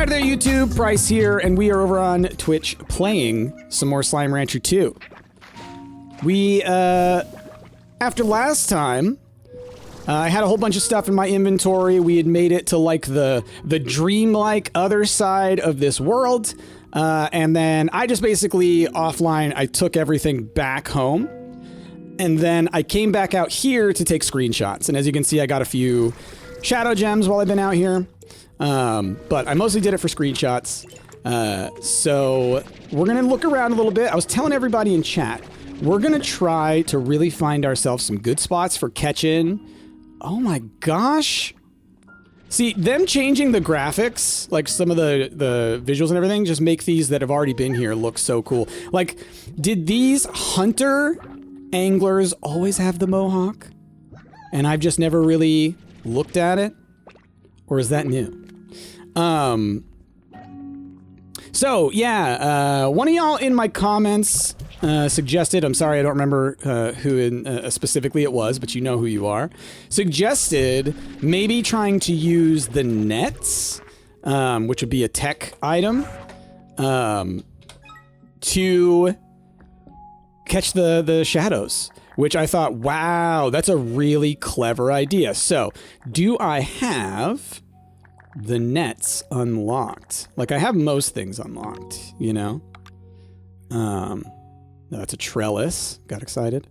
Hi there, YouTube. Bryce here, and we are over on Twitch playing some more Slime Rancher 2. We, after last time, I had a whole bunch of stuff in my inventory. We had made it to, like, the dreamlike other side of this world. And then I just basically, offline, I took everything back home. And then I came back out here to take screenshots. And as you can see, I got a few shadow gems while I've been out here. But I mostly did it for screenshots. So we're gonna look around a little bit. I was telling everybody in chat, we're gonna try to really find ourselves some good spots for catch-in. Oh my gosh. See, them changing the graphics, like some of the visuals and everything, just make these that have already been here look so cool. Like, did these hunter anglers always have the mohawk? And I've just never really looked at it? Or is that new? So, yeah, one of y'all in my comments suggested, I'm sorry, I don't remember who specifically it was, but you know who you are, suggested maybe trying to use the nets, which would be a tech item, to catch the shadows, which I thought, wow, that's a really clever idea. So, do I have the nets unlocked? Like, I have most things unlocked, you know? No, that's a trellis. Got excited.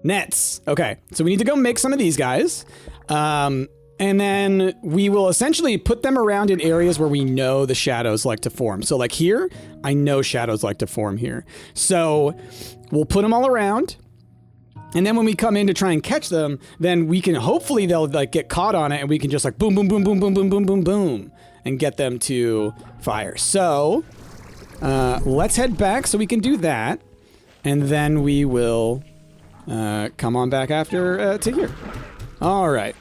Nets. Okay, so we need to go make some of these guys. And then we will essentially put them around in areas where we know the shadows like to form. So like here, I know shadows like to form here. So we'll put them all around. And then when we come in to try and catch them, then we can, hopefully they'll like get caught on it and we can just like boom, boom, boom, boom, boom, boom, boom, boom, boom, and get them to fire. So, let's head back so we can do that. And then we will, come on back after, to here. All right.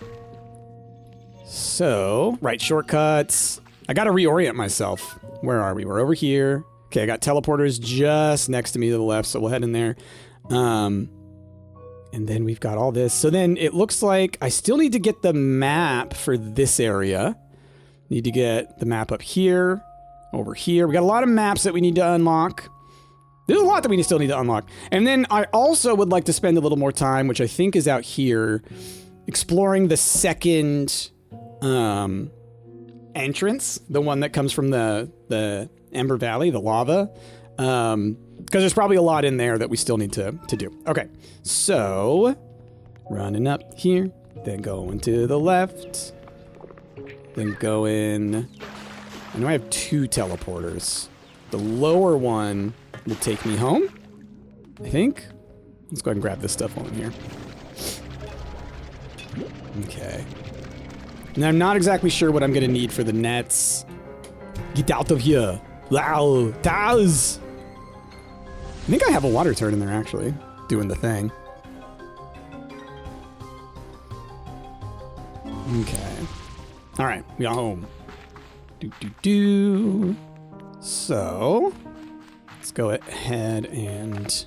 So, right, shortcuts. I gotta reorient myself. Where are we? We're over here. Okay, I got teleporters just next to me to the left, so we'll head in there. And then we've got all this. So then it looks like I still need to get the map for this area. Need to get the map up here, over here. We got a lot of maps that we need to unlock. There's a lot that we still need to unlock. And then I also would like to spend a little more time, which I think is out here, exploring the second entrance, the one that comes from the Ember Valley, the lava. Because there's probably a lot in there that we still need to do. Okay, so running up here, then going to the left, then going. I know I have two teleporters. The lower one will take me home, I think. Let's go ahead and grab this stuff while I'm here. Okay. Now I'm not exactly sure what I'm gonna need for the nets. Get out of here. Wow, Taz! I think I have a water turret in there, actually, doing the thing. Okay. All right, we got home. So, let's go ahead and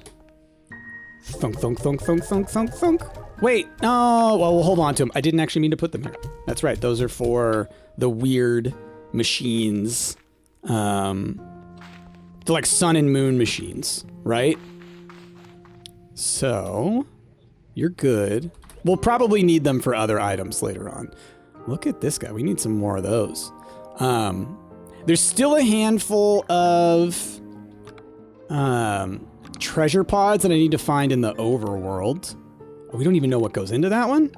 thunk, thunk, thunk, thunk, thunk, thunk, thunk. Wait, no, well, we'll hold on to them. I didn't actually mean to put them here. That's right, those are for the weird machines. They're like sun and moon machines, right? So, you're good. We'll probably need them for other items later on. Look at this guy. We need some more of those. There's still a handful of treasure pods that I need to find in the overworld. Oh, we don't even know what goes into that one?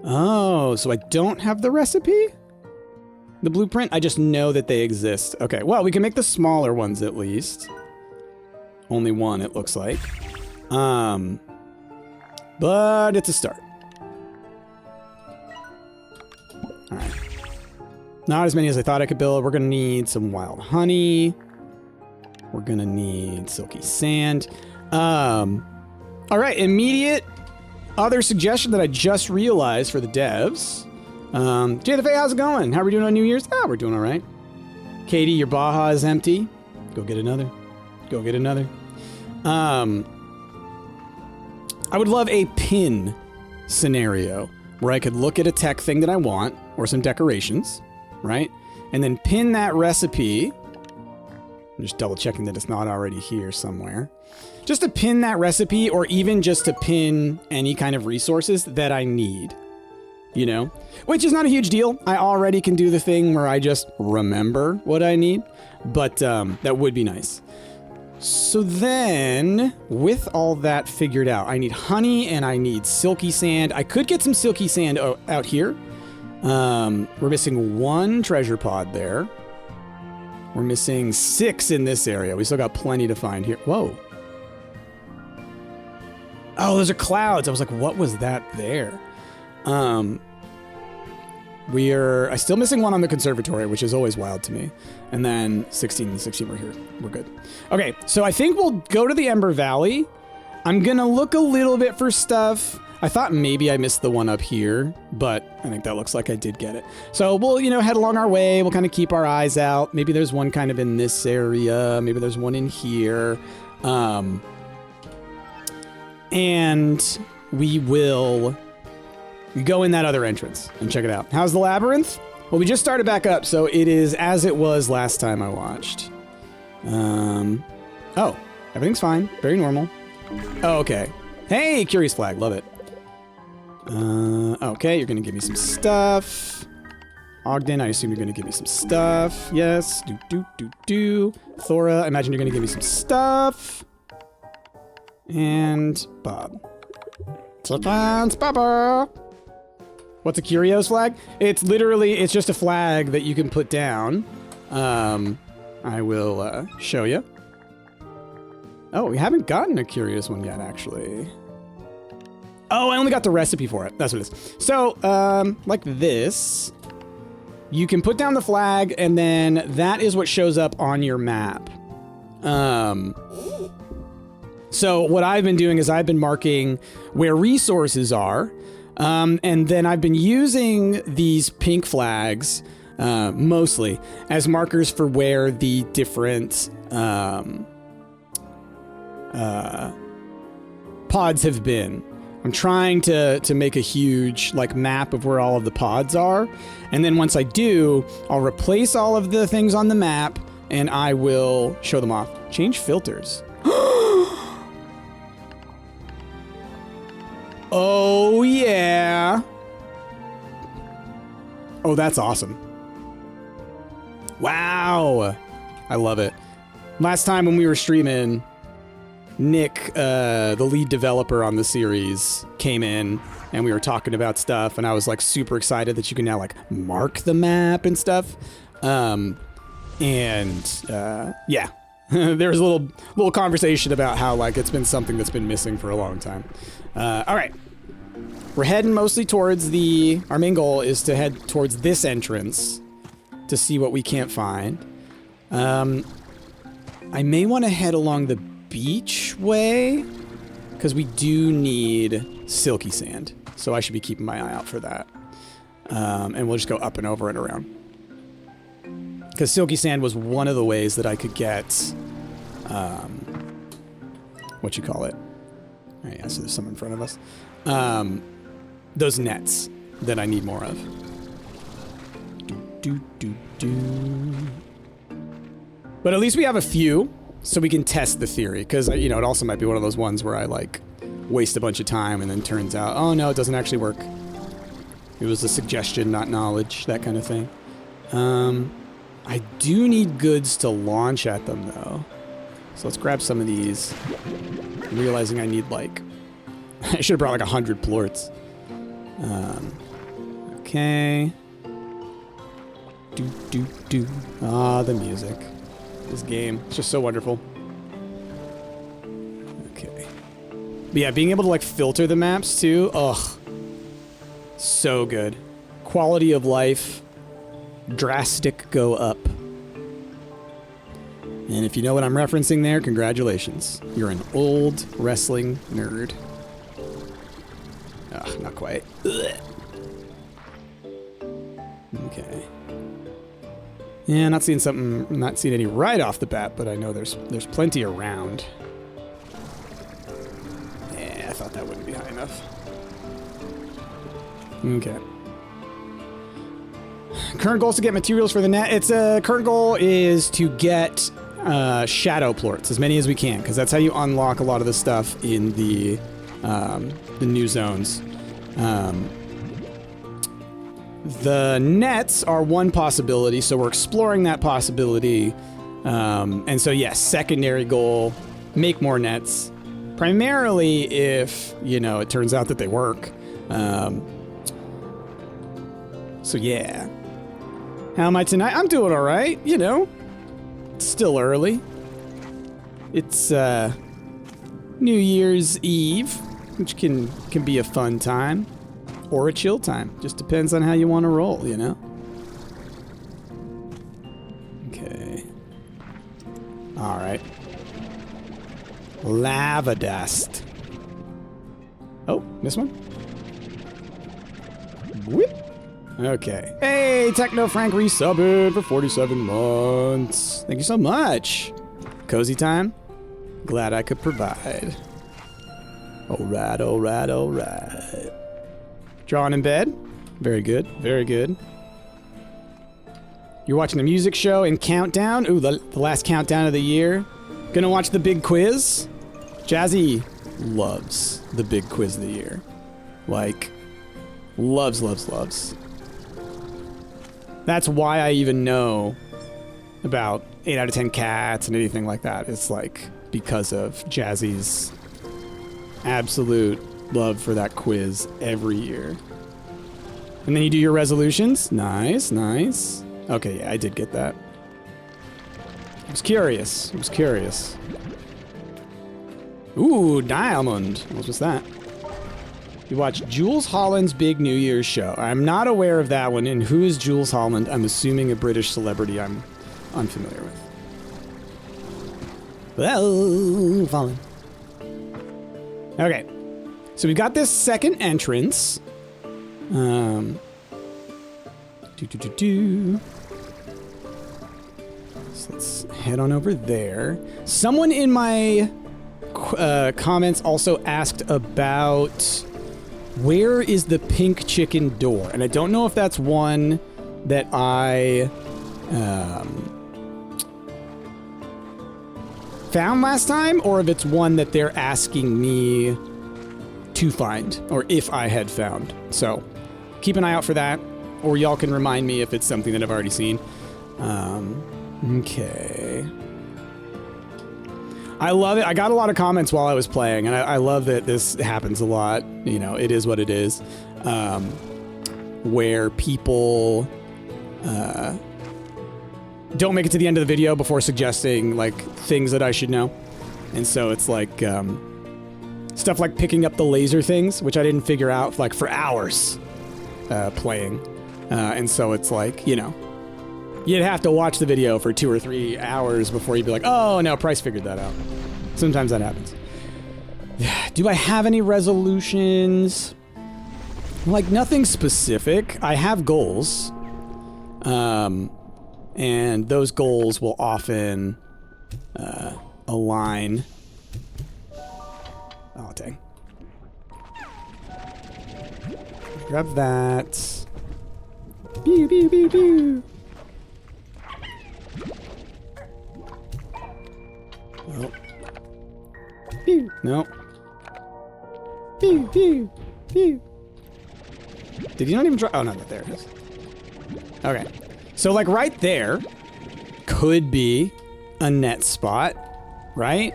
Oh, so I don't have the recipe? The blueprint? I just know that they exist. Okay, well, we can make the smaller ones at least. Only one, it looks like. But it's a start. Alright. Not as many as I thought I could build. We're gonna need some wild honey. We're gonna need silky sand. Alright, immediate other suggestion that I just realized for the devs. Jay the Fae, how's it going? How are we doing on New Year's? Ah, we're doing all right. Katie, your Baja is empty. Go get another. Go get another. I would love a pin scenario where I could look at a tech thing that I want, or some decorations, right? and then pin that recipe. I'm just double checking that it's not already here somewhere. Just to pin that recipe, or even just to pin any kind of resources that I need, you know? Which is not a huge deal. I already can do the thing where I just remember what I need, but that would be nice. So then, with all that figured out, I need honey and I need silky sand. I could get some silky sand out here. We're missing 1 treasure pod there. We're missing 6 in this area. We still got plenty to find here. Whoa. Oh, those are clouds. I was like, what was that there? I'm still missing 1 on the conservatory, which is always wild to me. And then 16 and 16 we're here. We're good. Okay, so I think we'll go to the Ember Valley. I'm gonna look a little bit for stuff. I thought maybe I missed the one up here, but I think that looks like I did get it. So we'll, you know, head along our way. We'll kind of keep our eyes out. Maybe there's one kind of in this area. Maybe there's one in here. And we will go in that other entrance and check it out. How's the labyrinth? Well, we just started back up, so it is as it was last time I watched. Oh, everything's fine. Very normal. Oh, okay. Hey, Curious Flag. Love it. Okay, you're gonna give me some stuff. Ogden, I assume you're gonna give me some stuff. Yes. Thora, I imagine you're gonna give me some stuff. And Bob. Tippins, Baba. What's a Curios flag? It's just a flag that you can put down. I will show you. Oh, we haven't gotten a Curious one yet, actually. Oh, I only got the recipe for it. That's what it is. So, like this, you can put down the flag, and then that is what shows up on your map. So what I've been doing is I've been marking where resources are, and then I've been using these pink flags, mostly, as markers for where the different pods have been. I'm trying to make a huge like map of where all of the pods are, and then once I do, I'll replace all of the things on the map, and I will show them off. Change filters. Oh, yeah. Oh, that's awesome. Wow. I love it. Last time when we were streaming, Nick, the lead developer on the series, came in and we were talking about stuff, and I was like super excited that you can now like mark the map and stuff. Yeah. There was a little conversation about how like it's been something that's been missing for a long time. All right. We're heading mostly towards our main goal is to head towards this entrance to see what we can't find. I may want to head along the beach way because we do need silky sand. So I should be keeping my eye out for that. And we'll just go up and over and around. Because silky sand was one of the ways that I could get, what you call it? Oh, yeah, so there's some in front of us. Those nets that I need more of. But at least we have a few, so we can test the theory. Because, you know, it also might be one of those ones where I, like, waste a bunch of time and then turns out, oh, no, it doesn't actually work. It was a suggestion, not knowledge, that kind of thing. I do need goods to launch at them, though. So let's grab some of these. I'm realizing I need, like... I should have brought, like, 100 plorts. Okay. Ah, the music. This game. It's just so wonderful. Okay. But yeah, being able to, like, filter the maps, too. Ugh. So good. Quality of life. Drastic go up. And if you know what I'm referencing there, congratulations. You're an old wrestling nerd. Ugh, not quite. Ugh. Okay. Yeah, not seeing any right off the bat, but I know there's plenty around. Yeah, I thought that wouldn't be high enough. Okay. Current goal is to get materials for the net. It's current goal is to get shadow plorts, as many as we can, because that's how you unlock a lot of the stuff in the new zones. The nets are one possibility, so we're exploring that possibility. And so, yes, secondary goal, make more nets. Primarily if, you know, it turns out that they work. So, yeah. How am I tonight? I'm doing all right, you know. It's still early. It's New Year's Eve, which can be a fun time. Or a chill time. Just depends on how you want to roll, you know? Okay. Alright. Lava dust. Oh, this one? Whip. Okay. Hey, Techno Frank resubbed for 47 months. Thank you so much. Cozy time? Glad I could provide. Alright, alright, alright. Drawing in bed? Very good, very good. You're watching the music show and countdown? Ooh, the last countdown of the year. Gonna watch the big quiz? Jazzy loves the big quiz of the year. Like, loves, loves, loves. That's why I even know about 8 out of 10 cats and anything like that. It's like because of Jazzy's absolute love for that quiz every year. And then you do your resolutions. Nice, nice. Okay, yeah, I did get that. I was curious. I was curious. Ooh, diamond. What was that? You watch Jules Holland's big New Year's show. I'm not aware of that one. And who is Jules Holland? I'm assuming a British celebrity I'm unfamiliar with. Well, fallen. Okay. So we've got this second entrance. So let's head on over there. Someone in my comments also asked about where is the pink chicken door? And I don't know if that's one that I found last time, or if it's one that they're asking me to find, or if I had found. So keep an eye out for that, or y'all can remind me if it's something that I've already seen. Okay. I love it. I got a lot of comments while I was playing, and I love that this happens a lot. You know, it is what it is. Where people don't make it to the end of the video before suggesting, like, things that I should know. And so it's like, stuff like picking up the laser things, which I didn't figure out, like, for hours playing. And so it's like, you know, you'd have to watch the video for 2 or 3 hours before you'd be like, oh, no, Price figured that out. Sometimes that happens. Do I have any resolutions? Like, nothing specific. I have goals. And those goals will often align. Oh, dang. Grab that. Pew, pew, pew, pew. Oh. Pew. No. Pew, pew, pew. Did he not even try? Oh, no, there it is. Okay. So, like, right there could be a net spot, right?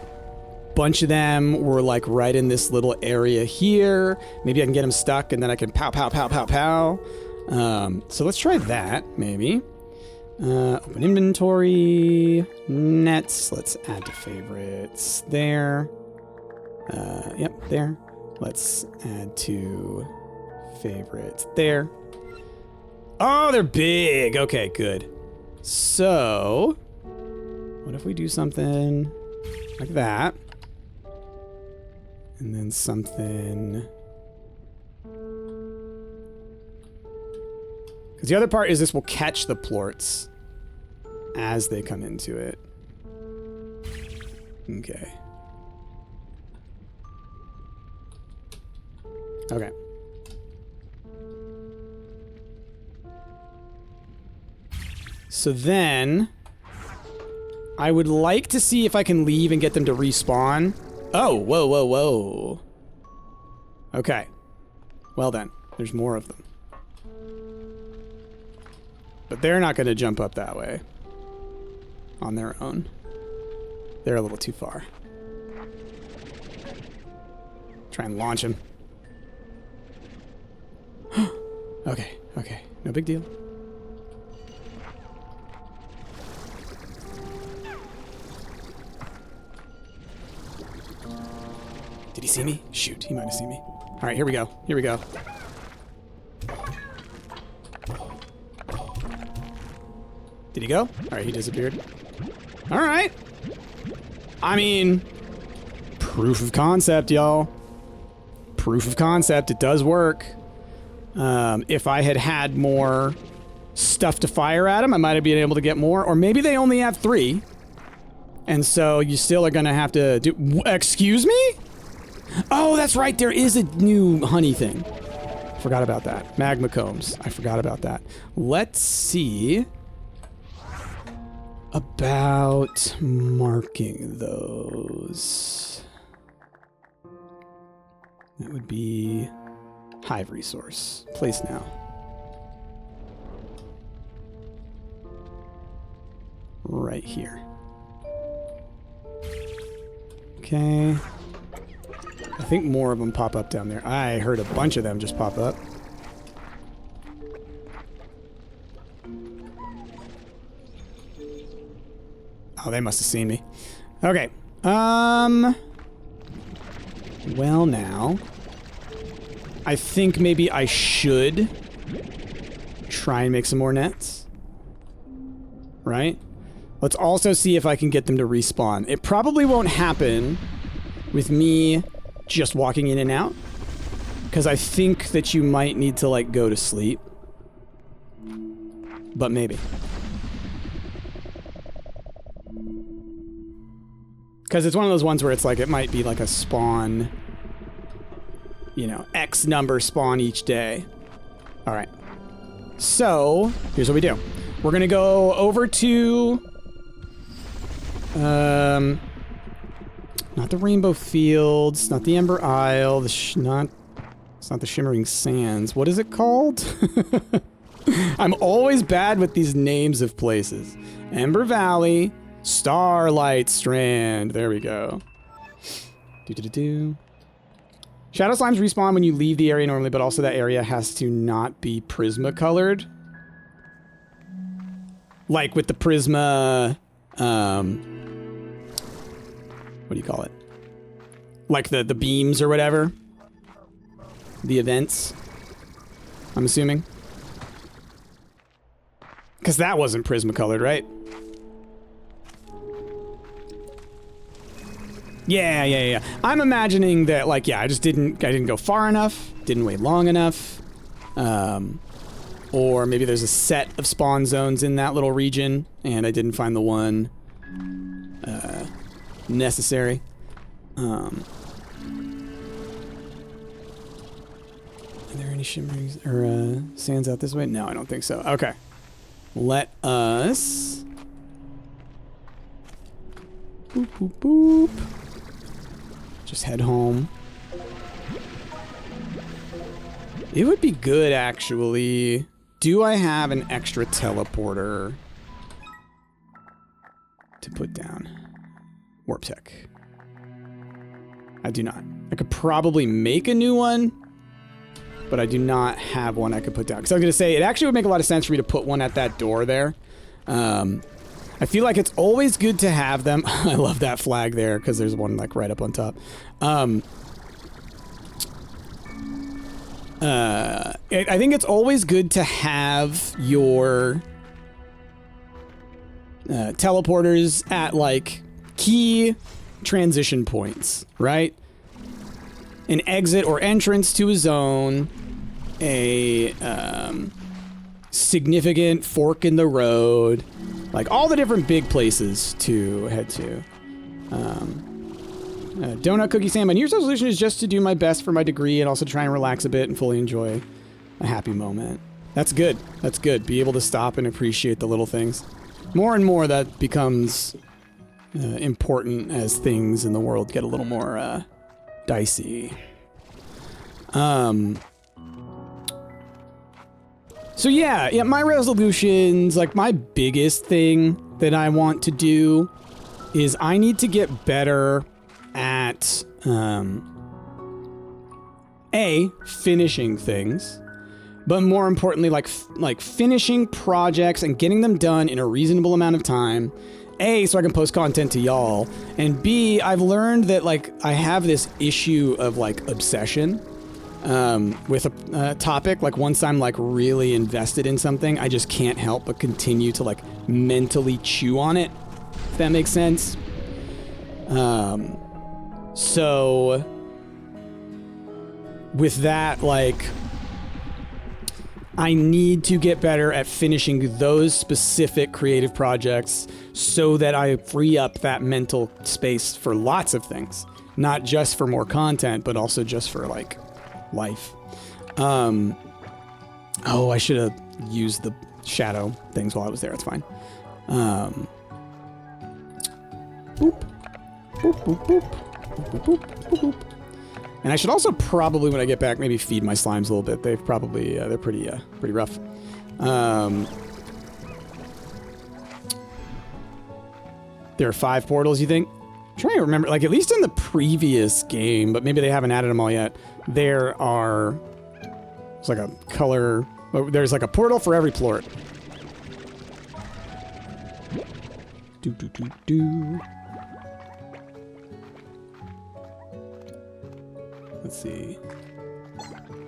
Bunch of them were, like, right in this little area here. Maybe I can get them stuck, and then I can pow, pow, pow, pow, pow. So let's try that, maybe. Open inventory. Nets. Let's add to favorites. There. Yep, there. Let's add to favorites. There. Oh, they're big. Okay, good. So, what if we do something like that? And then something... Because the other part is this will catch the plorts as they come into it. Okay. Okay. So then I would like to see if I can leave and get them to respawn. Oh, whoa, whoa, whoa. Okay. Well then, there's more of them. But they're not going to jump up that way on their own. They're a little too far. Try and launch him. Okay, okay. No big deal. Did he see me? Shoot, he might have seen me. All right, here we go. Here we go. Did he go? All right, he disappeared. All right. I mean, proof of concept, y'all. Proof of concept. It does work. If I had had more stuff to fire at him, I might have been able to get more. Or maybe they only have 3. And so you still are going to have to do... Excuse me? Oh, that's right. There is a new honey thing. Forgot about that. Magma combs. I forgot about that. Let's see about marking those. That would be hive resource. Place now. Right here. Okay. I think more of them pop up down there. I heard a bunch of them just pop up. Oh, they must have seen me. Okay. Well now. I think maybe I should try and make some more nets. Right? Let's also see if I can get them to respawn. It probably won't happen with me just walking in and out, because I think that you might need to, like, go to sleep. But maybe. Because it's one of those ones where it's like, it might be like a spawn, you know, X number spawn each day. All right. So, here's what we do. We're going to go over to... not the Rainbow Fields, not the Ember Isle, it's not the Shimmering Sands. What is it called? I'm always bad with these names of places. Ember Valley, Starlight Strand. There we go. Shadow slimes respawn when you leave the area normally, but also that area has to not be prisma-colored. Like with the prisma... what do you call it? Like the beams or whatever? The events? I'm assuming. Because that wasn't prisma-colored, right? Yeah. I'm imagining that, like, yeah, I didn't go far enough, didn't wait long enough. Or maybe there's a set of spawn zones in that little region, and I didn't find the one necessary. Are there any shimmerings or sands out this way? No, I don't think so. Okay. Let us... Boop, boop, boop. Just head home. It would be good, actually. Do I have an extra teleporter to put down? Warp tech. I do not. I could probably make a new one, but I do not have one I could put down. Because I was going to say, it actually would make a lot of sense for me to put one at that door there. I feel like it's always good to have them. I love that flag there, because there's one, like, right up on top. I think it's always good to have your teleporters at, like, key transition points, right? An exit or entrance to a zone, a significant fork in the road, like all the different big places to head to. Donut Cookie Sam, my New Year's resolution is just to do my best for my degree and also try and relax a bit and fully enjoy a happy moment. That's good. That's good. Be able to stop and appreciate the little things. More and more that becomes important as things in the world get a little more dicey. So yeah, my resolutions, like my biggest thing that I want to do is I need to get better at finishing things, but more importantly, like finishing projects and getting them done in a reasonable amount of time. A, so I can post content to y'all, and B, I've learned that like I have this issue of like obsession with a topic. Like once I'm like really invested in something, I just can't help but continue to like mentally chew on it, if that makes sense. So with that, like I need to get better at finishing those specific creative projects so that I free up that mental space for lots of things, not just for more content, but also just for like life. Oh, I should have used the shadow things while I was there. It's fine. Boop. Boop, boop, boop, boop, boop, boop, boop. And I should also probably, when I get back, maybe feed my slimes a little bit. They've probably, they're pretty rough. There are 5 portals, you think? I'm trying to remember, like at least in the previous game, but maybe they haven't added them all yet. There's like a color, there's like a portal for every plort. Let's see.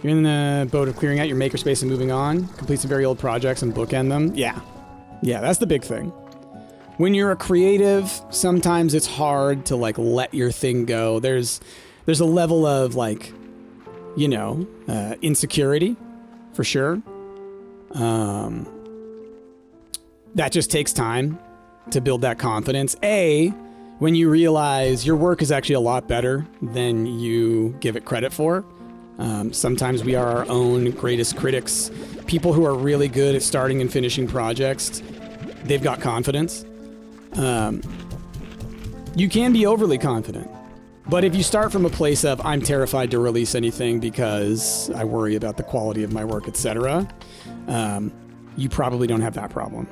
You're in the boat of clearing out your makerspace and moving on. Complete some very old projects and bookend them. Yeah. Yeah, that's the big thing. When you're a creative, sometimes it's hard to like let your thing go. There's a level of like, you know, insecurity for sure. That just takes time to build that confidence. When you realize your work is actually a lot better than you give it credit for. Sometimes we are our own greatest critics. People who are really good at starting and finishing projects, they've got confidence. You can be overly confident. But if you start from a place of, I'm terrified to release anything because I worry about the quality of my work, etc., you probably don't have that problem.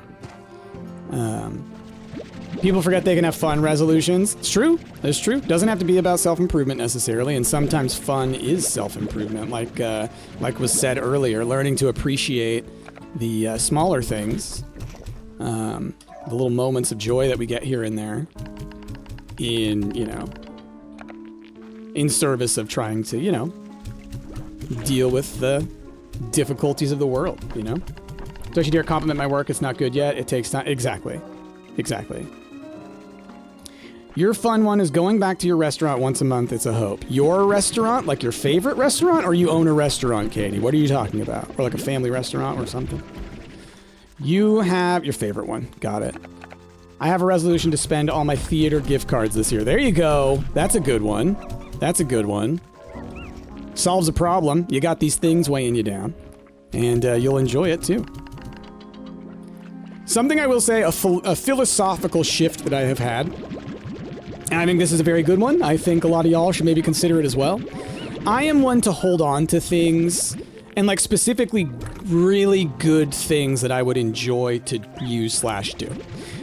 People forget they can have fun resolutions. It's true. It's true. Doesn't have to be about self-improvement necessarily, and sometimes fun is self-improvement. Like was said earlier, learning to appreciate the smaller things, the little moments of joy that we get here and there, in service of trying to, deal with the difficulties of the world. Don't you dare compliment my work. It's not good yet. It takes time. Exactly. Your fun one is going back to your restaurant once a month. It's a hope. Your restaurant, like your favorite restaurant, or you own a restaurant, Katie? What are you talking about? Or like a family restaurant or something? You have your favorite one. Got it. I have a resolution to spend all my theater gift cards this year. There you go. That's a good one. Solves a problem. You got these things weighing you down. And you'll enjoy it too. Something I will say, a philosophical shift that I have had. And I think this is a very good one. I think a lot of y'all should maybe consider it as well. I am one to hold on to things, and like specifically really good things that I would enjoy to use/do.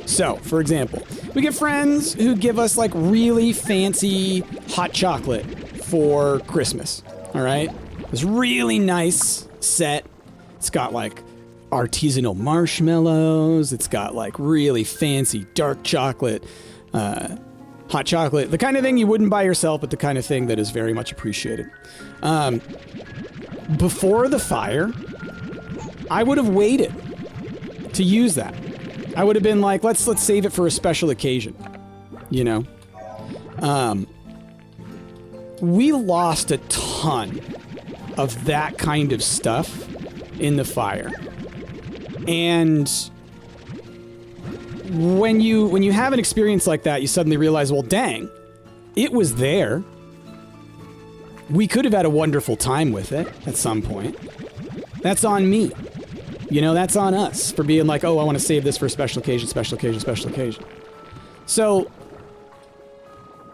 So, for example, we get friends who give us like really fancy hot chocolate for Christmas, all right? This really nice set. It's got like artisanal marshmallows. It's got like really fancy dark chocolate, hot chocolate, the kind of thing you wouldn't buy yourself, but the kind of thing that is very much appreciated. Before the fire, I would have waited to use that. I would have been like, let's save it for a special occasion, We lost a ton of that kind of stuff in the fire. And when you have an experience like that, you suddenly realize, well, dang, it was there. We could have had a wonderful time with it at some point. That's on me. You know, that's on us for being like, oh, I want to save this for a special occasion, special occasion, special occasion. So,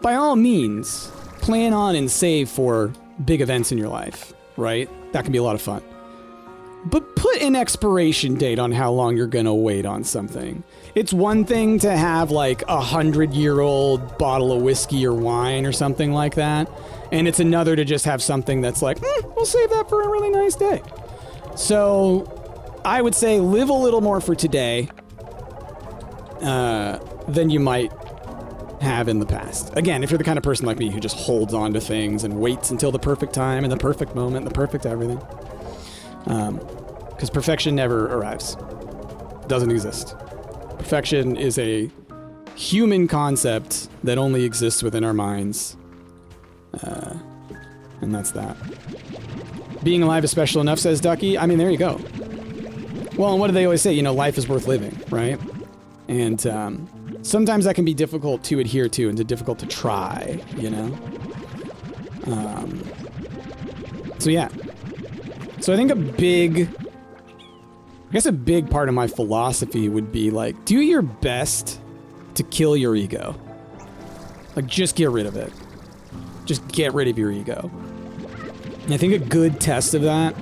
by all means, plan on and save for big events in your life, right? That can be a lot of fun. But put an expiration date on how long you're gonna wait on something. It's one thing to have like 100-year-old bottle of whiskey or wine or something like that, and it's another to just have something that's like, we'll save that for a really nice day. So I would say live a little more for today than you might have in the past. Again, if you're the kind of person like me who just holds on to things and waits until the perfect time and the perfect moment, the perfect everything. Because perfection never arrives. Doesn't exist. Perfection is a human concept that only exists within our minds. And that's that. Being alive is special enough, says Ducky. I mean, there you go. Well, and what do they always say? You know, life is worth living, right? And sometimes that can be difficult to adhere to and difficult to try, you know? So yeah. So I think a big part of my philosophy would be like, do your best to kill your ego. Like, just get rid of it. Just get rid of your ego. And I think a good test of that,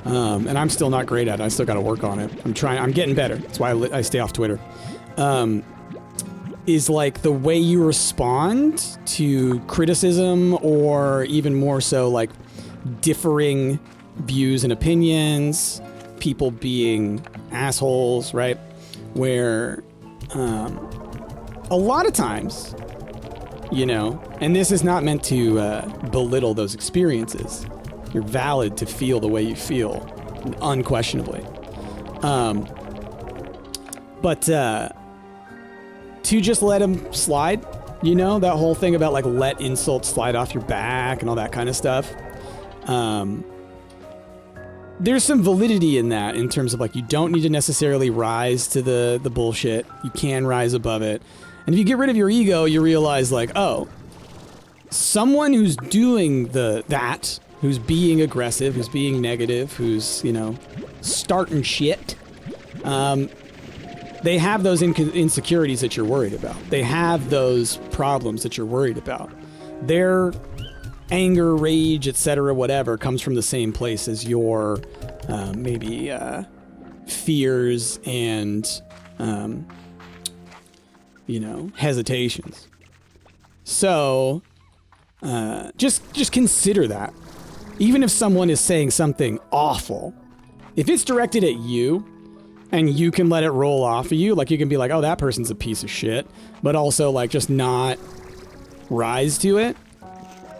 and I'm still not great at it, I still gotta work on it. I'm getting better. That's why I stay off Twitter. Is like the way you respond to criticism, or even more so like differing views and opinions, people being assholes, right? Where a lot of times, you know, and this is not meant to belittle those experiences. You're valid to feel the way you feel, unquestionably. But to just let them slide, you know, that whole thing about like let insults slide off your back and all that kind of stuff. There's some validity in that, in terms of like, you don't need to necessarily rise to the bullshit. You can rise above it. And if you get rid of your ego, you realize like, oh, someone who's doing that, who's being aggressive, who's being negative, who's, you know, starting shit, they have those insecurities that you're worried about. They have those problems that you're worried about. Their anger, rage, etc., whatever, comes from the same place as your maybe fears and you know, hesitations. So just consider that. Even if someone is saying something awful, if it's directed at you and you can let it roll off of you, like you can be like, oh, that person's a piece of shit, but also like just not rise to it,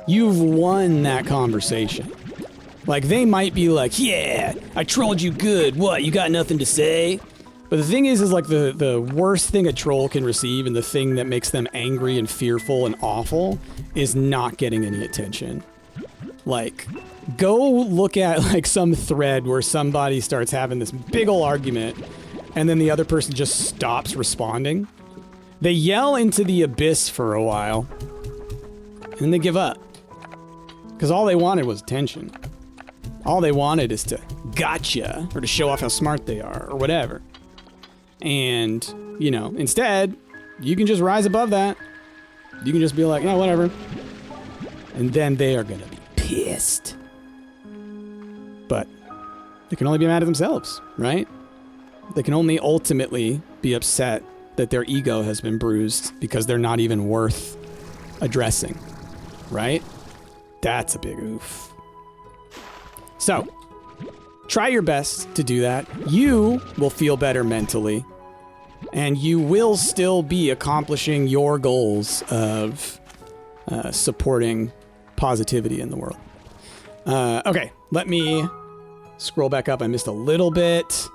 you've won that conversation. Like, they might be like, yeah, I trolled you good. What, you got nothing to say? But the thing is like the worst thing a troll can receive, and the thing that makes them angry and fearful and awful, is not getting any attention. Like, go look at like some thread where somebody starts having this big ol' argument and then the other person just stops responding. They yell into the abyss for a while and then they give up. Because all they wanted was attention. All they wanted is to gotcha, or to show off how smart they are, or whatever. And, you know, instead, you can just rise above that. You can just be like, yeah, whatever. And then they are gonna be pissed. But they can only be mad at themselves, right? They can only ultimately be upset that their ego has been bruised because they're not even worth addressing, right? That's a big oof. So, try your best to do that. You will feel better mentally, and you will still be accomplishing your goals of supporting positivity in the world. Okay, let me scroll back up. I missed a little bit.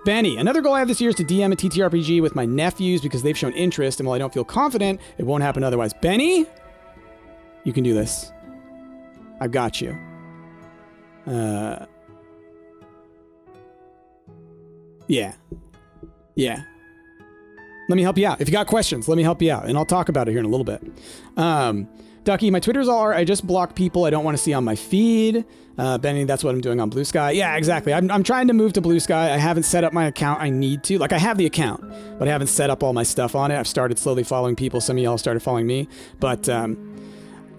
Benny, another goal I have this year is to DM a TTRPG with my nephews because they've shown interest, and while I don't feel confident, it won't happen otherwise. Benny, you can do this. I've got you. Yeah. Let me help you out. If you got questions, let me help you out, and I'll talk about it here in a little bit. Ducky, my Twitters are, I just block people I don't want to see on my feed. Benny, that's what I'm doing on Blue Sky. Yeah, exactly. I'm trying to move to Blue Sky. I haven't set up my account. I need to. Like, I have the account, but I haven't set up all my stuff on it. I've started slowly following people. Some of y'all started following me. But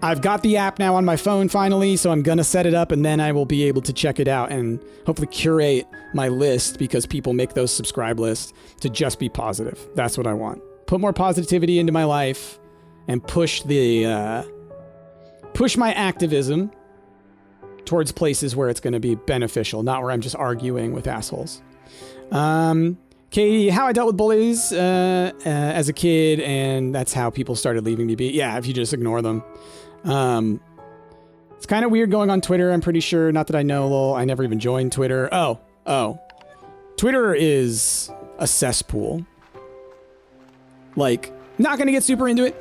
I've got the app now on my phone finally, so I'm going to set it up, and then I will be able to check it out and hopefully curate my list, because people make those subscribe lists to just be positive. That's what I want. Put more positivity into my life and push the... push my activism towards places where it's going to be beneficial, not where I'm just arguing with assholes. Katie, how I dealt with bullies as a kid, and that's how people started leaving me be. Yeah, if you just ignore them. It's kind of weird going on Twitter, I'm pretty sure. Not that I know, lol. I never even joined Twitter. Oh. Twitter is a cesspool. Like, not going to get super into it.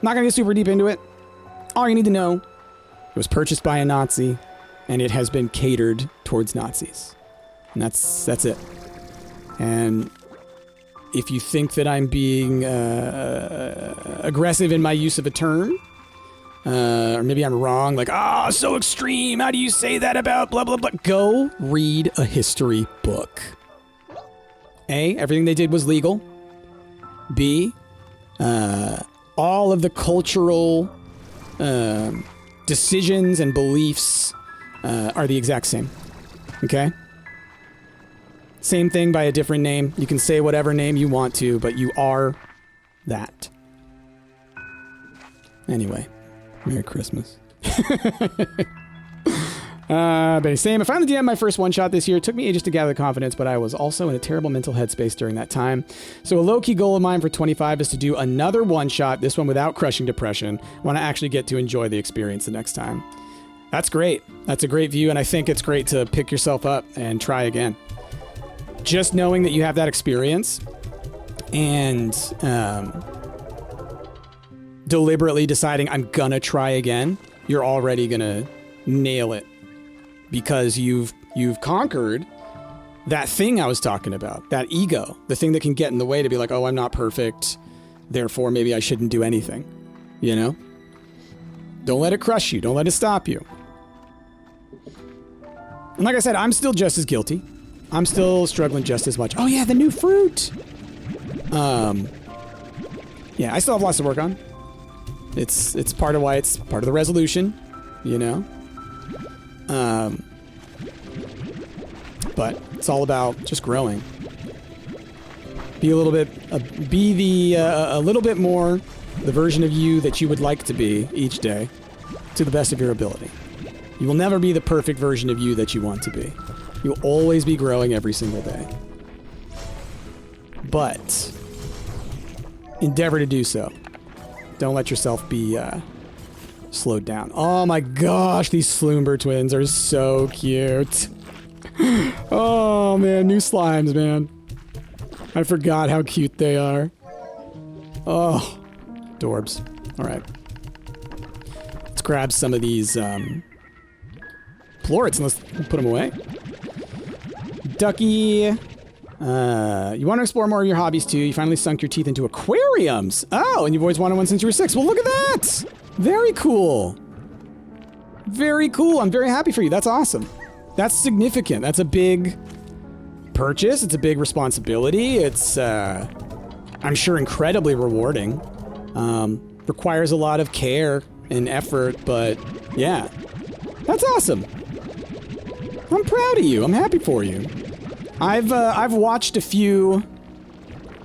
Not going to get super deep into it. All you need to know, it was purchased by a Nazi, and it has been catered towards Nazis. And that's it. And if you think that I'm being aggressive in my use of a term, or maybe I'm wrong, like, so extreme, how do you say that about blah, blah, blah? Go read a history book. A, everything they did was legal. B, all of the cultural... decisions and beliefs are the exact same. Okay? Same thing by a different name. You can say whatever name you want to, but you are that. Anyway, Merry Christmas. Benny Sam, I finally DM'd my first one-shot this year. It took me ages to gather confidence, but I was also in a terrible mental headspace during that time. So a low-key goal of mine for 25 is to do another one-shot, this one without crushing depression, when I actually get to enjoy the experience the next time. That's great. That's a great view, and I think it's great to pick yourself up and try again. Just knowing that you have that experience and deliberately deciding I'm gonna try again, you're already gonna nail it. Because you've conquered that thing I was talking about, that ego, the thing that can get in the way to be like, oh, I'm not perfect, therefore maybe I shouldn't do anything, you know? Don't let it crush you. Don't let it stop you. And like I said, I'm still just as guilty. I'm still struggling just as much. Oh yeah, the new fruit! Yeah, I still have lots to work on. It's part of why it's part of the resolution, you know? But it's all about just growing. Be a little bit, a little bit more the version of you that you would like to be each day, to the best of your ability. You will never be the perfect version of you that you want to be. You'll always be growing every single day. But endeavor to do so. Don't let yourself be slowed down. Oh my gosh, these Slumber twins are so cute. Oh man, new slimes, man. I forgot how cute they are. Oh, adorbs. All right. Let's grab some of these plorts and let's put them away. Ducky, you want to explore more of your hobbies too. You finally sunk your teeth into aquariums. Oh, and you've always wanted one since you were 6. Well, look at that. Very cool. Very cool. I'm very happy for you. That's awesome. That's significant. That's a big purchase. It's a big responsibility. It's, I'm sure, incredibly rewarding. Requires a lot of care and effort, but yeah, that's awesome. I'm proud of you. I'm happy for you. I've watched a few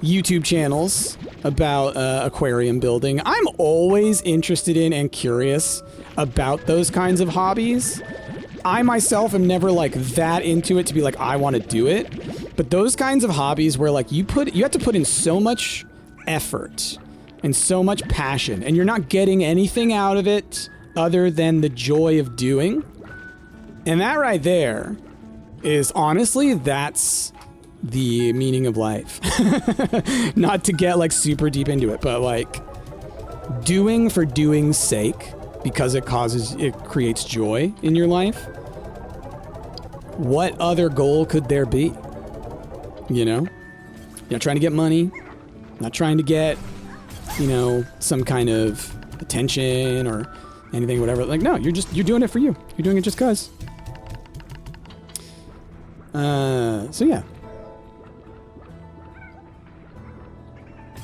YouTube channels about aquarium building. I'm always interested in and curious about those kinds of hobbies. I myself am never like that into it to be like, I want to do it. But those kinds of hobbies where like you have to put in so much effort and so much passion and you're not getting anything out of it other than the joy of doing. And that right there is honestly, that's the meaning of life. Not to get like super deep into it, but like doing for doing's sake because it creates joy in your life. What other goal could there be? You know? You're not trying to get money, not trying to get, you know, some kind of attention or anything, whatever. Like, no, you're doing it for you. You're doing it just cause. So yeah.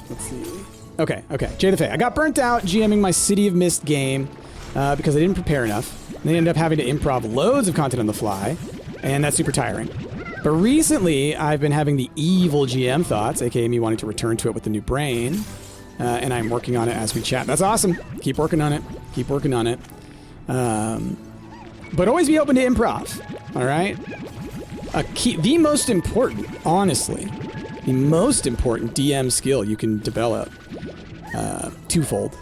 Let's see. Okay. Jay the Fae. I got burnt out GMing my City of Mist game because I didn't prepare enough. And they ended up having to improv loads of content on the fly, and that's super tiring. But recently, I've been having the evil GM thoughts, aka me wanting to return to it with a new brain, and I'm working on it as we chat. That's awesome. Keep working on it. Keep working on it. But always be open to improv. All right. The most important, honestly, the most important DM skill you can develop, twofold,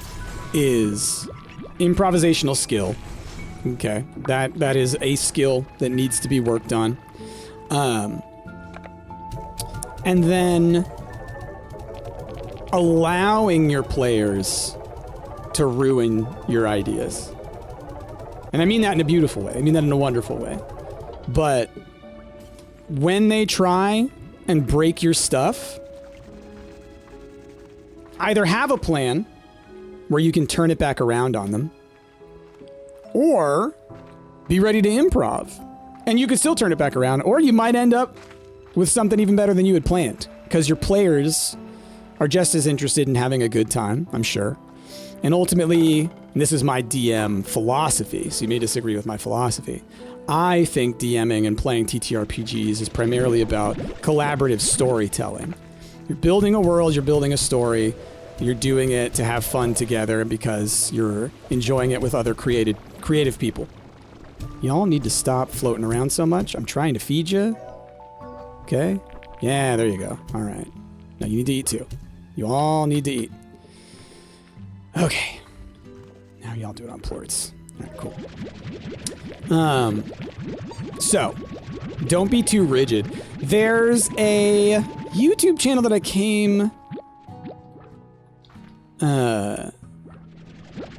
is improvisational skill. Okay, that is a skill that needs to be worked on. And then allowing your players to ruin your ideas. And I mean that in a beautiful way. I mean that in a wonderful way. But when they try and break your stuff, either have a plan where you can turn it back around on them, or be ready to improv. And you can still turn it back around, or you might end up with something even better than you had planned, because your players are just as interested in having a good time, I'm sure. And ultimately, and this is my DM philosophy, so you may disagree with my philosophy, I think DMing and playing TTRPGs is primarily about collaborative storytelling. You're building a world, you're building a story, you're doing it to have fun together because you're enjoying it with other creative people. Y'all need to stop floating around so much. I'm trying to feed you. Okay? Yeah, there you go. All right. Now you need to eat too. You all need to eat. Okay. Now y'all do it on plorts. All right, cool. So, don't be too rigid. There's a YouTube channel that I came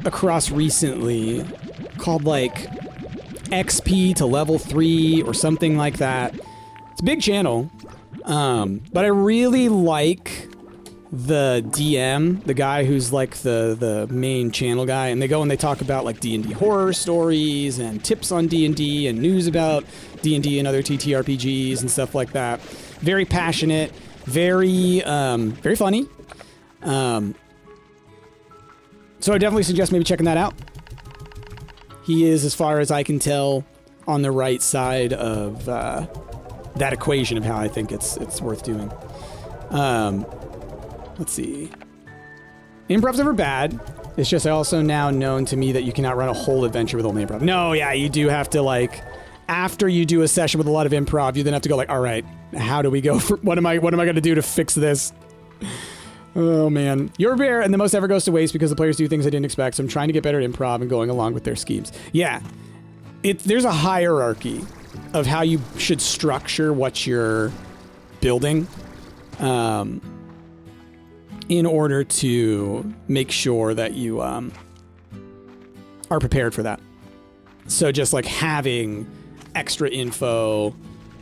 across recently called like XP to level 3 or something like that. It's a big channel, but I really like the DM, the guy who's like the main channel guy, and they go and they talk about like D&D horror stories and tips on D&D and news about D&D and other TTRPGs and stuff like that. Very passionate, very funny. So I definitely suggest maybe checking that out. He is, as far as I can tell, on the right side of that equation of how I think it's worth doing. Let's see. Improv's never bad. It's just also now known to me that you cannot run a whole adventure with only improv. No, yeah, you do have to, like, after you do a session with a lot of improv, you then have to go like, all right, how do we go for, what am I going to do to fix this? Oh, man. You're rare, and the most ever goes to waste because the players do things I didn't expect, so I'm trying to get better at improv and going along with their schemes. Yeah. There's a hierarchy of how you should structure what you're building in order to make sure that you are prepared for that. So just like having extra info,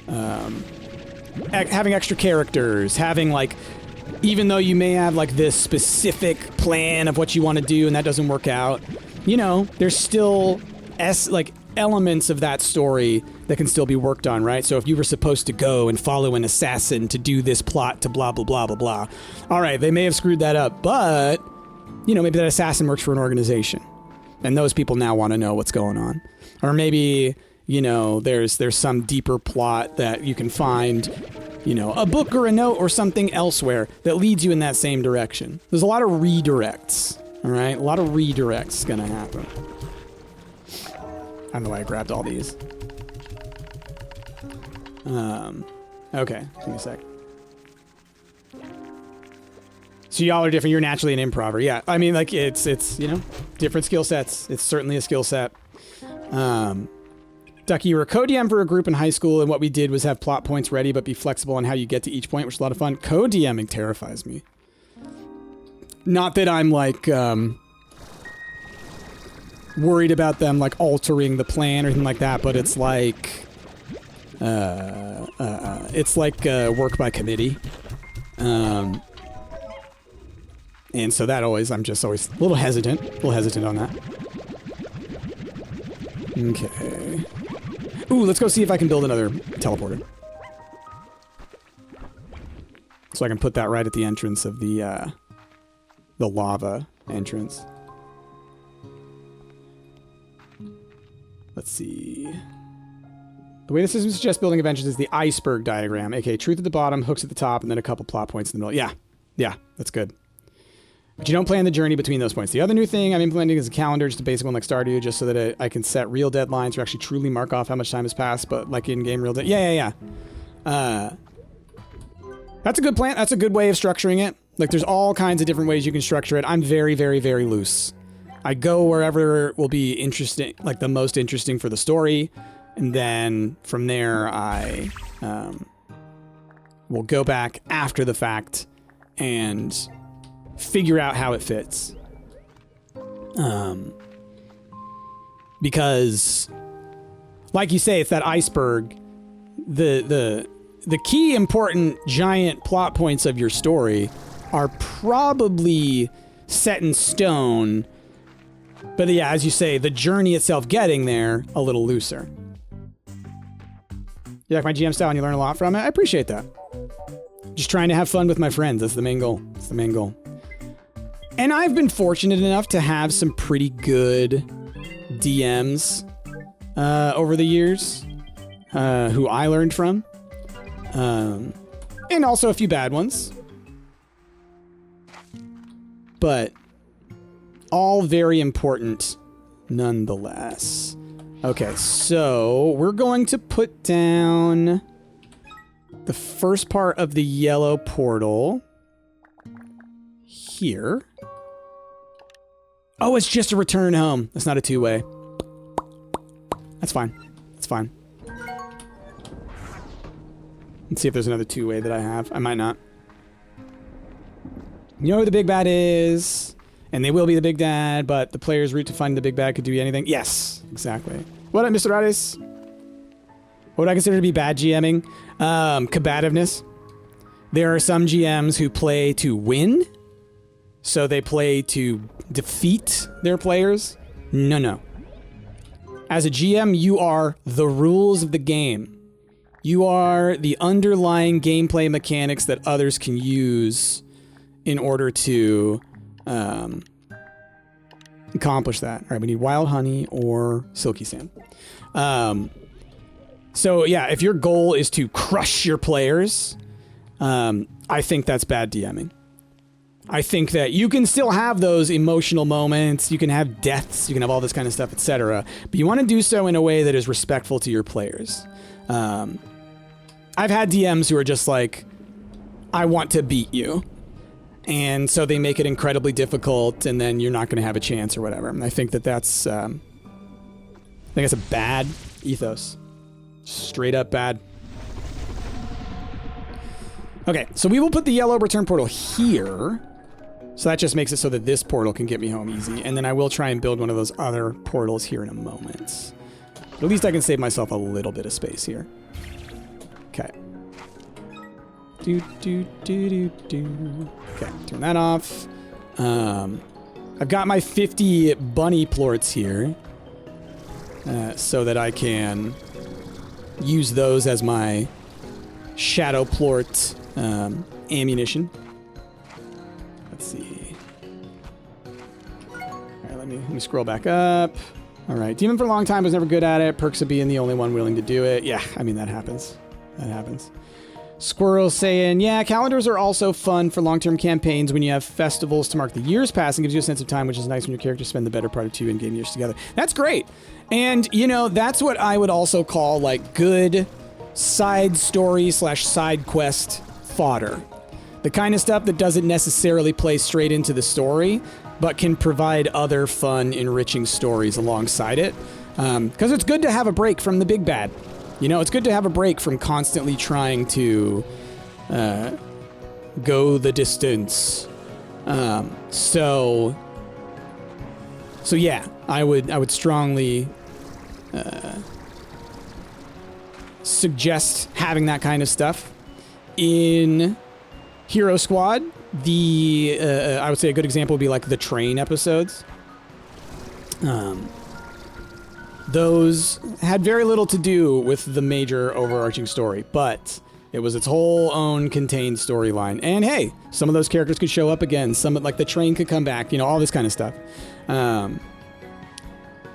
having extra characters, having like, even though you may have like this specific plan of what you want to do and that doesn't work out, you know, there's still elements of that story that can still be worked on, right? So if you were supposed to go and follow an assassin to do this plot to blah, blah, blah, blah, blah. All right, they may have screwed that up, but, you know, maybe that assassin works for an organization and those people now want to know what's going on. Or maybe, you know, there's some deeper plot that you can find, you know, a book or a note or something elsewhere that leads you in that same direction. There's a lot of redirects, all right? A lot of redirects gonna happen. I don't know why I grabbed all these. Okay, give me a sec. So y'all are different. You're naturally an improver. Yeah, I mean, like, it's you know, different skill sets. It's certainly a skill set. Ducky, you were a co-DM for a group in high school, and what we did was have plot points ready, but be flexible on how you get to each point, which is a lot of fun. Co-DMing terrifies me. Not that I'm, like, worried about them, like, altering the plan or anything like that, but it's like, work by committee. And so that always, I'm just always a little hesitant on that. Okay. Ooh, let's go see if I can build another teleporter. So I can put that right at the entrance of the lava entrance. Let's see. The way the system suggests building inventions is the iceberg diagram, aka truth at the bottom, hooks at the top, and then a couple plot points in the middle. Yeah, that's good. But you don't plan the journey between those points. The other new thing I'm implementing is a calendar, just a basic one like Stardew, just so that I can set real deadlines or actually truly mark off how much time has passed, but like in-game real Yeah. That's a good plan. That's a good way of structuring it. Like, there's all kinds of different ways you can structure it. I'm very, very, very loose. I go wherever will be interesting, like the most interesting for the story, and then from there I will go back after the fact and figure out how it fits. Because, like you say, it's that iceberg. The key important giant plot points of your story are probably set in stone. But yeah, as you say, the journey itself getting there, a little looser. You like my GM style and you learn a lot from it? I appreciate that. Just trying to have fun with my friends. That's the main goal. That's the main goal. And I've been fortunate enough to have some pretty good DMs over the years who I learned from. And also a few bad ones. But all very important nonetheless. Okay, so we're going to put down the first part of the yellow portal here. Oh, it's just a return home. That's not a two-way. That's fine. That's fine. Let's see if there's another two-way that I have. I might not. You know who the big bad is, and they will be the big bad, but the player's route to finding the big bad could do anything. Yes, exactly. What up, Mr. Radis? What would I consider to be bad GMing? Combativeness. There are some GMs who play to win, so they play to defeat their players. No. As a GM, you are the rules of the game. You are the underlying gameplay mechanics that others can use in order to accomplish that. All right, we need wild honey or silky sand. So yeah, if your goal is to crush your players, I think that's bad DMing. I think that you can still have those emotional moments, you can have deaths, you can have all this kind of stuff, etc. But you want to do so in a way that is respectful to your players. I've had DMs who are just like, I want to beat you. And so they make it incredibly difficult, and then you're not going to have a chance or whatever. And I think that that's, I think that's a bad ethos. Straight up bad. Okay, so we will put the yellow return portal here. So that just makes it so that this portal can get me home easy. And then I will try and build one of those other portals here in a moment. But at least I can save myself a little bit of space here. Okay. Okay, turn that off. I've got my 50 bunny plorts here. So that I can use those as my shadow plort ammunition. Let's see. Alright, let me scroll back up. Alright, Demon for a long time was never good at it. Perks of being the only one willing to do it. Yeah, I mean, that happens. That happens. Squirrel saying, yeah, calendars are also fun for long-term campaigns when you have festivals to mark the years passing. Gives you a sense of time, which is nice when your characters spend the better part of 2 in-game years together. That's great. And, you know, that's what I would also call, like, good side story / side quest fodder. The kind of stuff that doesn't necessarily play straight into the story, but can provide other fun, enriching stories alongside it. Because it's good to have a break from the big bad. You know, it's good to have a break from constantly trying to go the distance. So yeah, I would strongly suggest having that kind of stuff in Hero Squad. I would say a good example would be like the train episodes. Those had very little to do with the major overarching story, but it was its whole own contained storyline. And hey, some of those characters could show up again. Some, like the train could come back, you know, all this kind of stuff.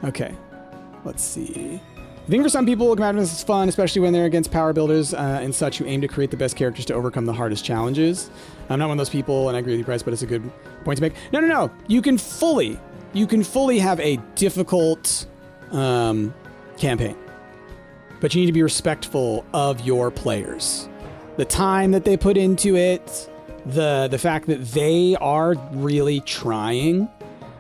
Okay, let's see. I think for some people, Madness is fun, especially when they're against power builders and such who aim to create the best characters to overcome the hardest challenges. I'm not one of those people, and I agree with you, Bryce, but it's a good point to make. No. You can fully have a difficult campaign, but you need to be respectful of your players. The time that they put into it, the fact that they are really trying,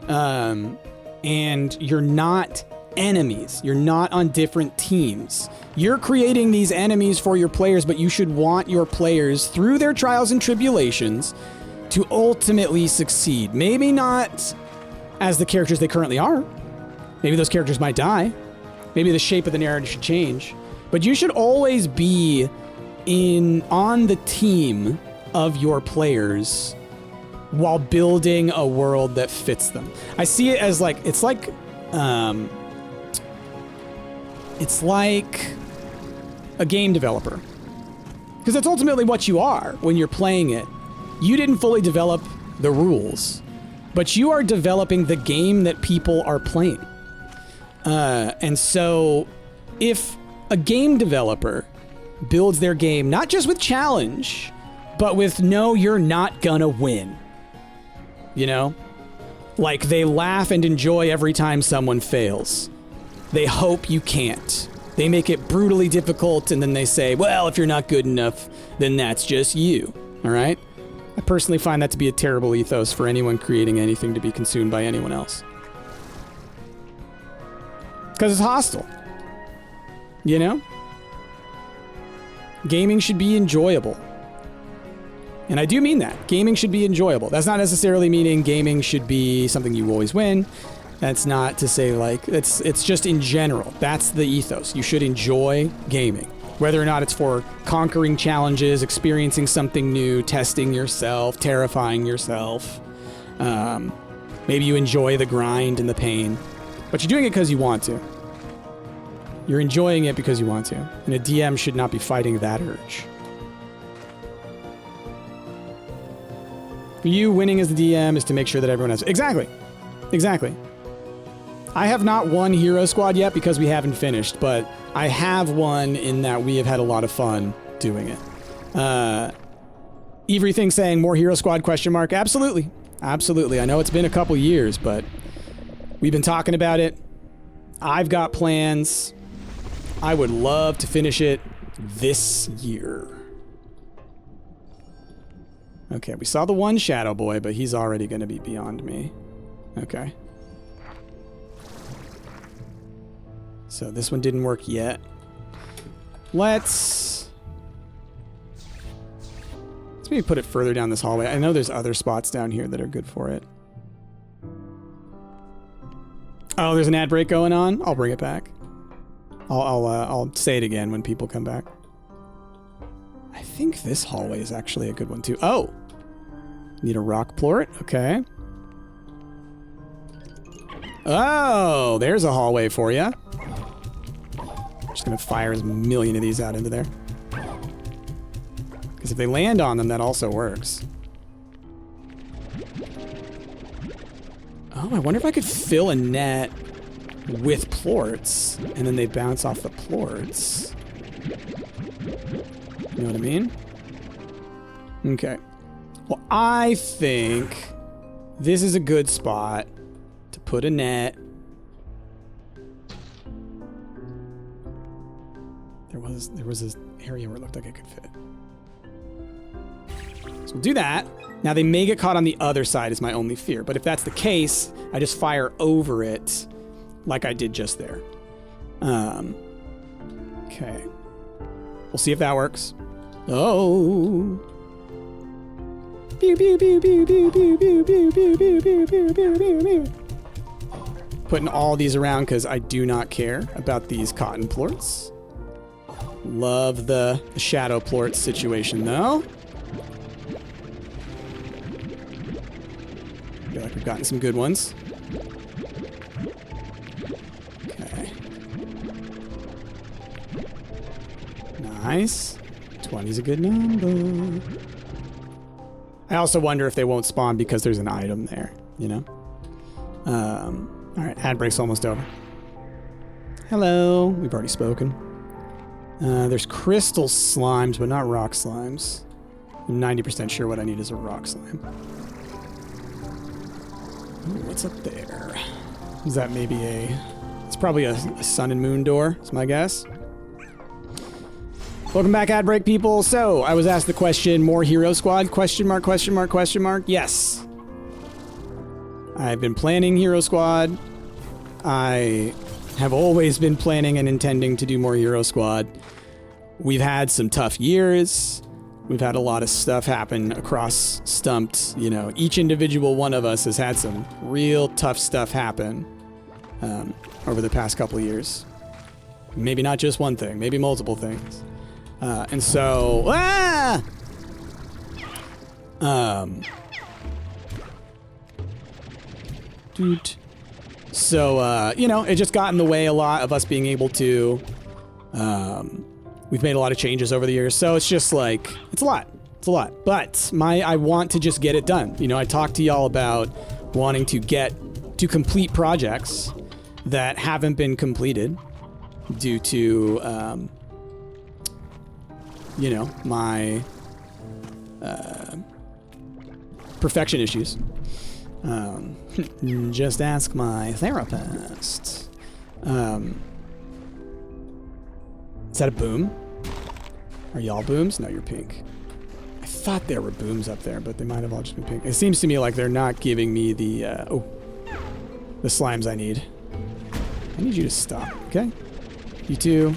and you're not enemies. You're not on different teams. You're creating these enemies for your players, but you should want your players, through their trials and tribulations, to ultimately succeed. Maybe not as the characters they currently are. Maybe those characters might die. Maybe the shape of the narrative should change. But you should always be on the team of your players while building a world that fits them. I see it as like, it's like a game developer. Because that's ultimately what you are when you're playing it. You didn't fully develop the rules, but you are developing the game that people are playing. And so if a game developer builds their game not just with challenge, but with no, you're not gonna win. You know? Like they laugh and enjoy every time someone fails. They hope you can't. They make it brutally difficult, and then they say, well, if you're not good enough, then that's just you. All right? I personally find that to be a terrible ethos for anyone creating anything to be consumed by anyone else. Because it's hostile. You know? Gaming should be enjoyable. And I do mean that. Gaming should be enjoyable. That's not necessarily meaning gaming should be something you always win. That's not to say like, it's just in general. That's the ethos. You should enjoy gaming. Whether or not it's for conquering challenges, experiencing something new, testing yourself, terrifying yourself. Maybe you enjoy the grind and the pain. But you're doing it because you want to. You're enjoying it because you want to. And a DM should not be fighting that urge. For you, winning as the DM is to make sure that everyone has... Exactly. I have not won Hero Squad yet because we haven't finished, but I have won in that we have had a lot of fun doing it. Everything saying more Hero Squad ? Absolutely. I know it's been a couple years, but we've been talking about it. I've got plans. I would love to finish it this year. Okay, we saw the one Shadow Boy, but he's already going to be beyond me. Okay. So this one didn't work yet. Let's maybe put it further down this hallway. I know there's other spots down here that are good for it. Oh, there's an ad break going on? I'll bring it back. I'll say it again when people come back. I think this hallway is actually a good one too. Oh! Need a rock plort? Okay. Oh, there's a hallway for you. Just gonna fire as a million of these out into there. Because if they land on them, that also works. Oh, I wonder if I could fill a net with plorts, and then they bounce off the plorts. You know what I mean? Okay. Well, I think this is a good spot to put a net. There was this area where it looked like it could fit. So we'll do that. Now they may get caught on the other side is my only fear, but if that's the case, I just fire over it like I did just there. Okay. We'll see if that works. Oh. Pew pew pew pew pew pew pew pew pew pew pew pew pew pew. Putting all these around because I do not care about these cotton plorts. Love the shadow plort situation though. gotten some good ones. Okay. Nice. 20's a good number. I also wonder if they won't spawn because there's an item there, you know? Alright, ad break's almost over. Hello. We've already spoken. There's crystal slimes, but not rock slimes. I'm 90% sure what I need is a rock slime. Ooh, what's up there? Is that maybe it's probably a sun and moon door, is my guess. Welcome back, ad break people. So, I was asked the question, more Hero Squad? Question mark, question mark, question mark? Yes. I've been planning Hero Squad. I have always been planning and intending to do more Hero Squad. We've had some tough years. We've had a lot of stuff happen across Stumpt. You know, each individual one of us has had some real tough stuff happen over the past couple of years. Maybe not just one thing, maybe multiple things. And so, So, you know, it just got in the way a lot of us being able to, we've made a lot of changes over the years. So it's just like, it's a lot. It's a lot. But I want to just get it done. You know, I talked to y'all about wanting to complete projects that haven't been completed due to, you know, my perfection issues. Just ask my therapist. Is that a boom? Are y'all booms? No, you're pink. I thought there were booms up there, but they might have all just been pink. It seems to me like they're not giving me the, the slimes I need. I need you to stop, okay? You too.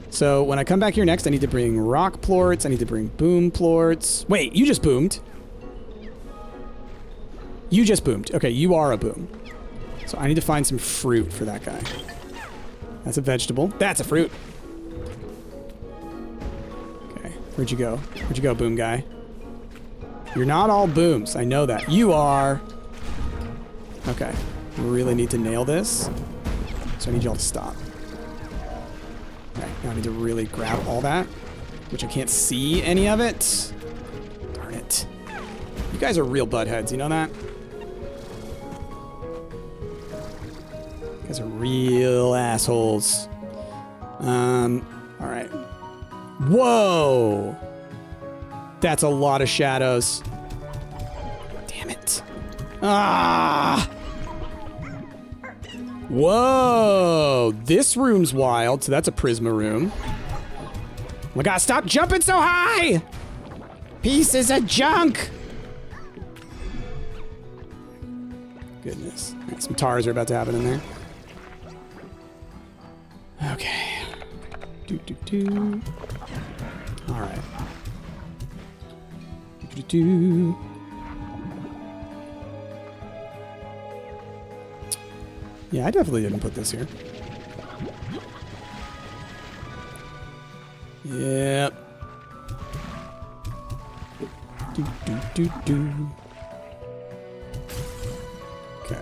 So when I come back here next, I need to bring rock plorts. I need to bring boom plorts. Wait, you just boomed. You just boomed. Okay, you are a boom. So I need to find some fruit for that guy. That's a vegetable. That's a fruit. Okay, where'd you go? Where'd you go, boom guy? You're not all booms. I know that. You are. Okay, we really need to nail this. So I need y'all to stop. Okay, now I need to really grab all that, which I can't see any of it. Darn it. You guys are real buttheads, you know that? You guys are real assholes. Alright. Whoa! That's a lot of shadows. Damn it. Ah! Whoa! This room's wild, so that's a Prisma room. Oh my god, stop jumping so high! Pieces of junk! Goodness. Right, some tars are about to happen in there. Okay. Do. Alright. Do. Yeah, I definitely didn't put this here. Yep. Do. Okay.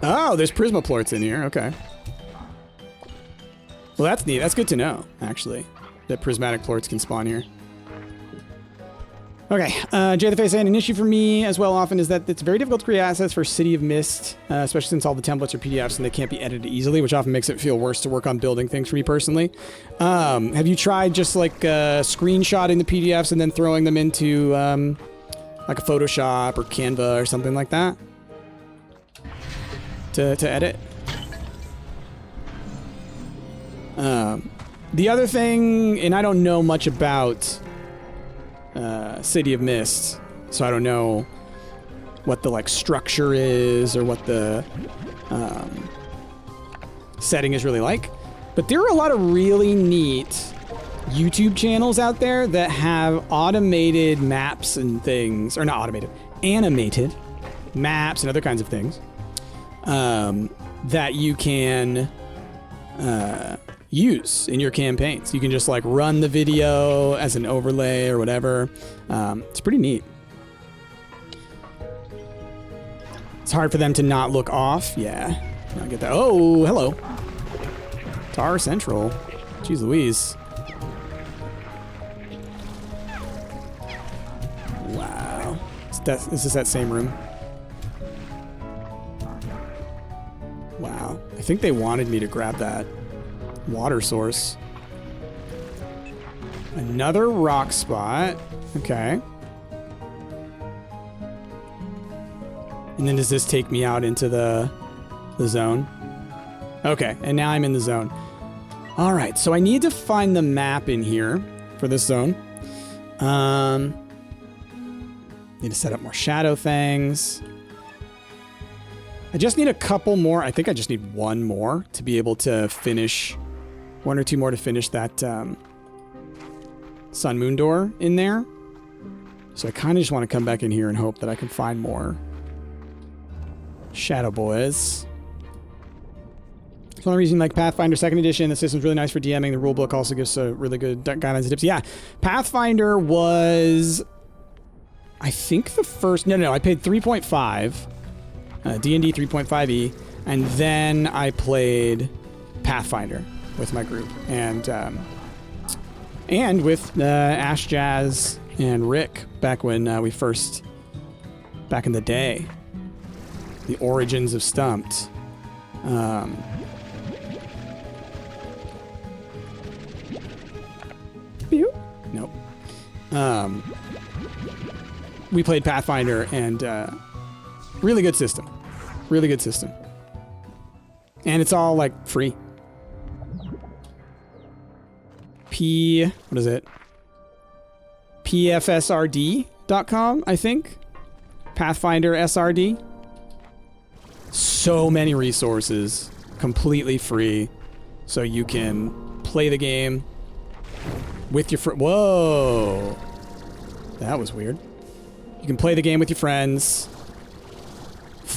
Oh, there's prismacolors in here. Okay. Well, that's neat. That's good to know, actually, that prismatic plorts can spawn here. Okay, Jay the Face saying, an issue for me as well often is that it's very difficult to create assets for City of Mist, especially since all the templates are PDFs and they can't be edited easily, which often makes it feel worse to work on building things for me personally. Have you tried just like screenshotting the PDFs and then throwing them into like a Photoshop or Canva or something like that to edit? The other thing, and I don't know much about City of Mist, so I don't know what the like structure is or what the setting is really like, but there are a lot of really neat YouTube channels out there that have automated maps and things, or not automated, animated maps and other kinds of things that you can use in your campaigns. You can just like run the video as an overlay or whatever. It's pretty neat. It's hard for them to not look off. Yeah. I get that. Oh, hello. Tar Central. Jeez Louise. Wow. Is this that same room? Wow. I think they wanted me to grab that water source. Another rock spot. Okay. And then does this take me out into the zone? Okay, and now I'm in the zone. All right, so I need to find the map in here for this zone. Need to set up more shadow things. I just need a couple more. I think I just need one more to be able to finish, one or two more to finish that sun moon door in there. So I kind of just want to come back in here and hope that I can find more shadow boys. It's one reason like Pathfinder 2nd edition, the system's really nice for DMing. The rulebook also gives really good guidelines and tips. Yeah, Pathfinder was, I think the first, no, I paid 3.5. D&D 3.5e, and then I played Pathfinder with my group, and with Ash Jazz and Rick back when back in the day, the origins of Stumpt. Nope. We played Pathfinder, and really good system. Really good system. And it's all, like, free. What is it? PFSRD.com, I think? Pathfinder SRD. So many resources. Completely free. So you can play the game with your Whoa! That was weird. You can play the game with your friends.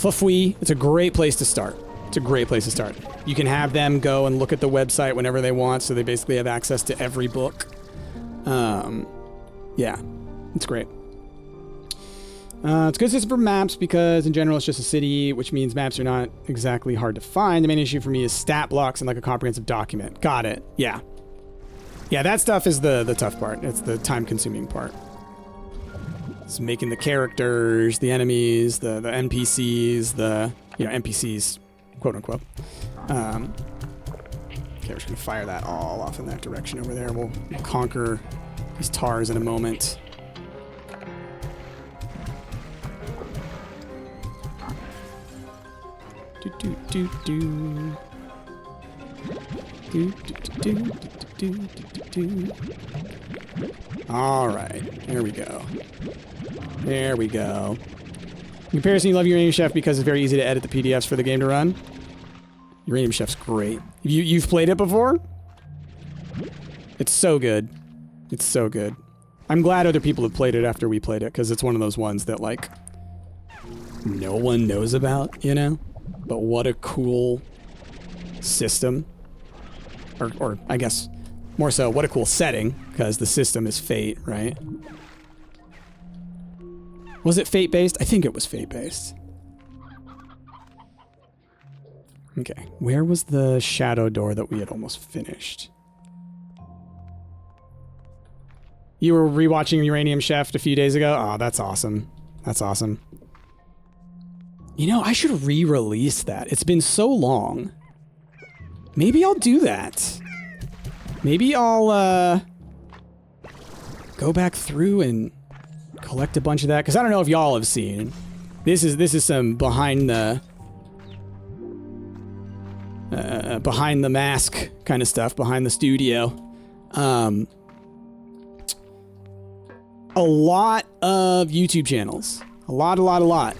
It's a great place to start. It's a great place to start. You can have them go and look at the website whenever they want, so they basically have access to every book. Yeah, it's great. It's a good system for maps because in general it's just a city, which means maps are not exactly hard to find. The main issue for me is stat blocks and like a comprehensive document. Got it. Yeah. Yeah, that stuff is the tough part. It's the time-consuming part. It's making the characters, the enemies, the NPCs, NPCs, quote unquote. Okay, we're just gonna fire that all off in that direction over there. We'll conquer these tars in a moment. All right, here we go. There we go. In comparison, you love Uranium Chef because it's very easy to edit the PDFs for the game to run. Uranium Chef's great. You've played it before? It's so good. It's so good. I'm glad other people have played it after we played it, because it's one of those ones that, like, no one knows about, you know? But what a cool system. Or I guess, more so, what a cool setting, because the system is Fate, right? Was it Fate-based? I think it was Fate-based. Okay, where was the shadow door that we had almost finished? You were rewatching Uranium Chef a few days ago? Oh, that's awesome. That's awesome. You know, I should re-release that. It's been so long. Maybe I'll do that. Maybe I'll, go back through and collect a bunch of that, because I don't know if y'all have seen. This is some behind the mask kind of stuff, behind the studio. A lot of YouTube channels. A lot.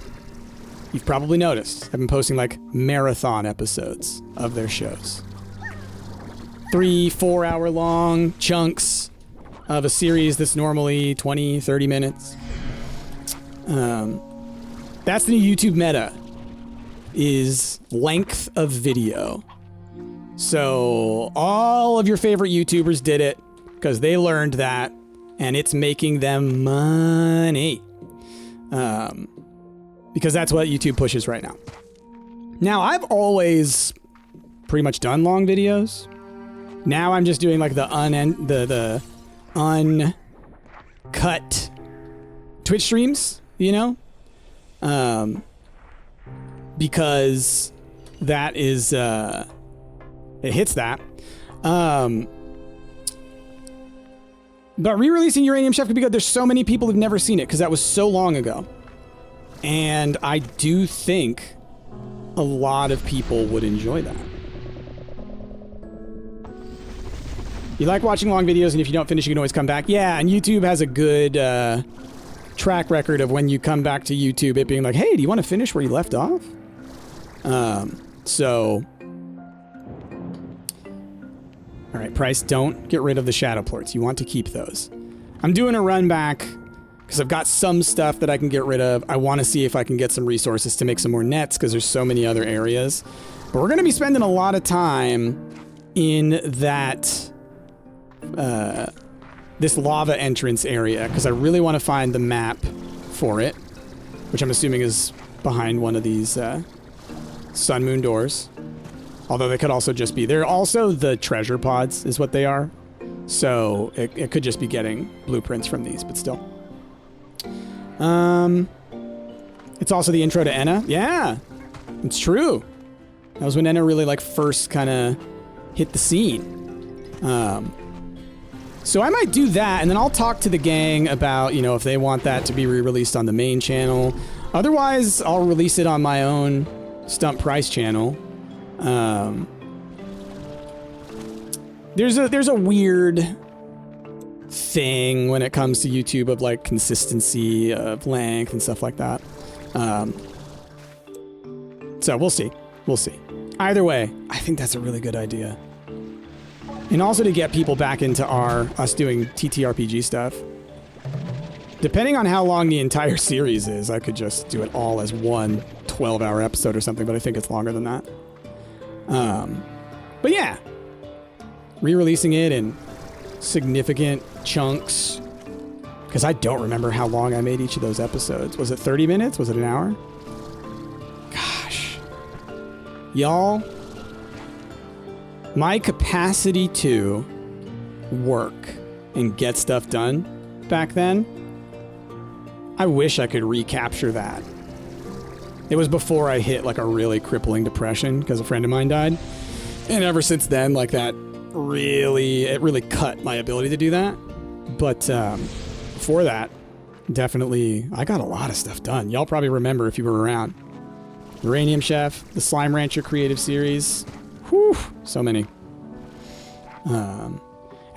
You've probably noticed. I've been posting like marathon episodes of their shows. 3-4 hour long chunks of a series that's normally 20-30 minutes. That's the new YouTube meta, is length of video. So all of your favorite YouTubers did it because they learned that, and it's making them money. because that's what YouTube pushes right now. Now, I've always pretty much done long videos. Now I'm just doing like the uncut Twitch streams, you know? Because that is, it hits that. But re-releasing Uranium Chef could be good. There's so many people who've never seen it because that was so long ago. And I do think a lot of people would enjoy that. You like watching long videos, and if you don't finish, you can always come back. Yeah, and YouTube has a good track record of when you come back to YouTube, it being like, hey, do you want to finish where you left off? So... All right, Price, don't get rid of the shadow plorts. You want to keep those. I'm doing a run back because I've got some stuff that I can get rid of. I want to see if I can get some resources to make some more nets because there's so many other areas. But we're going to be spending a lot of time in that, this lava entrance area because I really want to find the map for it, which I'm assuming is behind one of these sun moon doors. Although they could also just be... They're also the treasure pods, is what they are. So it could just be getting blueprints from these, but still. It's also the intro to Enna. Yeah, it's true. That was when Enna really like first kind of hit the scene. So I might do that, and then I'll talk to the gang about, you know, if they want that to be re-released on the main channel. Otherwise, I'll release it on my own Stumpt Price channel. There's a weird thing when it comes to YouTube of like consistency of length and stuff like that. So we'll see. We'll see. Either way, I think that's a really good idea. And also to get people back into us doing TTRPG stuff. Depending on how long the entire series is, I could just do it all as one 12-hour episode or something, but I think it's longer than that. But yeah, re-releasing it in significant chunks because I don't remember how long I made each of those episodes. Was it 30 minutes? Was it an hour? Gosh, y'all, my capacity to work and get stuff done back then, I wish I could recapture that. It was before I hit like a really crippling depression because a friend of mine died. And ever since then, like it really cut my ability to do that. But before that, definitely, I got a lot of stuff done. Y'all probably remember if you were around. Uranium Chef, the Slime Rancher Creative Series. Whew, so many. And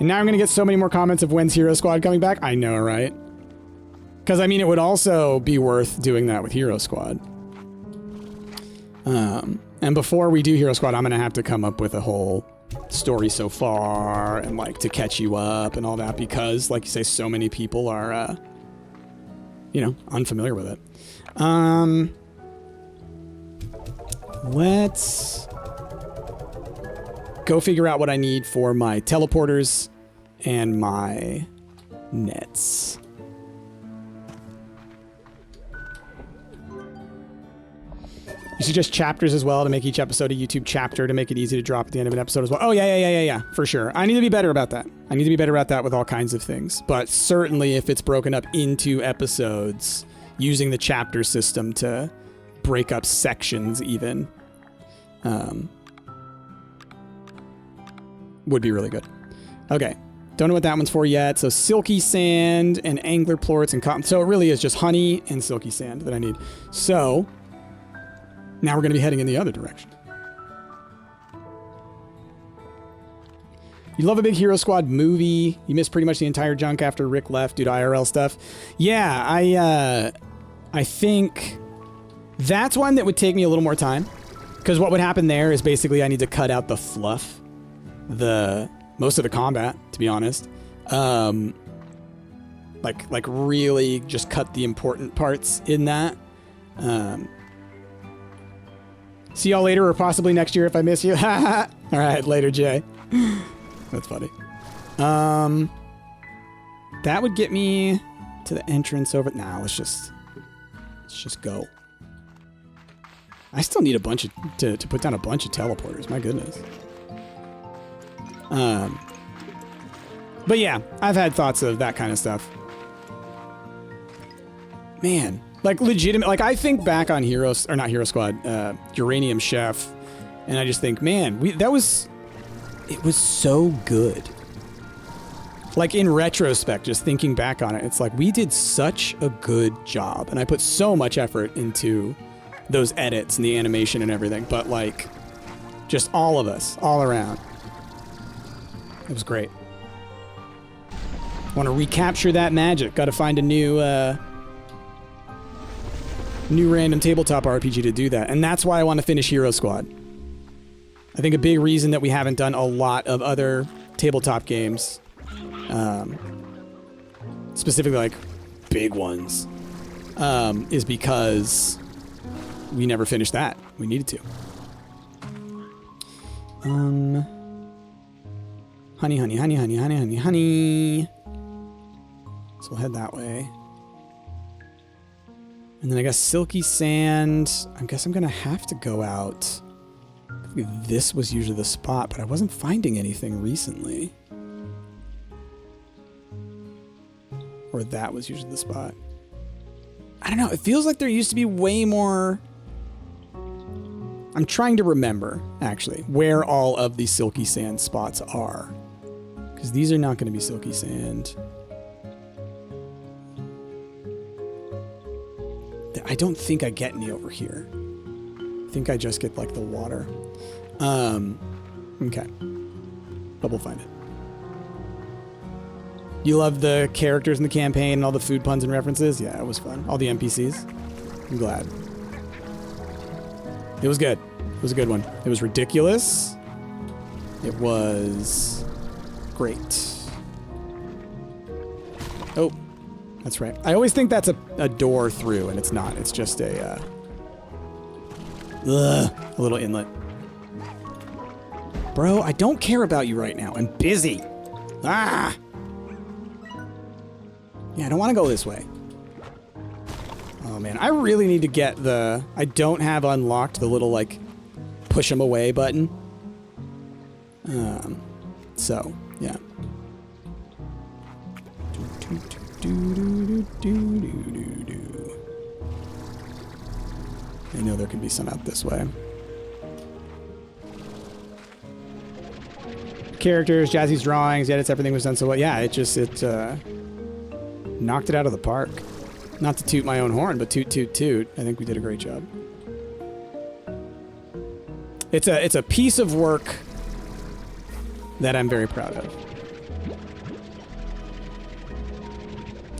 now I'm going to get so many more comments of when's Hero Squad coming back. I know, right? Because, I mean, it would also be worth doing that with Hero Squad. And before we do Hero Squad, I'm going to have to come up with a whole story so far and like to catch you up and all that because, like you say, so many people are, you know, unfamiliar with it. Let's go figure out what I need for my teleporters and my nets. You suggest chapters as well to make each episode a YouTube chapter to make it easy to drop at the end of an episode as well. Oh, yeah, for sure. I need to be better about that. I need to be better about that with all kinds of things. But certainly if it's broken up into episodes, using the chapter system to break up sections even, would be really good. Okay. Don't know what that one's for yet. So silky sand and angler plorts and cotton. So it really is just honey and silky sand that I need. So... now we're going to be heading in the other direction. You love a big Hero Squad movie. You missed pretty much the entire junk after Rick left due to IRL stuff. Yeah, I think that's one that would take me a little more time. Because what would happen there is basically I need to cut out the fluff. Most of the combat, to be honest. Like really just cut the important parts in that. See y'all later or possibly next year if I miss you. All right, later, Jay. That's funny. That would get me to the entrance over... Nah, let's just go. I still need a bunch of to put down a bunch of teleporters. My goodness. But yeah, I've had thoughts of that kind of stuff. Man, like legitimate. Like I think back on Heroes or not Hero Squad, Uranium Chef, and I just think, man, it was so good. Like in retrospect, just thinking back on it, it's like we did such a good job, and I put so much effort into those edits and the animation and everything. But like, just all of us, all around, it was great. Want to recapture that magic? Got to find a new random tabletop RPG to do that, and that's why I want to finish Hero Squad. I think a big reason that we haven't done a lot of other tabletop games, specifically like big ones, is because we never finished that. We needed to. Honey, honey, honey, honey, honey, honey, honey. So we'll head that way. And then I guess Silky Sand. I guess I'm gonna have to go out. This was usually the spot, but I wasn't finding anything recently. Or that was usually the spot. I don't know. It feels like there used to be way more. I'm trying to remember, actually, where all of the Silky Sand spots are. Because these are not going to be Silky Sand. I don't think I get any over here. I think I just get, like, the water. Okay. But we'll find it. You love the characters in the campaign and all the food puns and references? Yeah, it was fun. All the NPCs. I'm glad. It was good. It was a good one. It was ridiculous. It was great. Oh, that's right. I always think that's a door through, and it's not. It's just a little inlet. Bro, I don't care about you right now. I'm busy. Ah! Yeah, I don't want to go this way. Oh, man. I really need to get the... I don't have unlocked the little, like, push them away button. So, yeah. I know there can be some out this way. Characters, Jazzy's drawings, edits, everything was done so well. Yeah, it knocked it out of the park. Not to toot my own horn, but toot, toot, toot. I think we did a great job. It's a piece of work that I'm very proud of.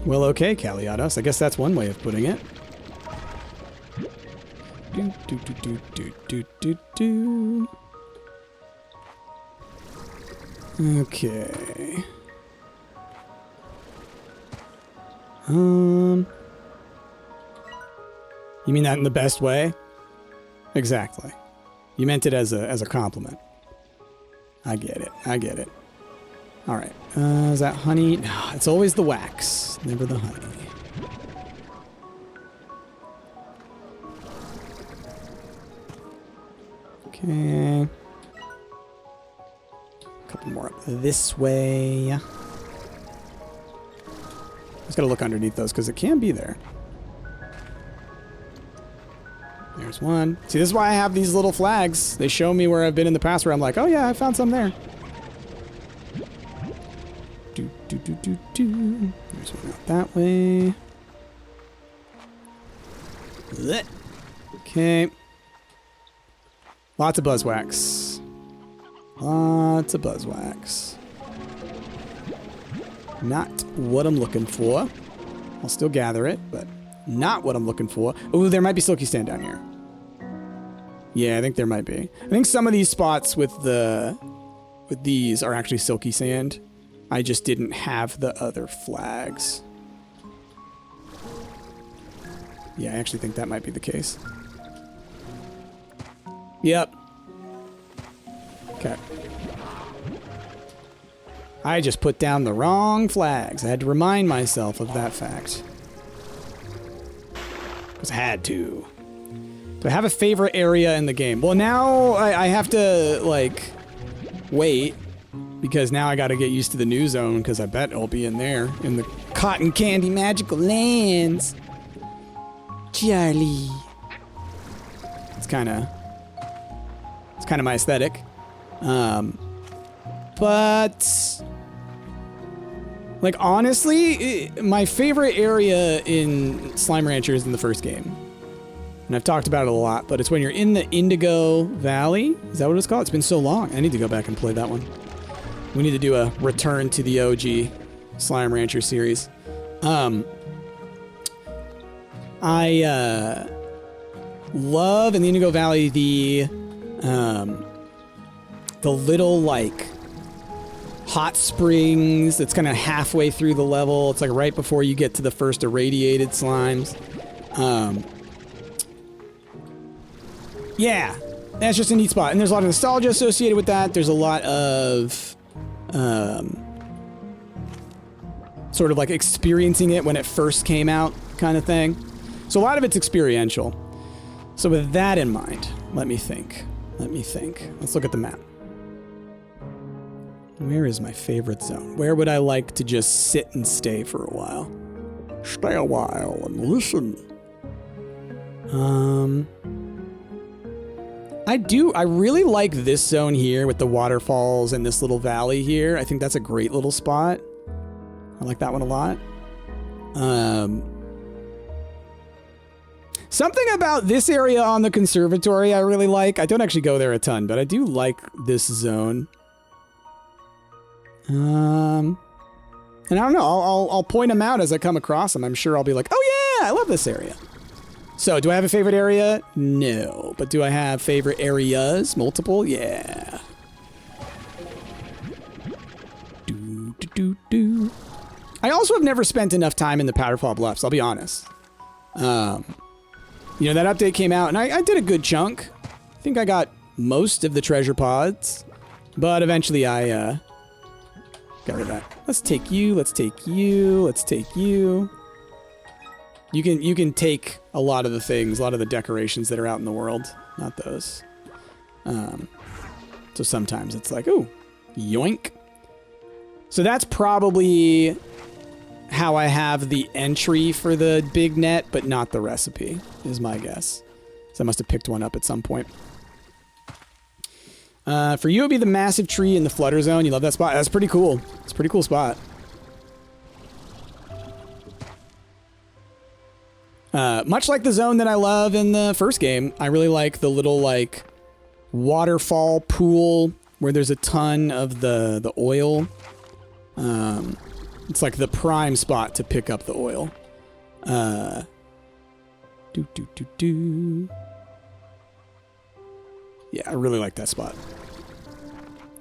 Well, okay, Kaliados. I guess that's one way of putting it. Do, do, do, do, do, do, do, do. Okay. You mean that in the best way? Exactly. You meant it as a compliment. I get it. I get it. All right. Is that honey? No, it's always the wax, never the honey. Okay. A couple more up this way. Just gotta look underneath those because it can be there. There's one. See, this is why I have these little flags. They show me where I've been in the past where I'm like, oh yeah, I found some there. Do, do, do, do, do. There's one out that way. Blech. Okay. Lots of buzzwax. Lots of buzzwax. Not what I'm looking for. I'll still gather it, but not what I'm looking for. Ooh, there might be Silky Sand down here. Yeah, I think there might be. I think some of these spots with these are actually Silky Sand. I just didn't have the other flags. Yeah, I actually think that might be the case. Yep. Okay. I just put down the wrong flags. I had to remind myself of that fact. Because I had to. Do I have a favorite area in the game? Well, now I have to, like, wait. Because now I gotta get used to the new zone, because I bet it'll be in there. In the cotton candy magical lands. Charlie. It's kind of my aesthetic. But... like, honestly, my favorite area in Slime Rancher is in the first game. And I've talked about it a lot, but it's when you're in the Indigo Valley. Is that what it's called? It's been so long. I need to go back and play that one. We need to do a return to the OG Slime Rancher series. I love in the Indigo Valley the little, like, hot springs that's kind of halfway through the level. It's like right before you get to the first irradiated slimes. Yeah, that's just a neat spot. And there's a lot of nostalgia associated with that. There's a lot of sort of like experiencing it when it first came out kind of thing. So a lot of it's experiential. So with that in mind, let me think. Let's look at the map. Where is my favorite zone? Where would I like to just sit and stay for a while? Stay a while and listen. I really like this zone here with the waterfalls and this little valley here. I think that's a great little spot. I like that one a lot. Something about this area on the conservatory I really like. I don't actually go there a ton, but I do like this zone. And I don't know, I'll point them out as I come across them. I'm sure I'll be like, oh yeah, I love this area. So, do I have a favorite area? No. But do I have favorite areas? Multiple? Yeah. I also have never spent enough time in the Powderfall Bluffs, I'll be honest. You know, that update came out, and I did a good chunk. I think I got most of the treasure pods. But eventually I, got rid of that. Let's take you, let's take you, let's take you. You can take a lot of the things, a lot of the decorations that are out in the world. Not those. So sometimes it's like, ooh, yoink. So that's probably how I have the entry for the big net, but not the recipe, is my guess. So I must have picked one up at some point. For you, it would be the massive tree in the Flutter Zone. You love that spot? That's pretty cool. It's a pretty cool spot. Much like the zone that I love in the first game, I really like the little, like, waterfall pool where there's a ton of the oil. It's like the prime spot to pick up the oil. Yeah, I really like that spot.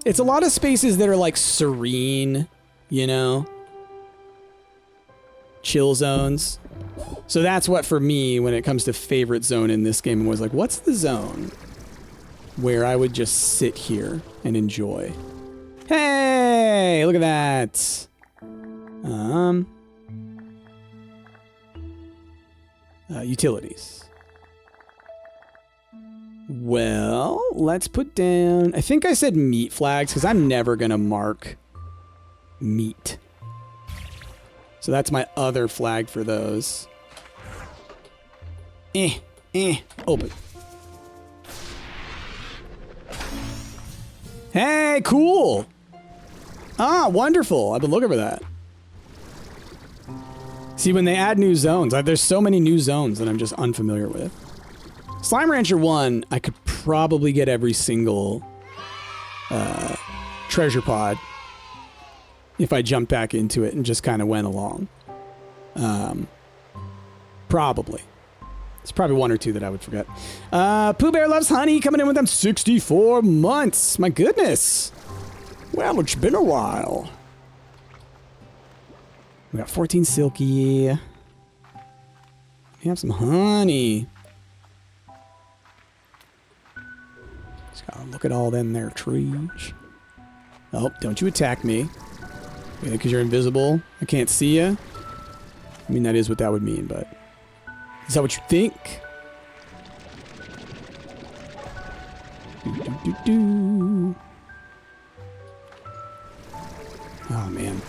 It's a lot of spaces that are, like, serene, you know? Chill zones. So that's what, for me, when it comes to favorite zone in this game, was like, what's the zone where I would just sit here and enjoy? Hey, look at that. Utilities. Well, let's put down... I think I said meat flags, because I'm never going to mark meat. So that's my other flag for those. Open. Hey, cool! Ah, wonderful. I've been looking for that. See, when they add new zones, there's so many new zones that I'm just unfamiliar with. Slime Rancher 1, I could probably get every single treasure pod if I jumped back into it and just kind of went along. Probably. It's probably one or two that I would forget. Pooh Bear Loves Honey coming in with them 64 months. My goodness. Well, it's been a while. We got 14 Silky. We have some honey. Just gotta look at all them there trees. Oh, don't you attack me. Because you're invisible. I can't see you. I mean, that is what that would mean, but... Is that what you think? Oh, man.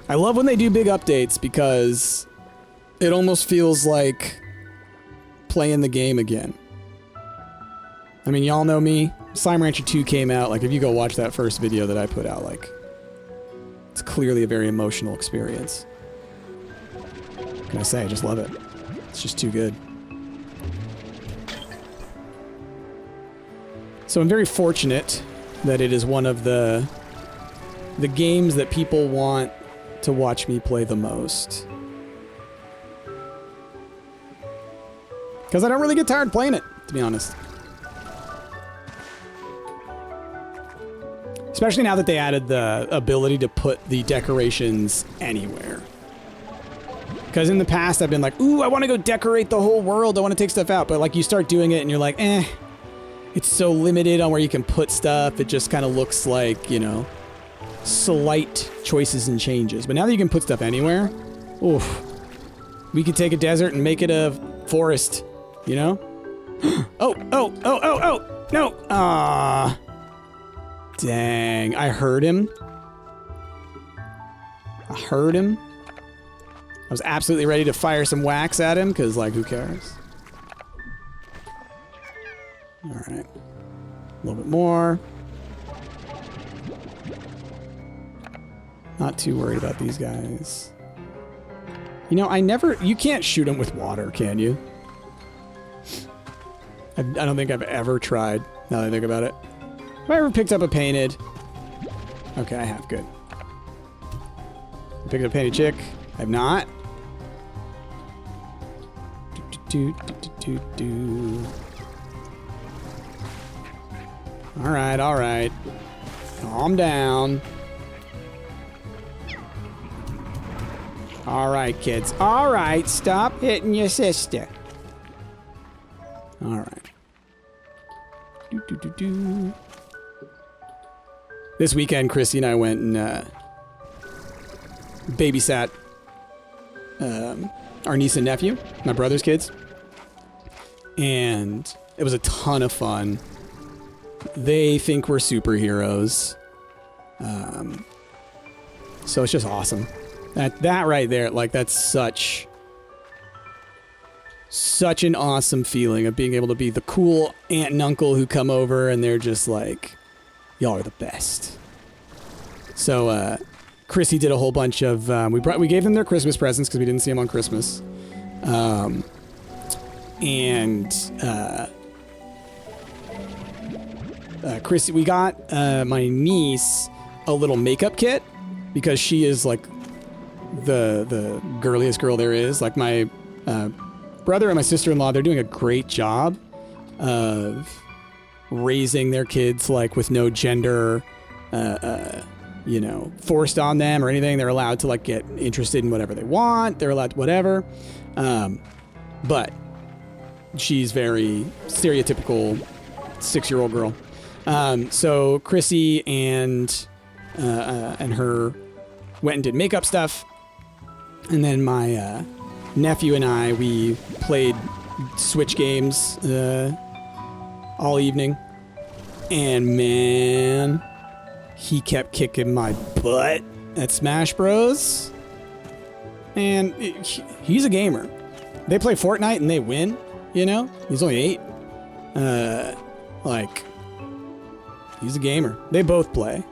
I love when they do big updates because it almost feels like playing the game again. I mean, y'all know me. Slime Rancher 2 came out. Like, if you go watch that first video that I put out, like, it's clearly a very emotional experience. What can I say? I just love it. It's just too good. So I'm very fortunate that it is one of the games that people want to watch me play the most. Because I don't really get tired playing it, to be honest. Especially now that they added the ability to put the decorations anywhere. Because in the past I've been like, ooh, I want to go decorate the whole world. I want to take stuff out. But like you start doing it and you're like, eh. It's so limited on where you can put stuff. It just kind of looks like, you know, slight choices and changes. But now that you can put stuff anywhere, oof. We could take a desert and make it a forest, you know? Oh, no. Ah. Dang, I heard him. I was absolutely ready to fire some wax at him, because, like, who cares? Alright. A little bit more. Not too worried about these guys. You know, you can't shoot them with water, can you? I don't think I've ever tried, now that I think about it. Have I ever picked up a painted? Okay, I have. Good. I picked up a painted chick. I have not. Alright, alright. Calm down. Alright, kids. Alright, stop hitting your sister. Alright. This weekend, Chrissy and I went and babysat our niece and nephew, my brother's kids. And it was a ton of fun. They think we're superheroes. So it's just awesome. That right there, like, that's such an awesome feeling of being able to be the cool aunt and uncle who come over and they're just like, y'all are the best. So, Chrissy did a whole bunch of, we gave them their Christmas presents because we didn't see them on Christmas. Chrissy, we got, my niece a little makeup kit because she is like the girliest girl there is. Like my, brother and my sister-in-law, they're doing a great job of raising their kids, like, with no gender, you know, forced on them or anything. They're allowed to, like, get interested in whatever they want. They're allowed to whatever. But she's very stereotypical 6-year-old girl. So Chrissy and her went and did makeup stuff. And then my, nephew and I, we played Switch games, all evening. And man, he kept kicking my butt at Smash Bros. And he's a gamer. They play Fortnite and they win, you know? He's only 8. Like, he's a gamer. They both play.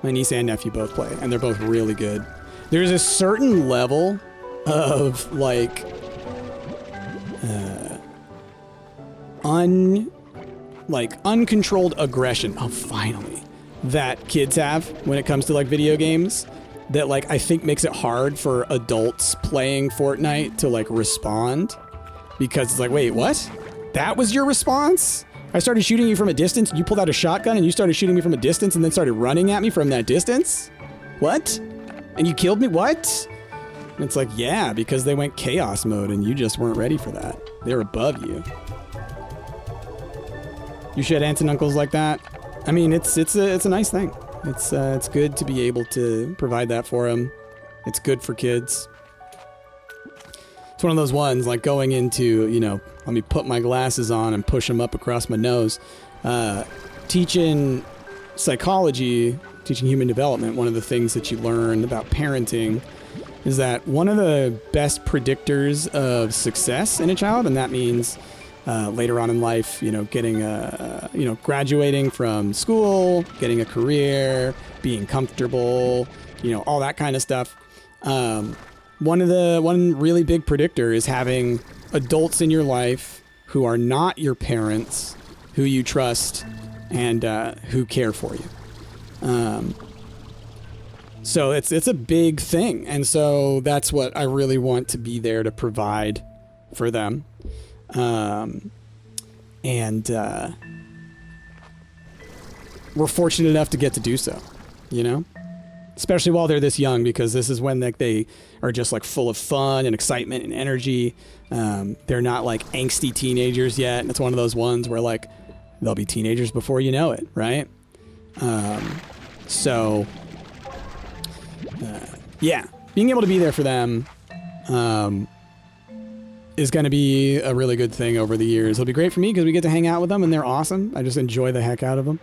My niece and nephew both play, and they're both really good. There's a certain level of, like, uncontrolled aggression. Oh, finally. That kids have when it comes to, like, video games that, like, I think makes it hard for adults playing Fortnite to, like, respond. Because it's like, wait, what? That was your response? I started shooting you from a distance, you pulled out a shotgun and you started shooting me from a distance and then started running at me from that distance? What? And you killed me? What? And it's like, yeah, because they went chaos mode and you just weren't ready for that. They're above you. You should have aunts and uncles like that. I mean, it's a nice thing. It's good to be able to provide that for them. It's good for kids. It's one of those ones, like going into, you know, let me put my glasses on and push them up across my nose. teaching psychology, teaching human development, one of the things that you learn about parenting is that one of the best predictors of success in a child, and that means later on in life, you know, getting graduating from school, getting a career, being comfortable, you know, all that kind of stuff. One really big predictor is having adults in your life who are not your parents, who you trust, and who care for you. So it's a big thing, and so that's what I really want to be there to provide for them. We're fortunate enough to get to do so, you know? Especially while they're this young, because this is when they are just like full of fun and excitement and energy. They're not like angsty teenagers yet, and it's one of those ones where like they'll be teenagers before you know it, right? Yeah, being able to be there for them is going to be a really good thing over the years. It'll be great for me because we get to hang out with them, and they're awesome. I just enjoy the heck out of them.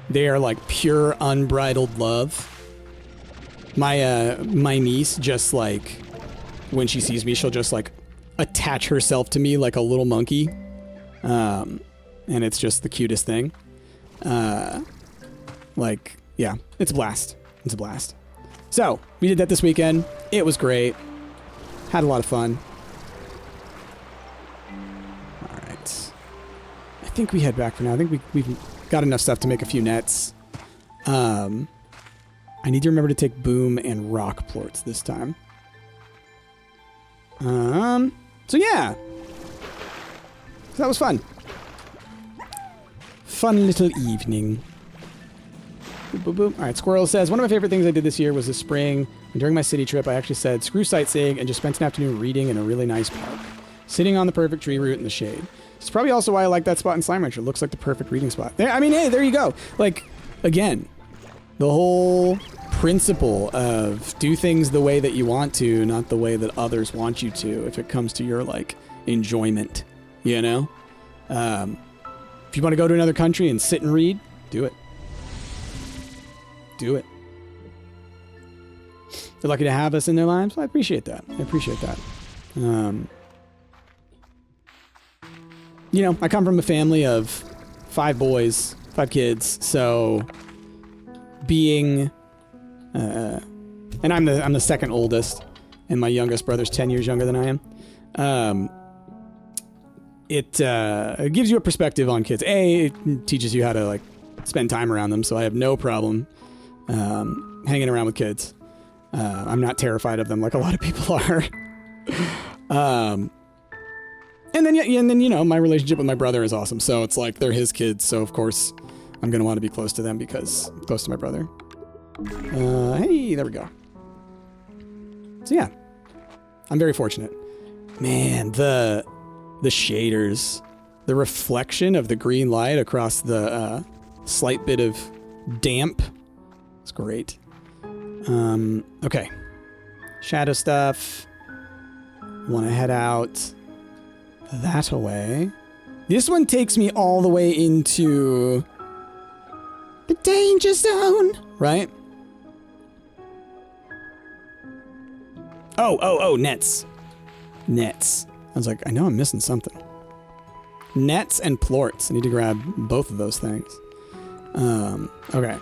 They are like pure, unbridled love. My niece just like, when she sees me, she'll just like attach herself to me like a little monkey. And it's just the cutest thing. Like, yeah, it's a blast. It's a blast. So, we did that this weekend. It was great. Had a lot of fun. Alright. I think we head back for now. I think we've got enough stuff to make a few nets. I need to remember to take boom and rock plorts this time. So yeah. So that was fun. Fun little evening. Boop, boop, boop. All right, Squirrel says, one of my favorite things I did this year was this spring. And during my city trip, I actually said, screw sightseeing, and just spent an afternoon reading in a really nice park. Sitting on the perfect tree root in the shade. It's probably also why I like that spot in Slime Rancher. It looks like the perfect reading spot. There, I mean, hey, there you go. Like, again, the whole principle of do things the way that you want to, not the way that others want you to, if it comes to your, like, enjoyment, you know? If you want to go to another country and sit and read, do it. Do it. They're lucky to have us in their lives. I appreciate that. I appreciate that. You know, I come from a family of 5 boys, 5 kids, so being, and I'm the second oldest, and my youngest brother's 10 years younger than I am. It gives you a perspective on kids. It teaches you how to like spend time around them, so I have no problem hanging around with kids. I'm not terrified of them like a lot of people are. And then you know, my relationship with my brother is awesome. So it's like they're his kids, so of course I'm gonna want to be close to them because I'm close to my brother. Hey, there we go. So yeah, I'm very fortunate. Man, the shaders, the reflection of the green light across the slight bit of damp. It's great. Okay. Shadow stuff. Want to head out that way. This one takes me all the way into the danger zone, right? Oh, nets. Nets. I was like, I know I'm missing something. Nets and plorts. I need to grab both of those things. Okay.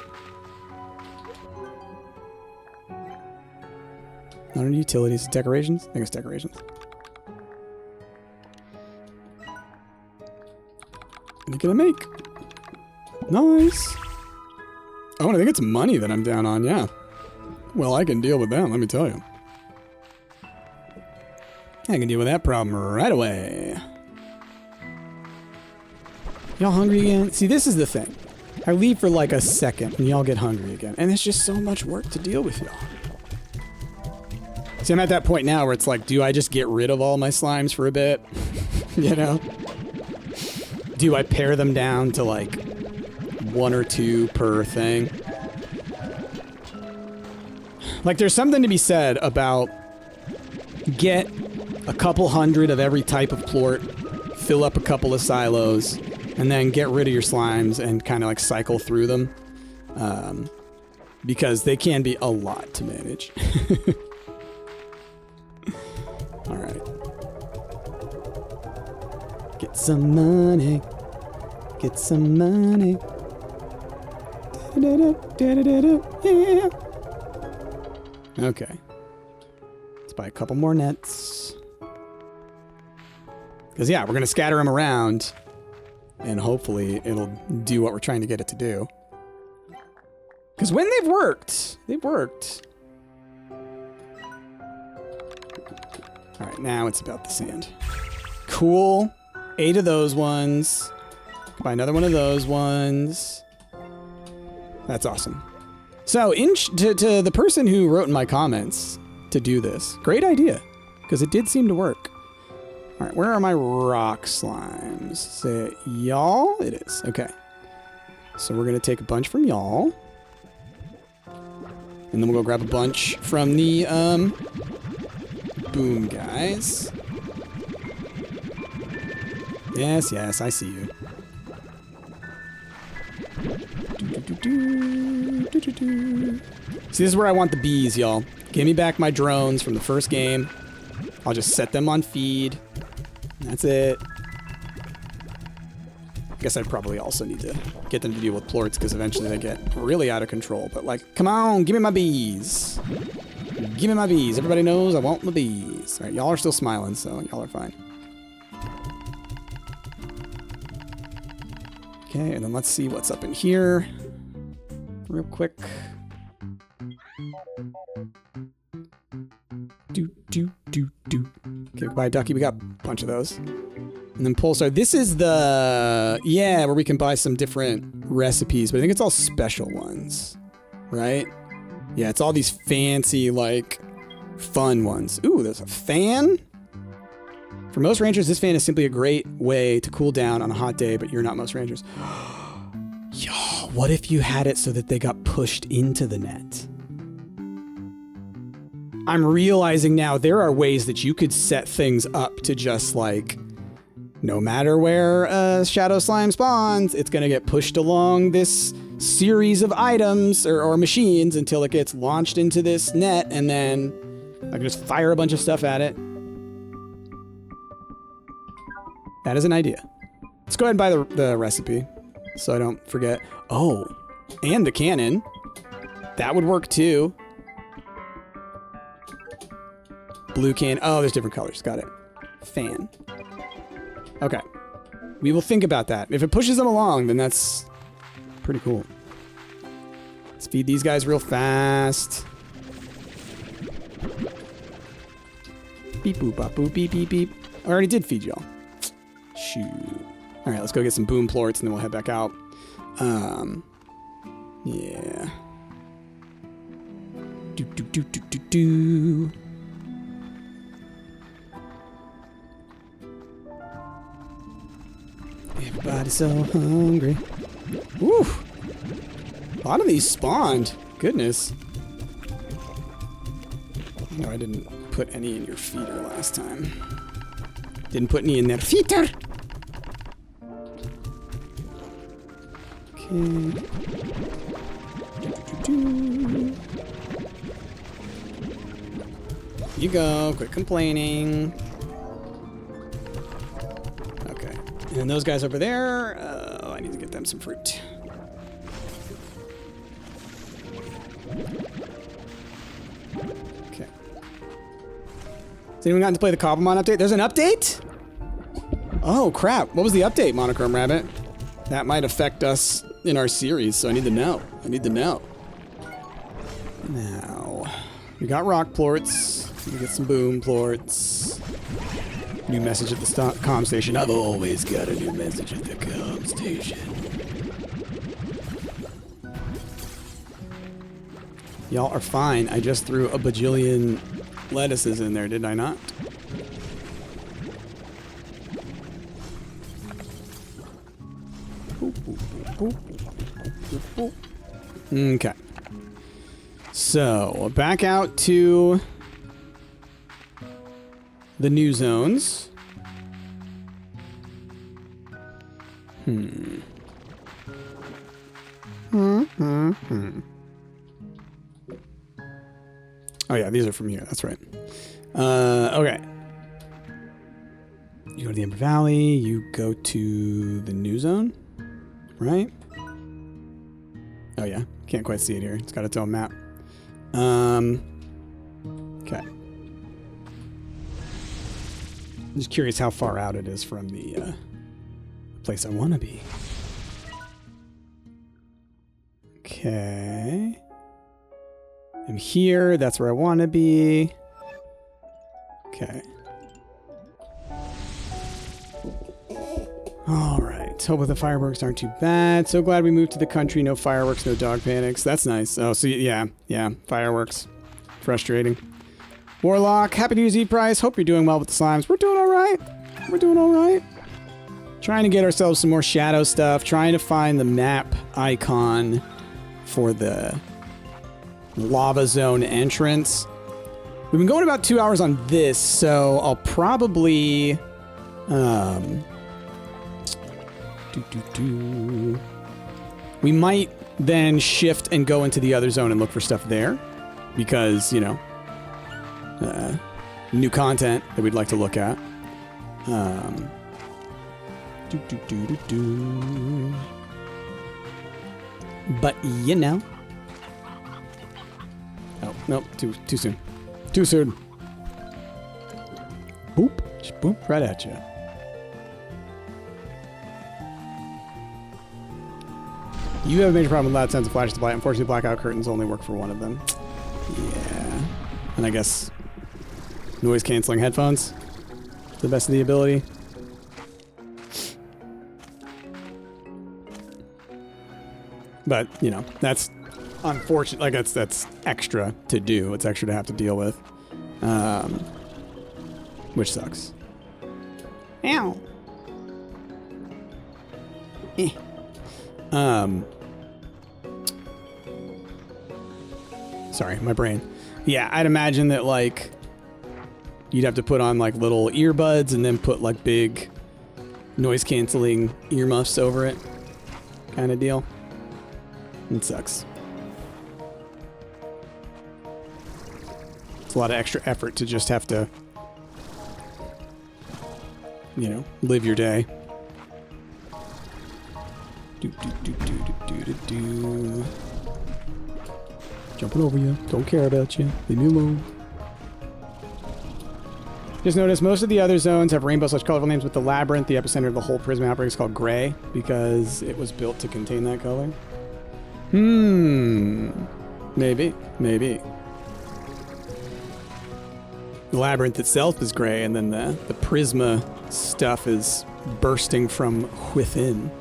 Not under utilities. Decorations? I think it's decorations. What are you gonna make? Nice. Oh, and I think it's money that I'm down on, yeah. Well, I can deal with that, let me tell you. I can deal with that problem right away. Y'all hungry again? See, this is the thing. I leave for like a second and y'all get hungry again. And it's just so much work to deal with y'all. See, I'm at that point now where it's like, do I just get rid of all my slimes for a bit? You know? Do I pare them down to like 1 or 2 per thing? Like, there's something to be said about get a couple hundred of every type of plort, fill up a couple of silos, and then get rid of your slimes and kind of like cycle through them. Because they can be a lot to manage. All right. Get some money. Get some money. Yeah. Okay. Let's buy a couple more nets. Because, yeah, we're going to scatter them around. And hopefully it'll do what we're trying to get it to do. Because when they've worked, they've worked. All right, now it's about the sand. Cool. 8 of those ones. Buy another one of those ones. That's awesome. So, to the person who wrote in my comments to do this, great idea, because it did seem to work. All right, where are my rock slimes? Say y'all? It is. Okay. So we're going to take a bunch from y'all. And then we'll go grab a bunch from the boom guys. Yes, yes, I see you. See, this is where I want the bees, y'all. Give me back my drones from the first game. I'll just set them on feed. That's it. I guess I'd probably also need to get them to deal with plorts because eventually they get really out of control. But like, come on, give me my bees. Give me my bees. Everybody knows I want my bees. All right, y'all are still smiling, so y'all are fine. Okay, and then let's see what's up in here. Real quick. Okay, goodbye, Ducky. We got a bunch of those. And then Pulsar. This is the... Yeah, where we can buy some different recipes, but I think it's all special ones. Right? Yeah, it's all these fancy, like, fun ones. Ooh, there's a fan? For most rangers, this fan is simply a great way to cool down on a hot day, but you're not most rangers. Yo, what if you had it so that they got pushed into the net? I'm realizing now there are ways that you could set things up to just like, no matter where a shadow slime spawns, it's going to get pushed along this series of items or machines until it gets launched into this net, and then I can just fire a bunch of stuff at it. That is an idea. Let's go ahead and buy the recipe so I don't forget. Oh, and the cannon. That would work too. Blue can. Oh, there's different colors. Got it. Fan. Okay. We will think about that. If it pushes them along, then that's pretty cool. Let's feed these guys real fast. Beep boop bop boop beep beep beep. I already did feed y'all. Shoot. All right, let's go get some boom plorts and then we'll head back out. Yeah. Do. Everybody's so hungry. Woo! A lot of these spawned. Goodness. No, I didn't put any in your feeder last time. Didn't put any in their feeder. Okay. You go. Quit complaining. Okay. And those guys over there, I need to get them some fruit. Okay. Has anyone gotten to play the Cobblemon update? There's an update? Oh, crap. What was the update, Monochrome Rabbit? That might affect us in our series, so I need to know. I need to know. Now, we got rock plorts. We get some boom plorts. New message at the comm station. I've always got a new message at the comm station. Y'all are fine. I just threw a bajillion lettuces in there, did I not? Okay. So, back out to the new zones. Oh yeah, these are from here. That's right. Okay. You go to the Ember Valley. You go to the new zone, right? Oh yeah, can't quite see it here. It's got its own map. Okay. I'm just curious how far out it is from the place I want to be. Okay. I'm here. That's where I want to be. Okay. All right. Hope the fireworks aren't too bad. So glad we moved to the country. No fireworks, no dog panics. That's nice. Oh, so yeah. Fireworks. Frustrating. Warlock, happy New Year's Eve, Price. Hope you're doing well with the slimes. We're doing all right. We're doing all right. Trying to get ourselves some more shadow stuff. Trying to find the map icon for the lava zone entrance. We've been going about 2 hours on this, so I'll probably we might then shift and go into the other zone and look for stuff there because, you know, new content that we'd like to look at. But you know. Oh, nope, too soon. Too soon. Boop. Just boop right at you. You have a major problem with loud sounds and flashes of light. Unfortunately, blackout curtains only work for one of them. Yeah. And I guess noise canceling headphones to the best of the ability. But, you know, that's unfortunate. Like, that's extra to do. It's extra to have to deal with. Which sucks. Ow. Eh. Sorry, my brain. Yeah, I'd imagine that, like, you'd have to put on, like, little earbuds and then put, like, big noise-canceling earmuffs over it kind of deal. It sucks. It's a lot of extra effort to just have to, you know, live your day. Jumping over you. Don't care about you. Leave me alone. Just notice most of the other zones have rainbow/colorful names, with the Labyrinth, the epicenter of the whole Prism outbreak, is called Gray because it was built to contain that color. Maybe. The Labyrinth itself is gray, and then the Prisma stuff is bursting from within.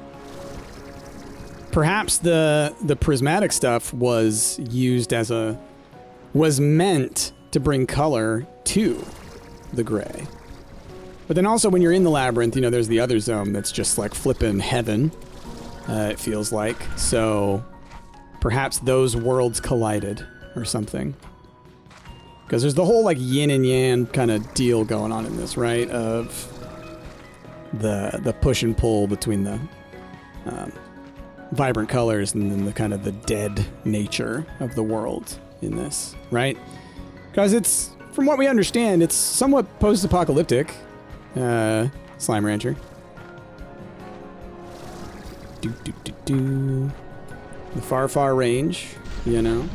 Perhaps the prismatic stuff was used as was meant to bring color to the gray. But then also when you're in the Labyrinth, you know, there's the other zone that's just like flippin' heaven, it feels like. So perhaps those worlds collided or something. Because there's the whole like yin and yang kind of deal going on in this, right? Of the push and pull between the vibrant colors and then the kind of the dead nature of the world in this, right? Because it's, from what we understand, it's somewhat post-apocalyptic, Slime Rancher. The far, far range, you know?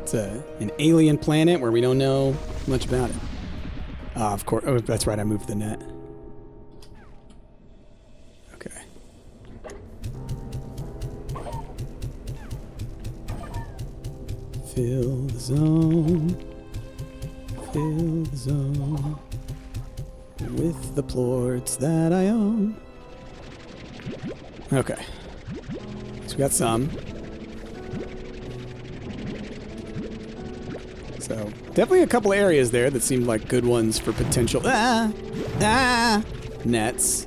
It's an alien planet where we don't know much about it. Of course. Oh, that's right. I moved the net. Okay. Fill the zone. Fill the zone with the plorts that I own. Okay. So we got some. So definitely a couple areas there that seemed like good ones for potential nets.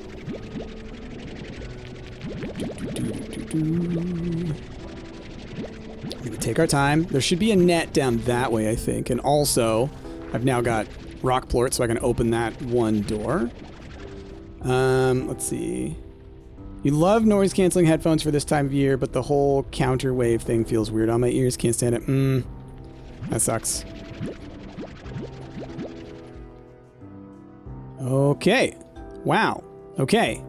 We're gonna take our time. There should be a net down that way, I think. And also, I've now got rock plort, so I can open that one door. Let's see. You love noise-canceling headphones for this time of year, but the whole counter-wave thing feels weird on my ears. Can't stand it. That sucks. Okay. Wow. Okay.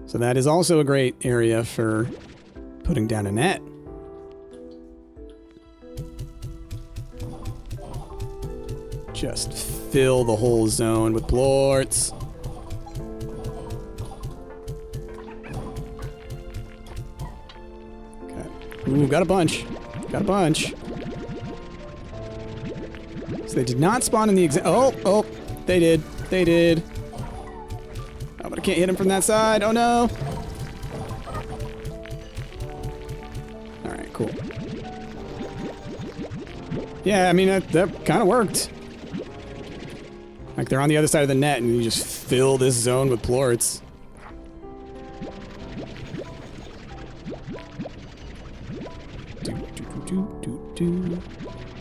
So that is also a great area for putting down a net. Just fill the whole zone with plorts. Okay. Ooh, got a bunch. Got a bunch. So they did not spawn in the exact... Oh, they did. They did. Oh, but I can't hit him from that side. Oh, no. All right, cool. Yeah, I mean, that kind of worked. Like, they're on the other side of the net, and you just fill this zone with plorts.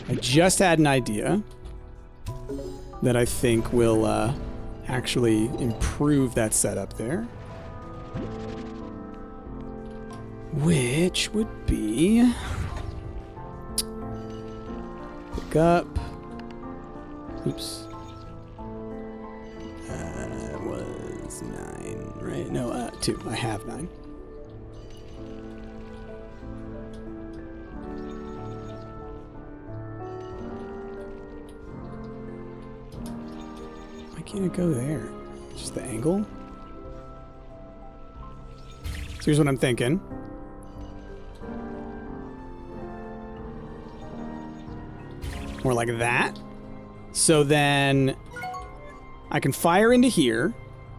I just had an idea that I think will actually improve that setup there. Which would be... Pick up... Oops. That was 9, right? No, 2. I have 9. Why can't it go there? Just the angle? So here's what I'm thinking. More like that. So then I can fire into here,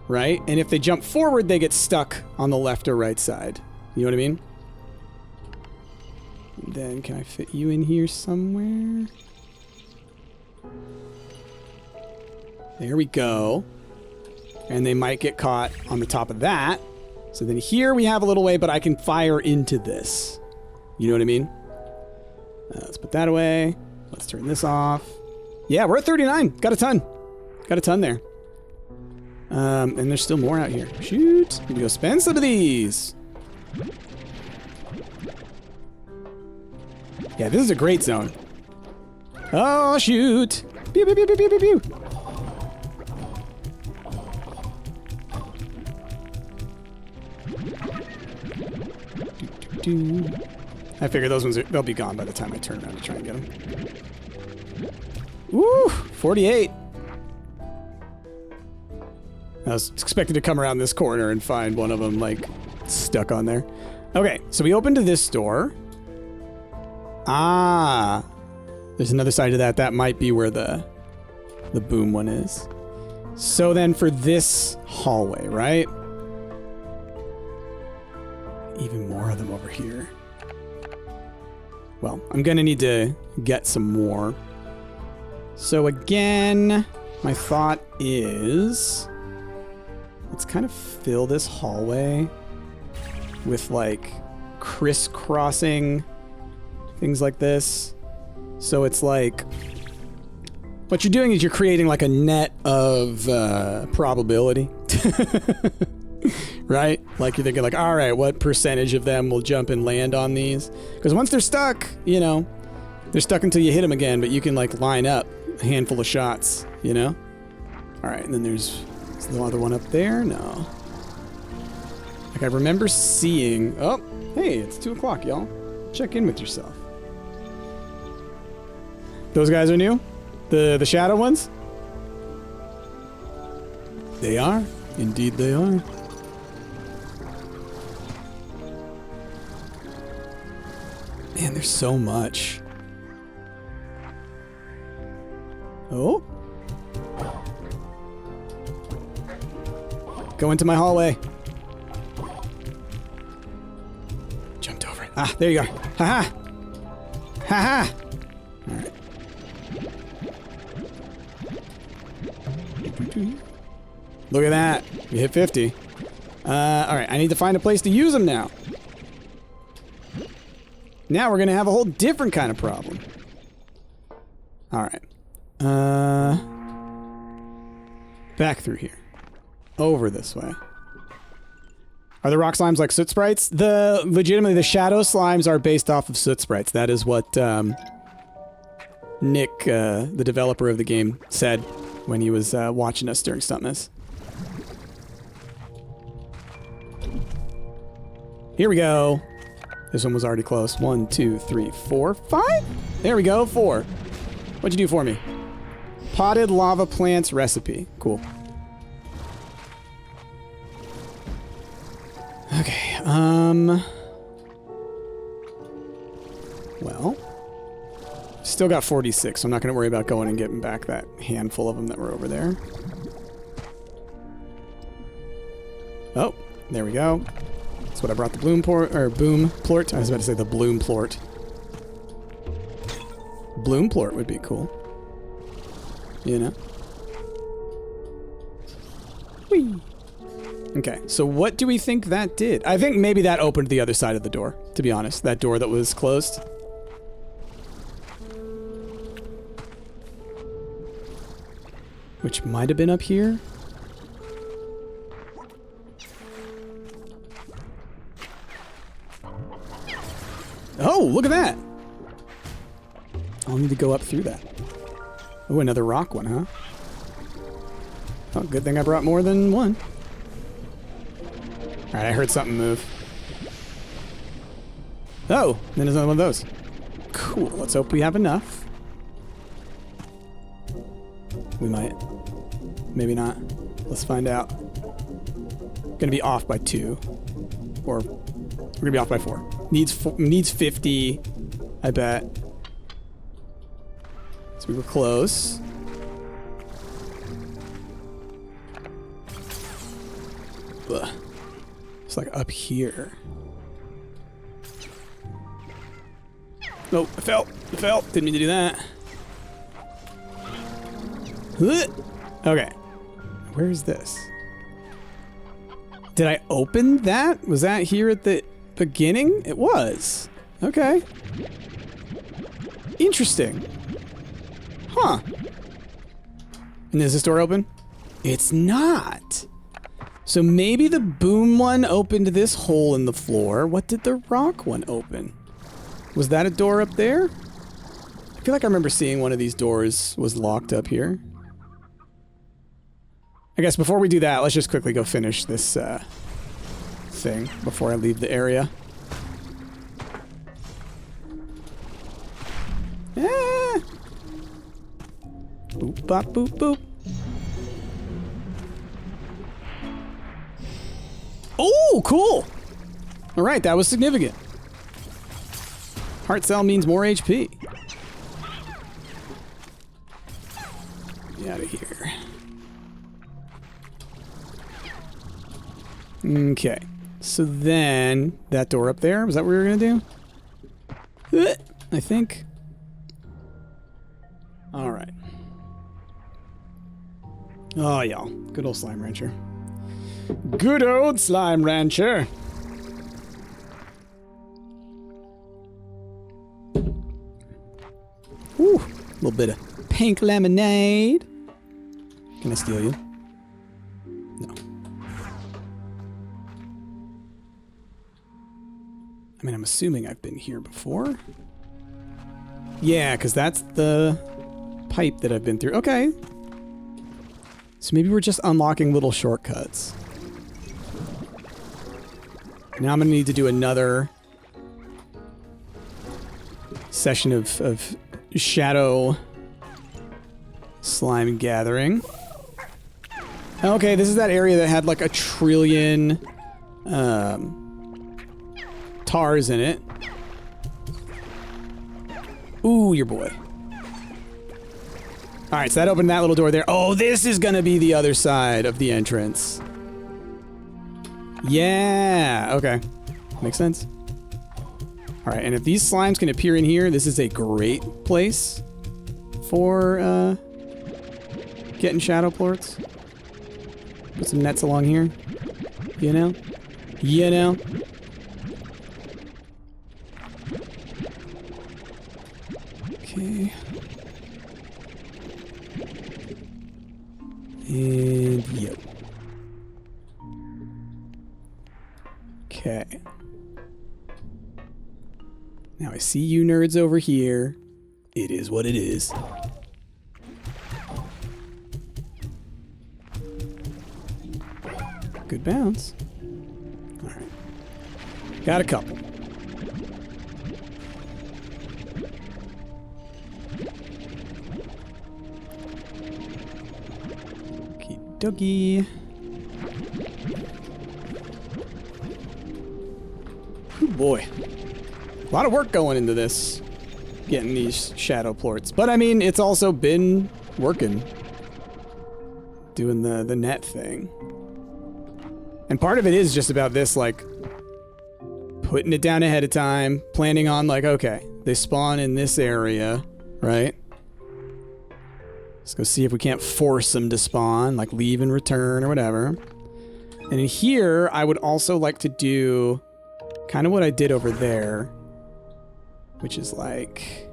right? And if they jump forward, they get stuck on the left or right side. You know what I mean? And then can I fit you in here somewhere? There we go. And they might get caught on the top of that. So then here we have a little way, but I can fire into this. You know what I mean? Let's put that away. Let's turn this off. Yeah, we're at 39. Got a ton. Got a ton there. And there's still more out here. Shoot. Need to go spend some of these. Yeah, this is a great zone. Oh, shoot. Pew, pew, pew, pew, pew, pew, pew. I figure those ones, they'll be gone by the time I turn around to try and get them. Woo! 48. I was expecting to come around this corner and find one of them, like, stuck on there. Okay, so we open to this door. Ah! There's another side to that. That might be where the boom one is. So then for this hallway, right? Even more of them over here. Well, I'm gonna need to get some more. So again, my thought is... let's kind of fill this hallway with, like, crisscrossing things like this. So it's like... what you're doing is you're creating, like, a net of probability. Right? Like, you're thinking, like, all right, what percentage of them will jump and land on these? Because once they're stuck, you know, they're stuck until you hit them again, but you can, like, line up a handful of shots, you know? All right, and then there's the other one up there. No. Like, I remember seeing... oh, hey, it's 2 o'clock, y'all. Check in with yourself. Those guys are new? The shadow ones? They are. Indeed they are. Man, there's so much. Oh. Go into my hallway. Jumped over it. Ah, there you go. Ha-ha. Ha-ha. All right. Look at that. We hit 50. All right, I need to find a place to use them now. Now we're going to have a whole different kind of problem. All right. Back through here. over this way. Are the rock slimes like soot sprites? Legitimately, the shadow slimes are based off of soot sprites. That is what Nick, the developer of the game, said when he was watching us during Stumpness. Here we go. This one was already close. 1, 2, 3, 4, 5? There we go, 4. What'd you do for me? Potted lava plants recipe. Cool. Okay, well, still got 46, so I'm not going to worry about going and getting back that handful of them that were over there. Oh, there we go. That's what I brought the boom plort. I was about to say the bloom plort. Bloom plort would be cool. You know? Whee! Okay, so what do we think that did? I think maybe that opened the other side of the door, to be honest. That door that was closed. Which might have been up here. Oh, look at that! I'll need to go up through that. Oh, another rock one, huh? Oh, good thing I brought more than one. Alright, I heard something move. Oh, then there's another one of those. Cool, let's hope we have enough. We might. Maybe not. Let's find out. Gonna be off by 2. Or, we're gonna be off by 4. Needs 50, I bet. So we were close. Ugh. It's like up here. Oh, I fell. I fell. Didn't mean to do that. Okay. Where is this? Did I open that? Was that here at the beginning? It was. Okay. Interesting. Huh. And is this door open? It's not. So maybe the boom one opened this hole in the floor. What did the rock one open? Was that a door up there? I feel like I remember seeing one of these doors was locked up here. I guess before we do that, let's just quickly go finish this thing before I leave the area. Ah! Boop, bop, boop, boop. Oh, cool! Alright, that was significant. Heart cell means more HP. Get out of here. Okay. So then, that door up there, was that what we were gonna do? I think. Alright. Oh, y'all. Good old Slime Rancher. Good old Slime Rancher. Ooh, a little bit of pink lemonade. Can I steal you? No. I mean, I'm assuming I've been here before. Yeah, because that's the pipe that I've been through. Okay. So maybe we're just unlocking little shortcuts. Now I'm going to need to do another session of shadow slime gathering. Okay, this is that area that had like a trillion tars in it. Ooh, your boy. Alright, so that opened that little door there. Oh, this is gonna be the other side of the entrance. Yeah, okay. Makes sense. Alright, and if these slimes can appear in here, this is a great place for getting shadow plorts. Put some nets along here. You know? You know? Okay. And yep. Now I see you nerds over here. It is what it is. Good bounce. All right. Got a couple. Okie dokie. Oh boy. A lot of work going into this. Getting these shadow plorts. But I mean, it's also been working. Doing the net thing. And part of it is just about this, like, putting it down ahead of time, planning on, like, okay, they spawn in this area, right? Let's go see if we can't force them to spawn, like leave and return or whatever. And in here, I would also like to do kind of what I did over there, which is like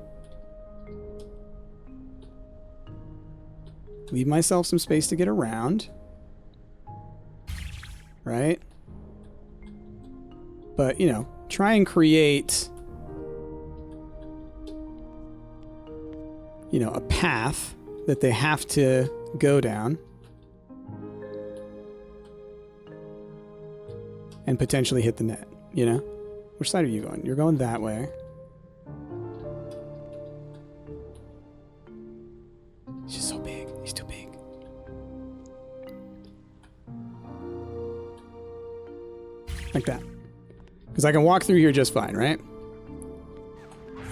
leave myself some space to get around. Right? But, you know, try and create, you know, a path that they have to go down. And potentially hit the net, you know? Which side are you going? You're going that way. He's just so big. He's too big. Like that. Because I can walk through here just fine, right?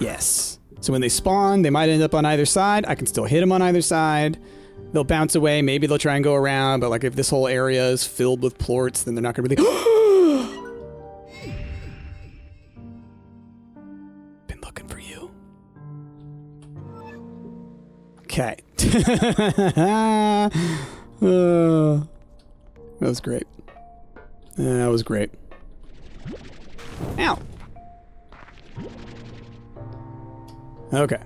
Yes. So when they spawn, they might end up on either side. I can still hit them on either side. They'll bounce away. Maybe they'll try and go around. But like if this whole area is filled with plorts, then they're not going to be like... Been looking for you. Okay. That was great. That was great. Ow. Okay.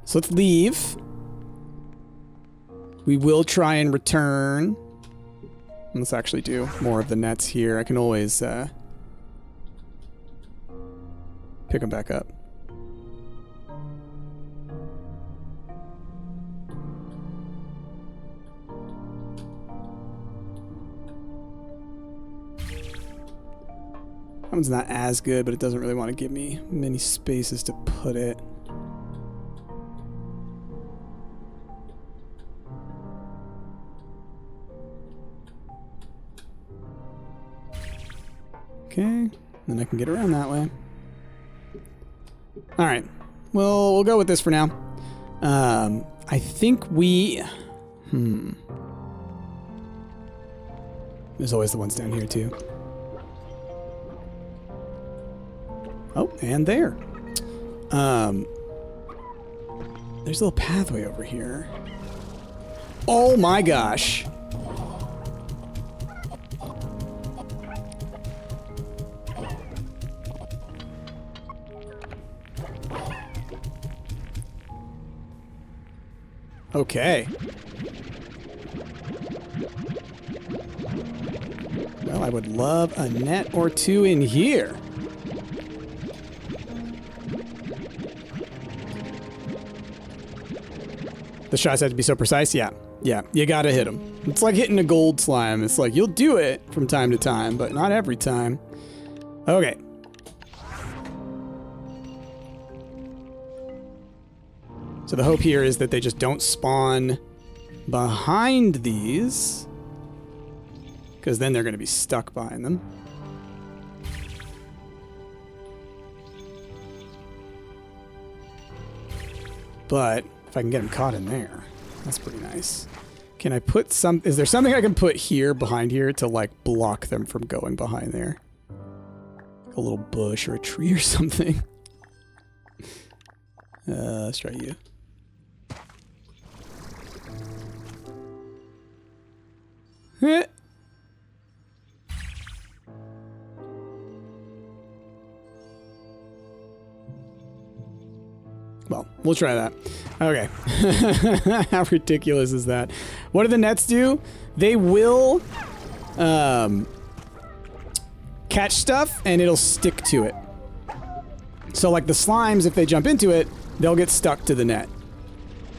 So let's leave. We will try and return. Let's actually do more of the nets here. I can always pick them back up. That one's not as good, but it doesn't really want to give me many spaces to put it. Okay, then I can get around that way. All right, well, we'll go with this for now. I think we... There's always the ones down here, too. Oh, and there. There's a little pathway over here. Oh my gosh. Okay. Well, I would love a net or two in here. The shots have to be so precise. Yeah, you gotta hit them. It's like hitting a gold slime. It's like you'll do it from time to time, but not every time. Okay. So the hope here is that they just don't spawn behind these, because then they're going to be stuck behind them. But if I can get them caught in there, that's pretty nice. Can I put some... Is there something I can put here, behind here, to, like, block them from going behind there? A little bush or a tree or something. Let's try you. Well, we'll try that. Okay. How ridiculous is that? What do the nets do? They will catch stuff and it'll stick to it. So So like the slimes, if they jump into it, they'll get stuck to the net.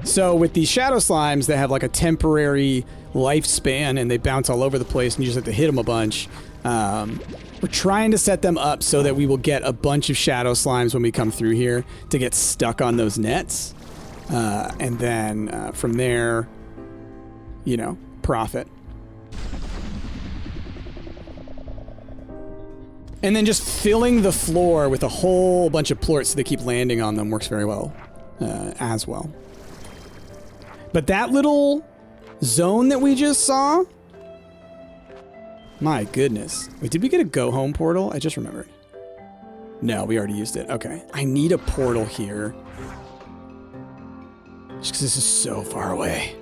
So with these shadow slimes that have like a temporary lifespan and they bounce all over the place and you just have to hit them a bunch, we're trying to set them up so that we will get a bunch of shadow slimes when we come through here to get stuck on those nets. And then from there, you know, profit. And then just filling the floor with a whole bunch of plorts so they keep landing on them works very well as well. But that little zone that we just saw, my goodness. Wait, did we get a go home portal? I just remembered. No, we already used it. Okay. I need a portal here. Just because this is so far away.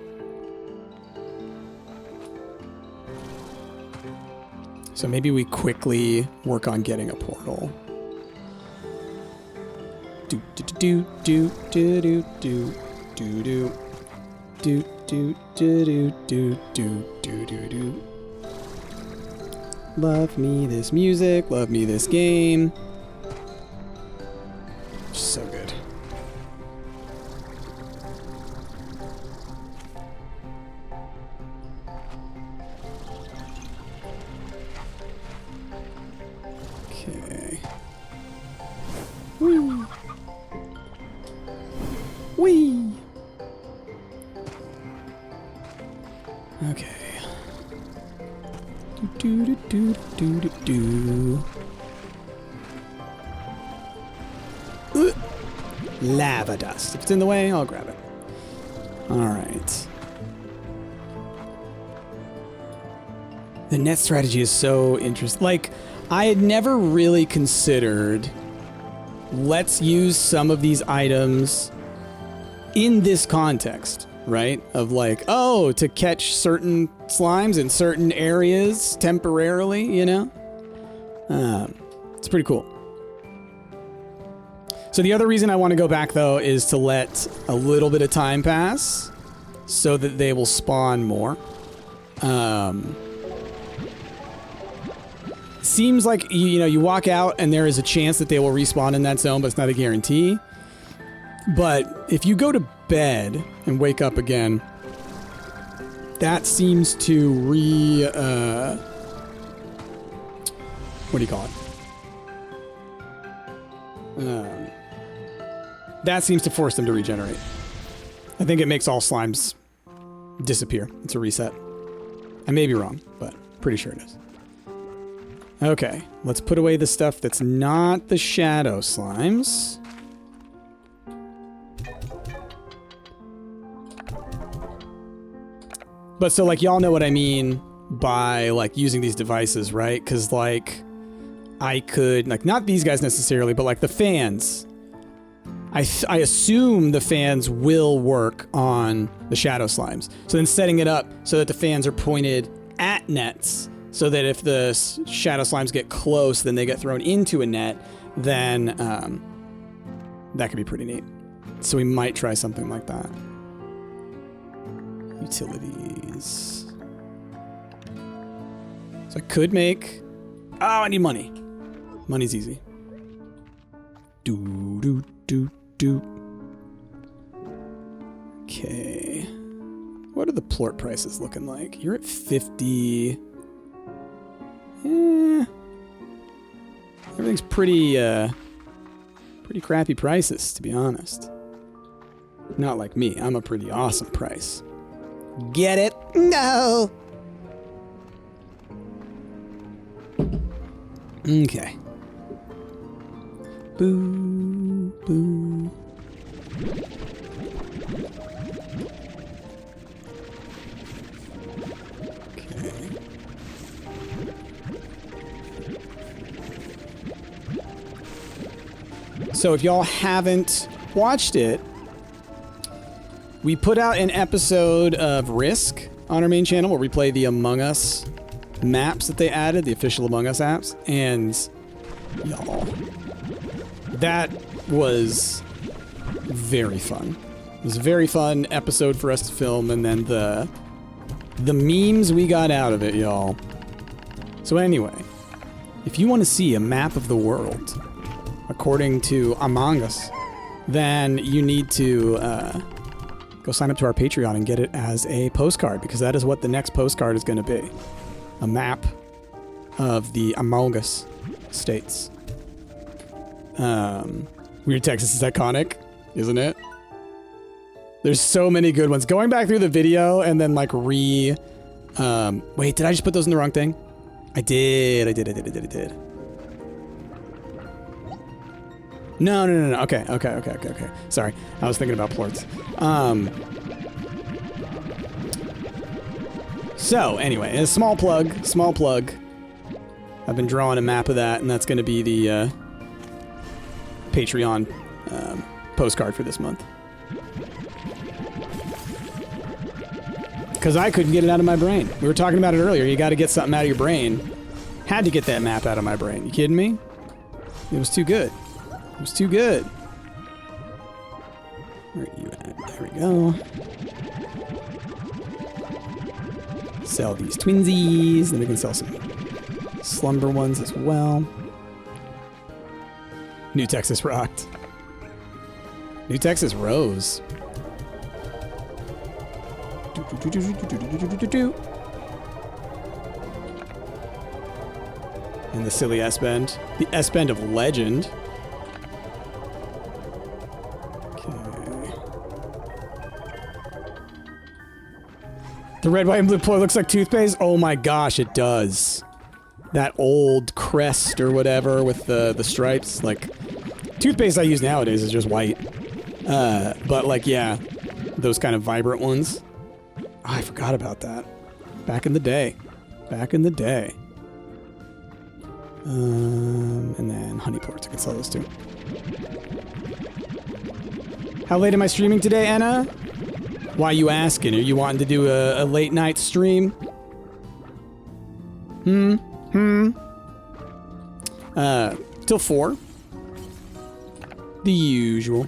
So maybe we quickly work on getting a portal. Do do do do do do do do do do do do do do do do do. Love me this music, love me this game. So good. Okay. Whee! Whee! Okay. Do do do do do do. Lava dust. If it's in the way, I'll grab it. All right. The net strategy is so interesting. Like, I had never really considered, let's use some of these items in this context, right? Of like, oh, to catch certain slimes in certain areas temporarily, you know? It's pretty cool. So the other reason I want to go back, though, is to let a little bit of time pass so that they will spawn more. Seems like, you know, you walk out and there is a chance that they will respawn in that zone, but it's not a guarantee. But if you go to bed and wake up again, that seems to what do you call it? That seems to force them to regenerate. I think it makes all slimes disappear. It's a reset. I may be wrong, but pretty sure it is. Okay, let's put away the stuff that's not the shadow slimes. But so, like, y'all know what I mean by, like, using these devices, right? Because, like, I could, like, not these guys necessarily, but, like, the fans. I assume the fans will work on the shadow slimes. So then setting it up so that the fans are pointed at nets, so that if the shadow slimes get close, then they get thrown into a net, then that could be pretty neat. So we might try something like that. Utilities. So I could make... Oh, I need money. Money's easy. Do, do, do, do. Okay. What are the plort prices looking like? You're at 50... Everything's pretty crappy prices, to be honest. Not like me. I'm a pretty awesome price. Get it? No! Okay. Boo, boo. Okay. So if y'all haven't watched it, we put out an episode of Risk on our main channel where we play the Among Us maps that they added, the official Among Us apps, and y'all, that was very fun. It was a very fun episode for us to film, and then the memes we got out of it, y'all. So anyway, if you want to see a map of the world according to Among Us, then you need to go sign up to our Patreon and get it as a postcard, because that is what the next postcard is going to be. A map of the Among Us states. Weird Texas is iconic, isn't it? There's so many good ones. Going back through the video and then like wait, did I just put those in the wrong thing? I did. No. Okay. Sorry. I was thinking about plorts. So anyway, a small plug. I've been drawing a map of that, and that's going to be the Patreon postcard for this month. Because I couldn't get it out of my brain. We were talking about it earlier. You got to get something out of your brain. Had to get that map out of my brain. You kidding me? It was too good. It was too good. Where are you at? There we go. Sell these twinsies. Then we can sell some Slumber ones as well. New Texas rocked. New Texas rose. And the silly S-bend. The S-bend of legend. Okay. The red, white, and blue ploy looks like toothpaste? Oh my gosh, it does. That old crest or whatever with the stripes. Like, toothpaste I use nowadays is just white. But like, yeah, those kind of vibrant ones. Oh, I forgot about that. Back in the day. And then honey plorts, I can sell those too. How late am I streaming today, Anna? Why you asking? Are you wanting to do a late night stream? Till 4. The usual.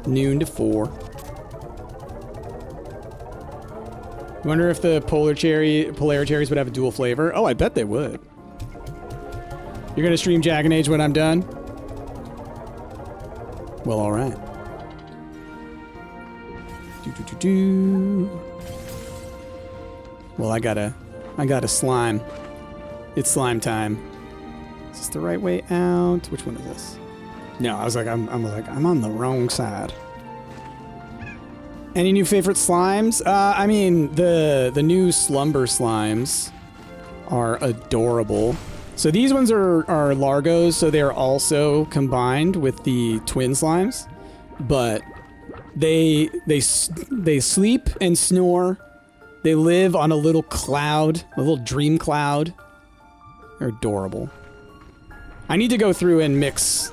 Noon to 4. Wonder if the polar cherries would have a dual flavor. Oh, I bet they would. You're gonna stream Jack and Age when I'm done? Well, all right. Well, I got a slime. It's slime time. Is this the right way out? Which one is this? No, I was like, I'm on the wrong side. Any new favorite slimes? I mean, the new Slumber slimes are adorable. So these ones are Largos, so they're also combined with the twin slimes, but they sleep and snore. They live on a little cloud, a little dream cloud. They're adorable. I need to go through and mix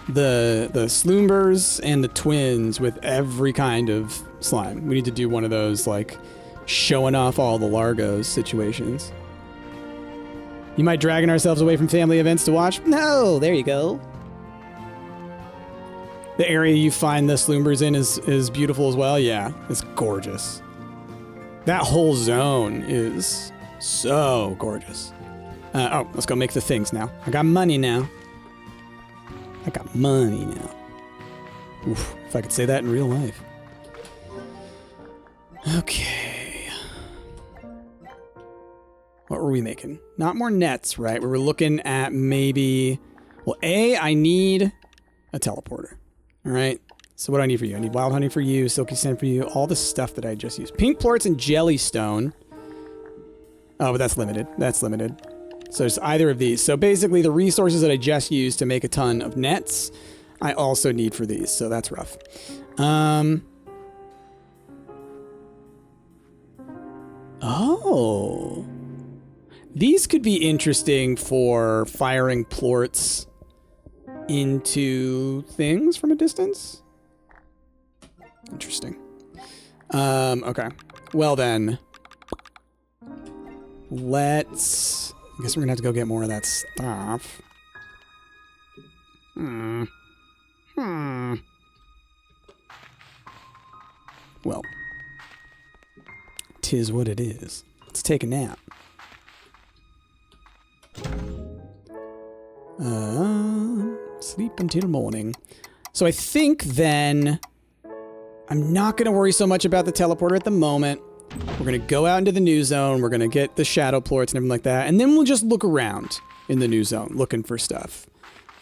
the Slumbers and the twins with every kind of slime. We need to do one of those, like, showing off all the Largos situations. You might dragging ourselves away from family events to watch? No, there you go. The area you find the Slumbers in is beautiful as well. Yeah, it's gorgeous. That whole zone is so gorgeous. Oh, let's go make the things now. I got money now. Oof, if I could say that in real life. Okay. What were we making? Not more nets, right? We were looking at maybe... Well, I need a teleporter. All right? So what do I need for you? I need wild honey for you, silky sand for you, all the stuff that I just used. Pink plorts and jellystone. Oh, but that's limited. So it's either of these. So basically the resources that I just used to make a ton of nets, I also need for these. So that's rough. Oh. These could be interesting for firing plorts into things from a distance. Interesting. Okay. Well then, let's... I guess we're gonna have to go get more of that stuff. Well, 'tis what it is. Let's take a nap. until morning. So I think then I'm not going to worry so much about the teleporter at the moment. We're going to go out into the new zone. We're going to get the shadow plorts and everything like that. And then we'll just look around in the new zone looking for stuff.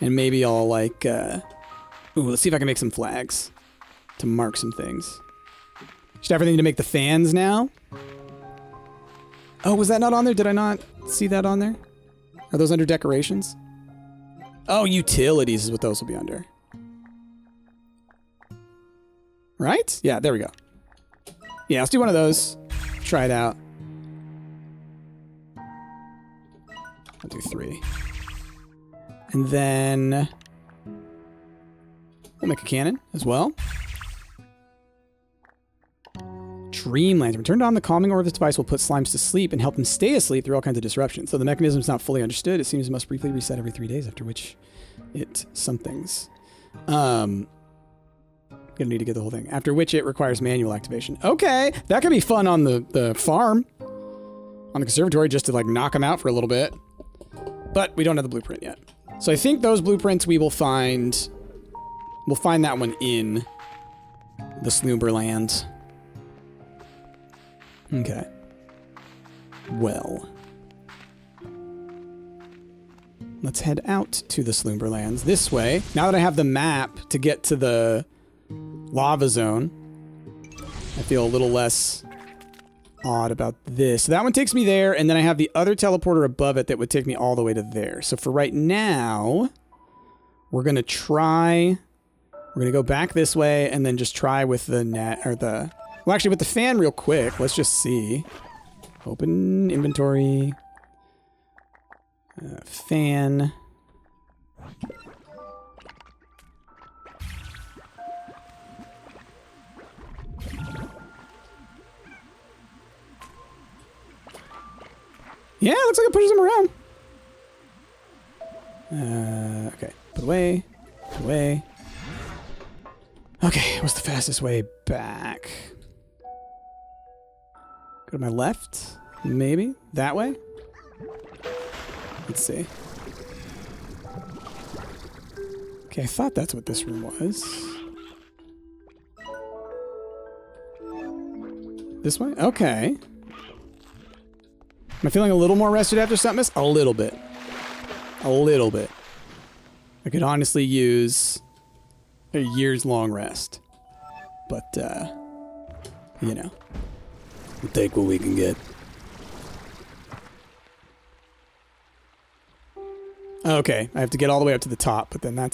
And maybe I'll like, ooh, let's see if I can make some flags to mark some things. Should have everything to make the fans now. Oh, was that not on there? Did I not see that on there? Are those under decorations? Oh, utilities is what those will be under. Right? Yeah, there we go. Yeah, let's do one of those. Try it out. I'll do 3. And then we'll make a cannon as well. Dreamlands. When turned on, the calming aura of this device will put slimes to sleep and help them stay asleep through all kinds of disruptions. So the mechanism is not fully understood. It seems it must briefly reset every 3 days, after which it somethings. Gonna need to get the whole thing. After which it requires manual activation. Okay, that could be fun on the farm. On the conservatory, just to like knock them out for a little bit. But we don't have the blueprint yet. So I think those blueprints we will find... We'll find that one in the Slumberlands. Okay. Well. Let's head out to the Slumberlands this way. Now that I have the map to get to the lava zone, I feel a little less odd about this. So that one takes me there, and then I have the other teleporter above it that would take me all the way to there. So for right now, we're going to try... We're going to go back this way and then just try with the net, or the... Well, actually, with the fan real quick, let's just see. Open inventory. Fan. Yeah, looks like it pushes them around. Okay. Put away. Put away. Okay, what's the fastest way back? Go to my left? Maybe? That way? Let's see. Okay, I thought that's what this room was. This way? Okay. Am I feeling a little more rested after Stumpt? A little bit. A little bit. I could honestly use a year's long rest. But, you know. We'll take what we can get. Okay, I have to get all the way up to the top, but then that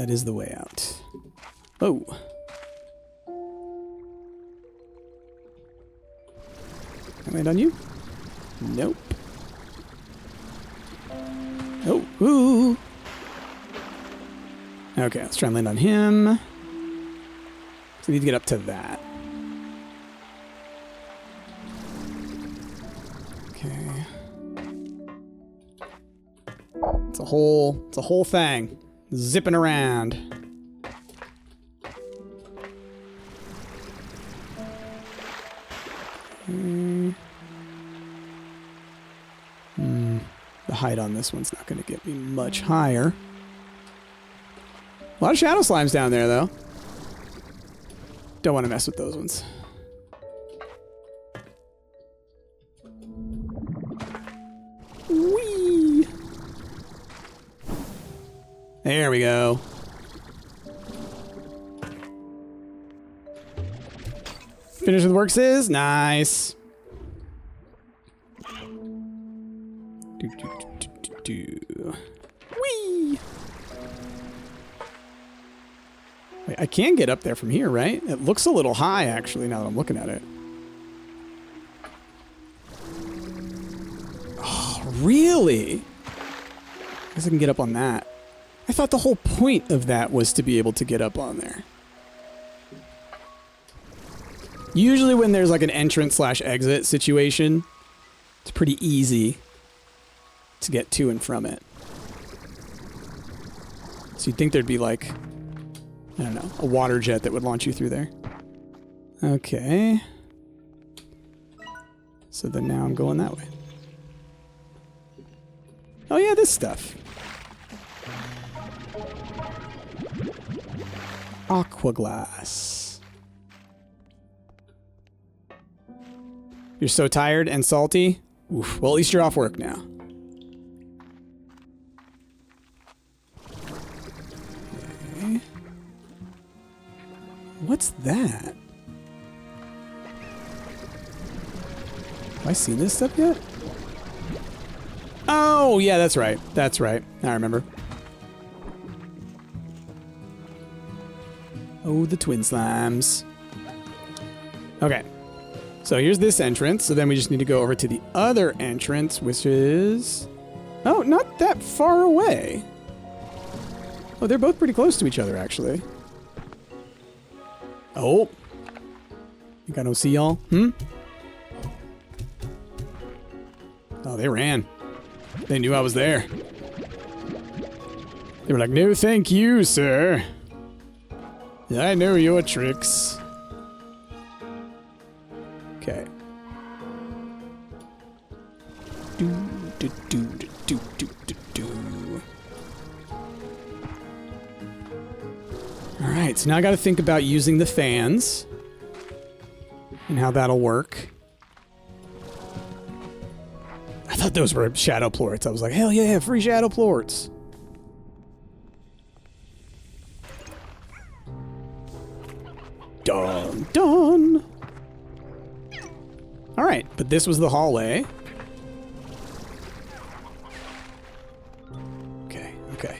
is the way out. Oh. Can I land on you? Nope. Oh, ooh. Okay, let's try and land on him. So we need to get up to that. Okay. It's a whole thing. Zipping around. The height on this one's not going to get me much higher. A lot of shadow slimes down there, though. Don't want to mess with those ones. Whee! There we go. Finish with works is nice. Whee! Wait, I can get up there from here, right? It looks a little high, actually, now that I'm looking at it. Oh, really? I guess I can get up on that. I thought the whole point of that was to be able to get up on there. Usually when there's like an entrance/exit situation, it's pretty easy to get to and from it. So you'd think there'd be like, I don't know, a water jet that would launch you through there. Okay. So then now I'm going that way. Oh yeah, this stuff. Aqua glass. You're so tired and salty? Oof. Well, at least you're off work now. Okay. What's that? Have I seen this stuff yet? Oh, yeah, that's right. That's right. I remember. Oh, the twin slimes. Okay. So here's this entrance. So then we just need to go over to the other entrance, which is... Oh, not that far away. Oh, they're both pretty close to each other, actually. Oh. Think I don't see y'all? Hmm? Oh, they ran. They knew I was there. They were like, no thank you, sir. I know your tricks. Okay. Alright, so now I gotta think about using the fans. And how that'll work. I thought those were shadow plorts. I was like, hell yeah, free shadow plorts. Done. Done. All right, but this was the hallway. Okay, okay.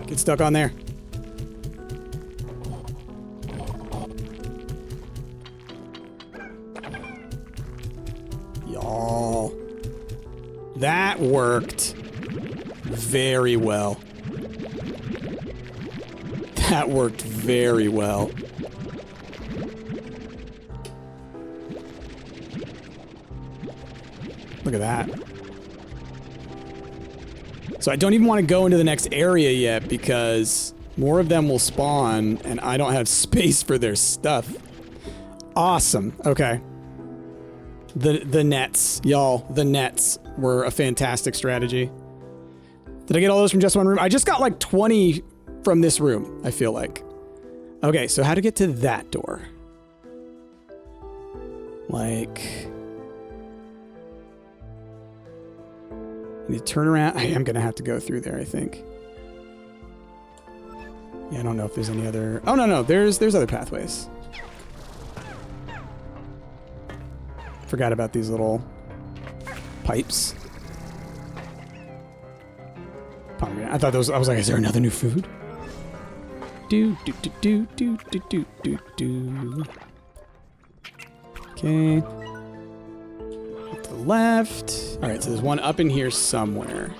Get stuck on there. Y'all. That worked very well. That worked very well. Look at that. So I don't even want to go into the next area yet because more of them will spawn and I don't have space for their stuff. Awesome. Okay. The nets. Y'all, the nets were a fantastic strategy. Did I get all those from just one room? I just got like 20 from this room, I feel like. Okay, so how to get to that door? Like... I need to turn around. I am going to have to go through there, I think. Yeah, I don't know if there's any other... Oh, no, there's other pathways. Forgot about these little pipes. Pomegranate. I thought those... I was like, is there another new food? Do. Okay. To the left. All right, so there's one up in here somewhere.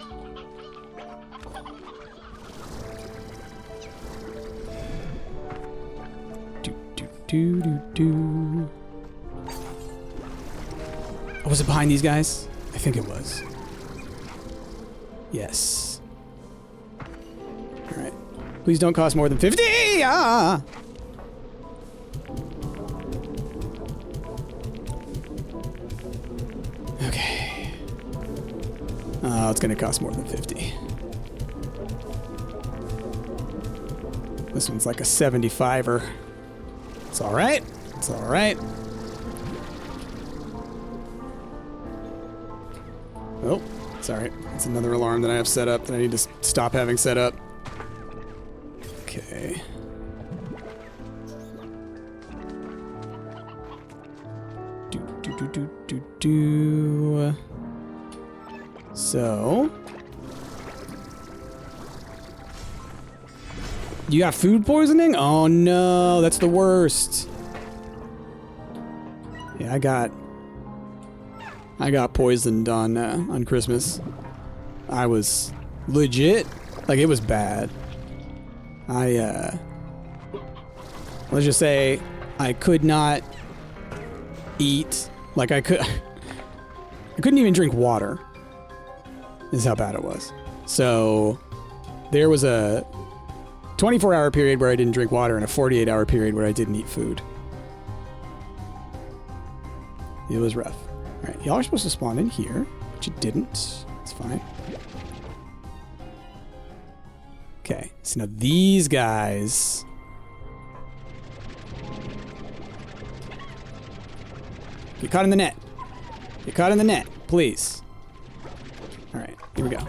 Do. Oh, was it behind these guys? I think it was. Yes. All right. Please don't cost more than 50. Ah! Okay. Oh, it's gonna cost more than 50. This one's like a 75-er. It's all right. It's all right. Oh, sorry. It's another alarm that I have set up that I need to stop having set up. Okay. Do. So. You got food poisoning? Oh no, that's the worst. Yeah, I got poisoned on Christmas. I was legit, like it was bad. Let's just say I could not eat. Like I couldn't even drink water. Is how bad it was. So there was a 24-hour period where I didn't drink water and a 48-hour period where I didn't eat food. It was rough. All right, y'all are supposed to spawn in here, but you didn't. It's fine. Okay, so now these guys. Get caught in the net. Get caught in the net, please. All right, here we go.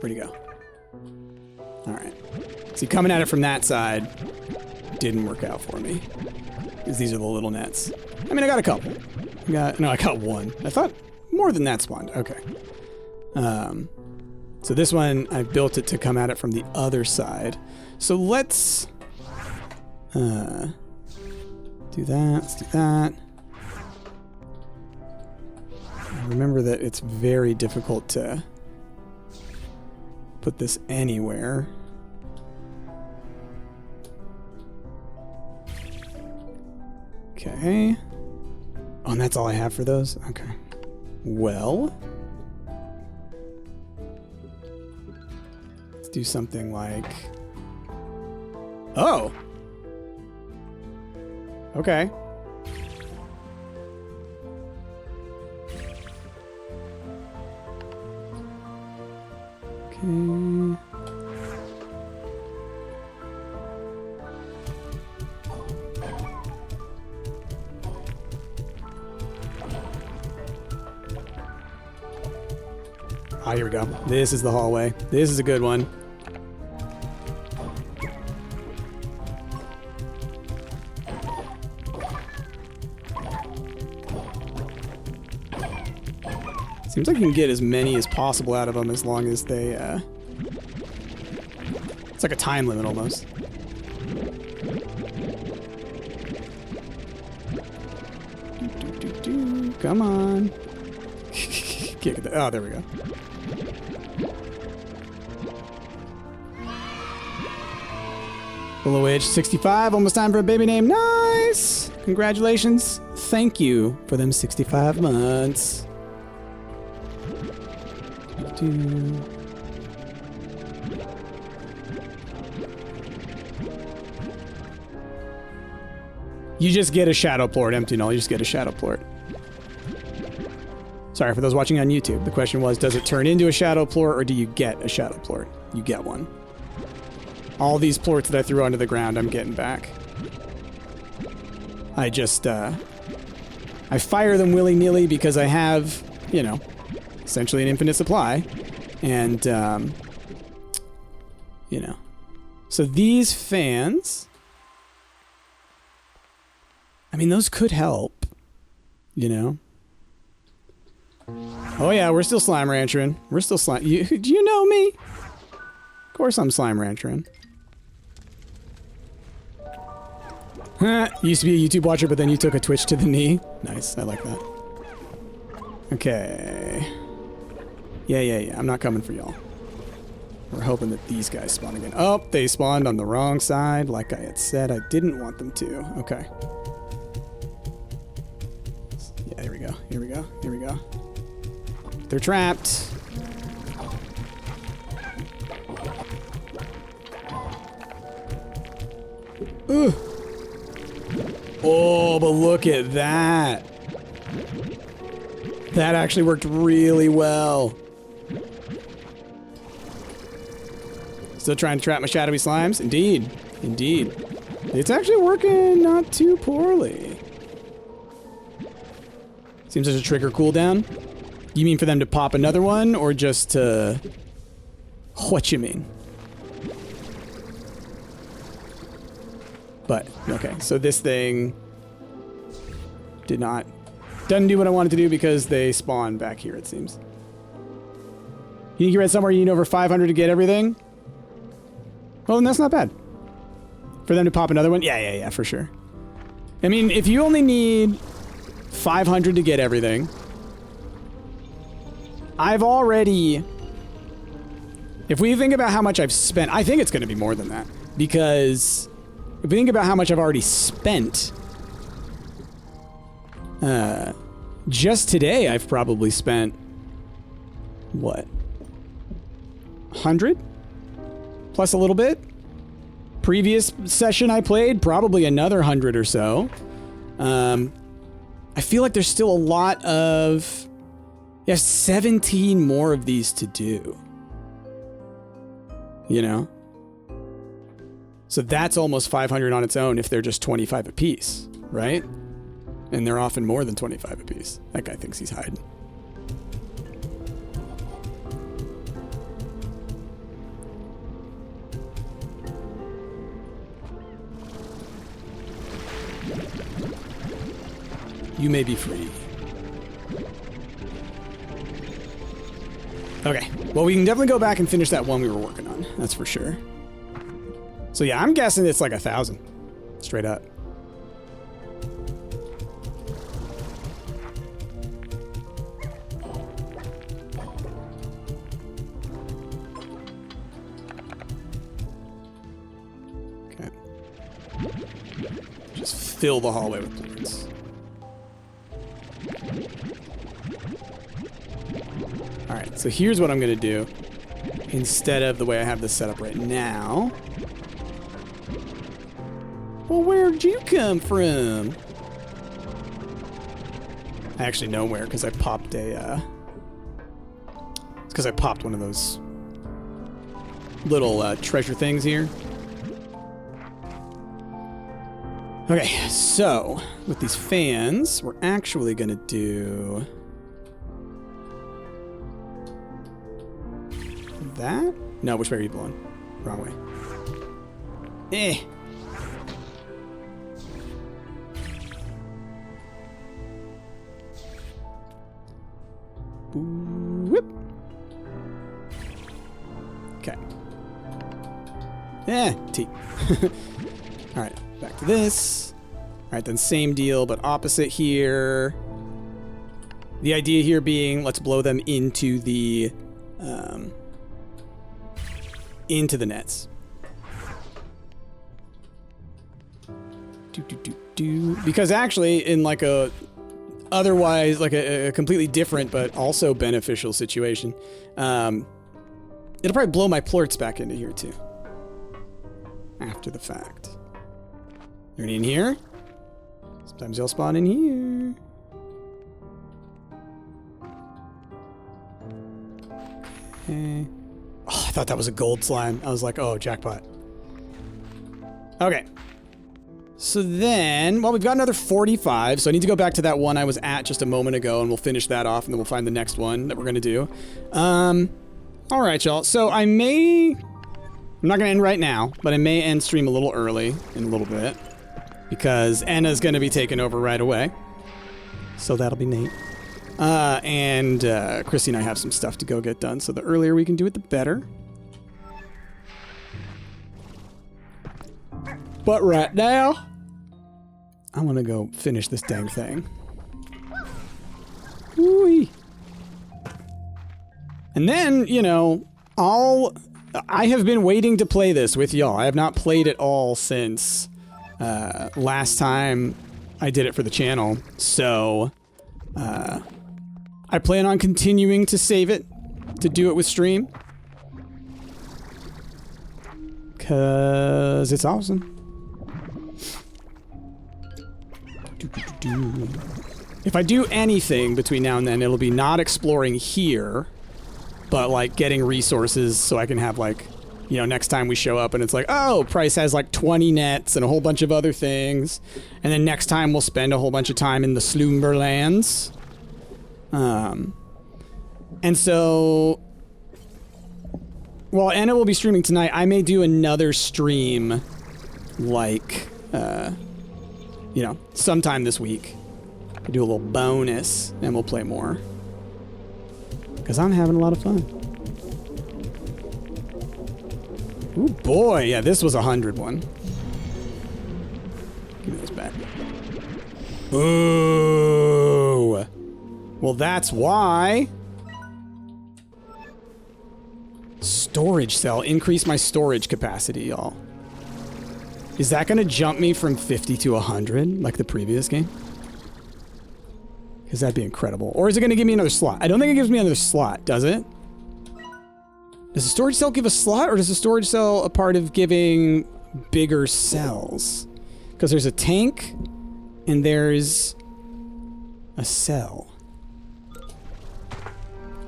Where'd he go? All right. See, coming at it from that side didn't work out for me. Because these are the little nets. I mean, I got a couple. I got one. I thought more than that spawned. Okay. So this one, I built it to come at it from the other side. So let's do that. Let's do that. Remember that it's very difficult to put this anywhere. Okay. Oh, and that's all I have for those? Okay. Well, let's do something like... Oh! Okay. Okay. Ah, here we go. This is the hallway. This is a good one. Seems like you can get as many as possible out of them as long as they, It's like a time limit almost. Come on. Can't get that. Oh, there we go. Below age 65, almost time for a baby name. Nice! Congratulations. Thank you for them 65 months. You just get a shadow plort, empty null. You just get a shadow plort. Sorry, for those watching on YouTube, the question was, does it turn into a shadow plort or do you get a shadow plort? You get one. All these plorts that I threw onto the ground, I'm getting back. I just, I fire them willy-nilly because I have, you know, essentially an infinite supply. And, you know. So these fans, I mean, those could help, you know. Oh yeah, we're still slime ranchering. We're still slime. Do you know me? Of course I'm slime ranchering. Used to be a YouTube watcher, but then you took a Twitch to the knee. Nice, I like that. Okay. Yeah. I'm not coming for y'all. We're hoping that these guys spawn again. Oh, they spawned on the wrong side, like I had said I didn't want them to. Okay. Yeah, here we go. Here we go. Here we go. They're trapped. Ugh. Oh, but look at that. That actually worked really well. Still trying to trap my shadowy slimes? Indeed. Indeed. It's actually working not too poorly. Seems there's a trigger cooldown. You mean for them to pop another one, or just to... What you mean? But, okay, so this thing doesn't do what I wanted to do because they spawn back here, it seems. You think you read somewhere you need over 500 to get everything? Well, then that's not bad. For them to pop another one? Yeah, for sure. I mean, if you only need 500 to get everything, I've already... If we think about how much I've spent, I think it's going to be more than that. Because if we think about how much I've already spent, just today I've probably spent, what? 100? Plus a little bit? Previous session I played, probably another 100 or so. I feel like there's still a lot of You have 17 more of these to do. You know? So that's almost 500 on its own if they're just 25 apiece, right? And they're often more than 25 apiece. That guy thinks he's hiding. You may be free. Okay. Well, we can definitely go back and finish that one we were working on. That's for sure. So yeah, I'm guessing it's like 1,000. Straight up. Okay. Just fill the hallway with plorts. Alright, so here's what I'm going to do. Instead of the way I have this set up right now. Well, where'd you come from? I actually know where, because I popped a, it's because I popped one of those little treasure things here. Okay, so with these fans, we're actually going to do that? No, which way are you blowing? Wrong way. Eh. Whoop. Okay. Eh, T. Alright, back to this. Alright, then same deal, but opposite here. The idea here being, let's blow them into the nets. Because actually, in like a otherwise like a completely different but also beneficial situation, it'll probably blow my plorts back into here too. After the fact. They're in here. Sometimes they'll spawn in here. Okay. Oh, I thought that was a gold slime. I was like, oh, jackpot. Okay. So then, well, we've got another 45, so I need to go back to that one I was at just a moment ago, and we'll finish that off, and then we'll find the next one that we're going to do. All right, y'all. So I'm not going to end right now, but I may end stream a little early in a little bit, because Anna's going to be taking over right away. So that'll be neat. And Chrissy and I have some stuff to go get done, so the earlier we can do it, the better. But right now, I want to go finish this dang thing. Whee! And then, you know, I have been waiting to play this with y'all. I have not played it all since last time I did it for the channel, so I plan on continuing to save it, to do it with stream. Because it's awesome. If I do anything between now and then, it'll be not exploring here, but like getting resources so I can have like, you know, next time we show up and it's like, oh, Price has like 20 nets and a whole bunch of other things. And then next time we'll spend a whole bunch of time in the Slumberlands. And so, while Anna will be streaming tonight, I may do another stream, like, you know, sometime this week. I'll do a little bonus, and we'll play more. Because I'm having a lot of fun. Ooh, boy, yeah, this was 100 one. Give me those back. Ooh. Well, that's why. Storage cell. Increase my storage capacity, y'all. Is that going to jump me from 50 to 100 like the previous game? Because that'd be incredible. Or is it going to give me another slot? I don't think it gives me another slot, does it? Does the storage cell give a slot, or does the storage cell a part of giving bigger cells? Because there's a tank and there's a cell.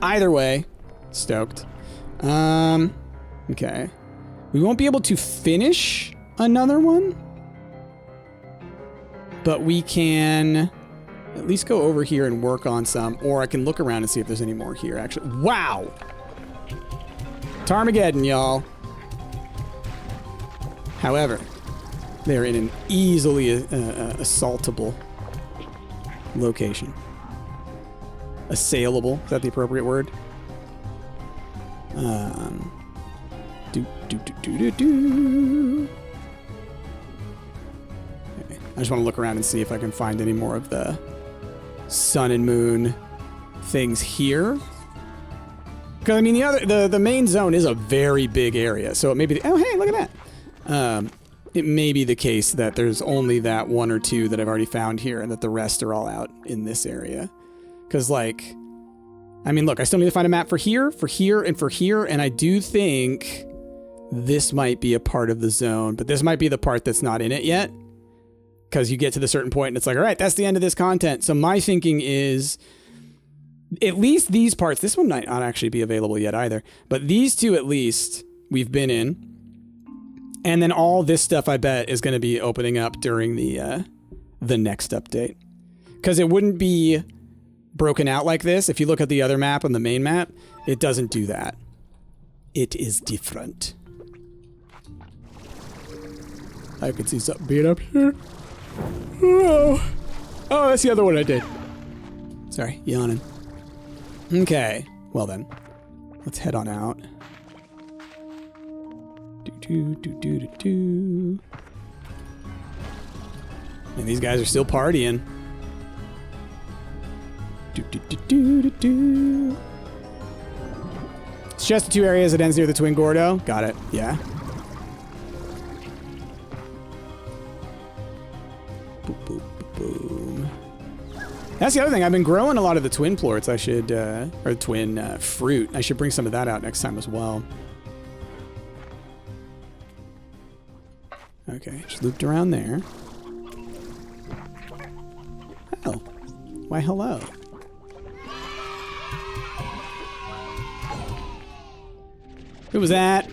Either way, stoked. Okay. We won't be able to finish another one, but we can at least go over here and work on some, or I can look around and see if there's any more here, actually. Wow! Tarmageddon, y'all. However, they're in an easily assaultable location. Assailable, is that the appropriate word? Okay. I just want to look around and see if I can find any more of the sun and moon things here. Because I mean, the main zone is a very big area, so it may be. Oh, hey, look at that. It may be the case that there's only that one or two that I've already found here, and that the rest are all out in this area. Because, like, I mean, look, I still need to find a map for here, and for here, and I do think this might be a part of the zone, but this might be the part that's not in it yet. Because you get to the certain point and it's like, all right, that's the end of this content. So my thinking is at least these parts, this one might not actually be available yet either, but these two at least we've been in. And then all this stuff I bet is going to be opening up during the next update. Because it wouldn't be broken out like this. If you look at the other map on the main map, it doesn't do that. It is different. I could see something being up here. Oh, that's the other one I did. Sorry, yawning. Okay, well then, let's head on out. And these guys are still partying. It's just the two areas that ends near the Twin Gordo. Got it. Yeah. Boom. That's the other thing. I've been growing a lot of the twin plorts. I should, or twin fruit. I should bring some of that out next time as well. Okay, just looped around there. Oh. Why, hello. Who was that?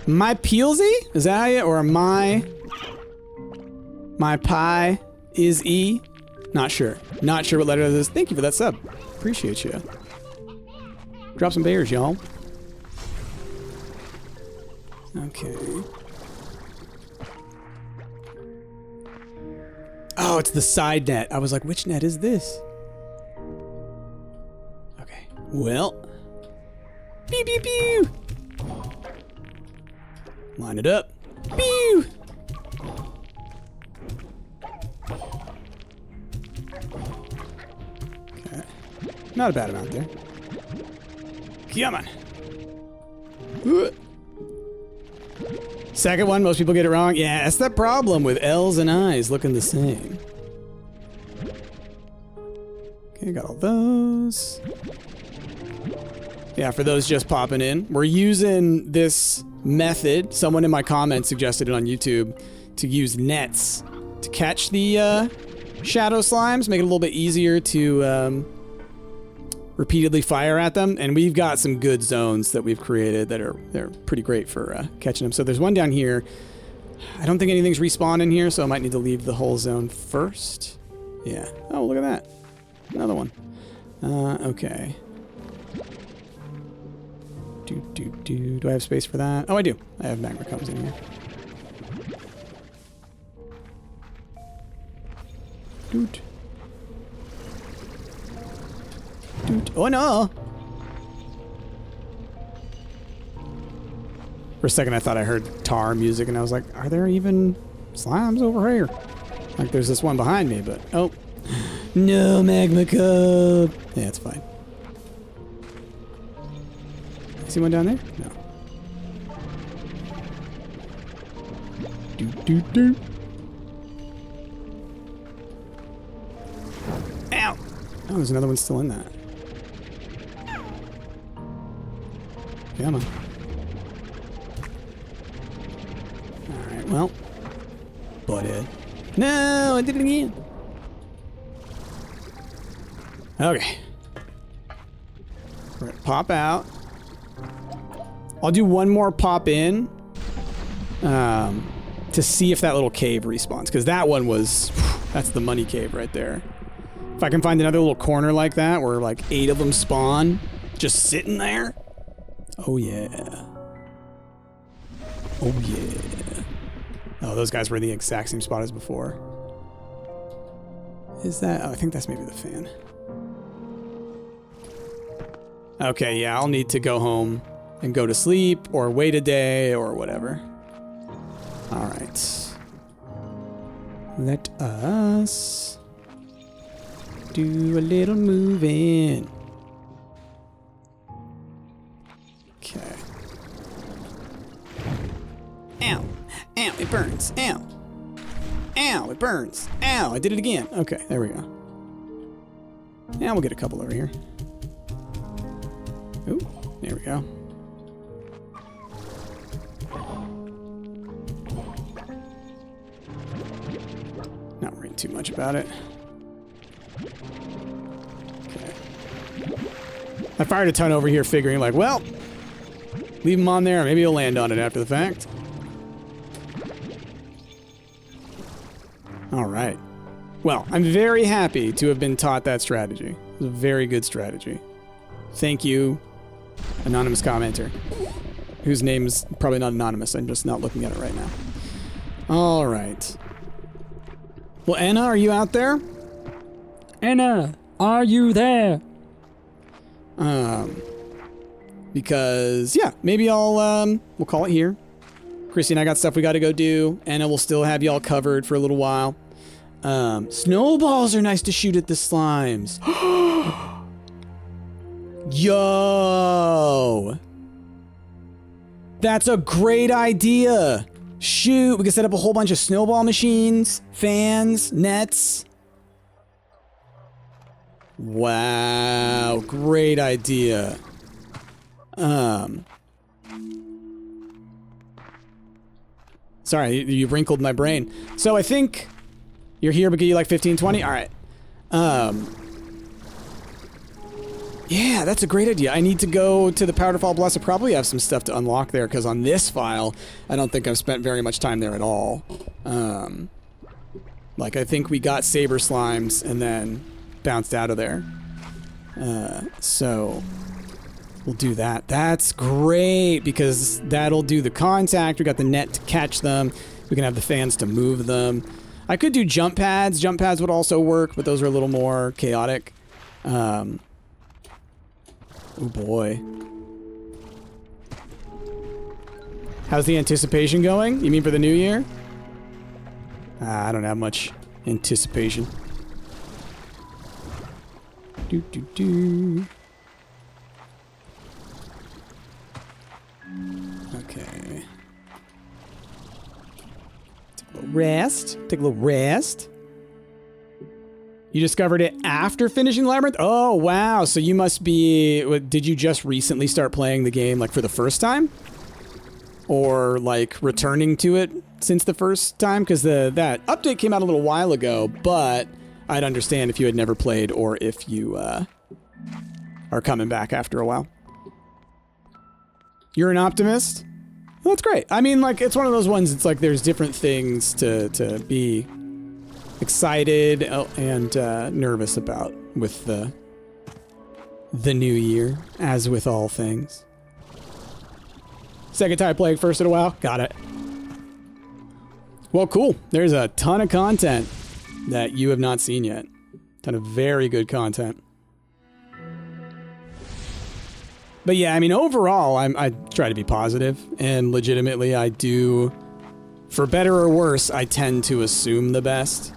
My Peelsy? Is that it? Or my pie is E? Not sure. Not sure what letter this is. Thank you for that sub. Appreciate you. Drop some bears, y'all. Okay. Oh, it's the side net. I was like, which net is this? Okay. Well. Pew, pew, pew. Line it up. Pew. Okay. Not a bad amount there. Come on. Second one, most people get it wrong. Yeah, that's the problem with L's and I's looking the same. Okay, got all those. Yeah, for those just popping in, we're using this method. Someone in my comments suggested it on YouTube to use nets to catch the shadow slimes, make it a little bit easier to repeatedly fire at them. And we've got some good zones that we've created that they're pretty great for catching them. So there's one down here. I don't think anything's respawned in here, so I might need to leave the whole zone first. Yeah. Oh, look at that. Another one. Okay. Do I have space for that? Oh, I do. I have magma cones in here. Doot. Doot. Oh, no! For a second, I thought I heard tar music, and I was like, are there even slimes over here? Like, there's this one behind me, but... Oh. No magma cone! Yeah, it's fine. See one down there? No. Do. Ow! Oh, there's another one still in that. Come on. Alright, well. Butthead. No! I did it again! Okay. pop out. I'll do one more pop in to see if that little cave respawns, because that one was, that's the money cave right there. If I can find another little corner like that where like 8 of them spawn, just sitting there. Oh yeah. Oh yeah. Oh, those guys were in the exact same spot as before. Is that, oh, I think that's maybe the fan. Okay, yeah, I'll need to go home and go to sleep or wait a day or whatever. All right. Let us do a little moving. Okay. Ow. Ow, it burns. Ow. Ow, it burns. Ow, I did it again. Okay, there we go. Yeah, we'll get a couple over here. Ooh, there we go. Not worrying too much about it. Okay. I fired a ton over here figuring like, well, leave them on there. Maybe he'll land on it after the fact. All right. Well, I'm very happy to have been taught that strategy. It was a very good strategy. Thank you, anonymous commenter, whose name is probably not anonymous. I'm just not looking at it right now. All right. Well, Anna, are you out there? Anna, are you there? Because, yeah, maybe I'll, we'll call it here. Chrissy and I got stuff we got to go do. Anna will still have y'all covered for a little while. Snowballs are nice to shoot at the slimes. Yo! That's a great idea. Shoot, we can set up a whole bunch of snowball machines, fans, nets. Wow, great idea. Sorry, you wrinkled my brain. So I think you're here because you like 1520? All right. Yeah, that's a great idea. I need to go to the Powderfall Bless. I probably have some stuff to unlock there, because on this file, I don't think I've spent very much time there at all. Like, I think we got Saber Slimes and then bounced out of there. So we'll do that. That's great, because that'll do the contact. We got the net to catch them. We can have the fans to move them. I could do jump pads. Jump pads would also work, but those are a little more chaotic. Oh boy. How's the anticipation going? You mean for the new year? I don't have much anticipation. Okay. Take a little rest. Take a little rest. You discovered it after finishing Labyrinth? Oh, wow. So you must be... Did you just recently start playing the game, like, for the first time? Or, like, returning to it since the first time? Because that update came out a little while ago, but I'd understand if you had never played or if you are coming back after a while. You're an optimist? Well, that's great. I mean, like, it's one of those ones, it's like there's different things to be excited and nervous about with the new year, as with all things. Second time playing first in a while. Got it. Well, cool. There's a ton of content that you have not seen yet. Ton of very good content. But yeah, I mean, overall, I try to be positive, and legitimately I do, for better or worse, I tend to assume the best.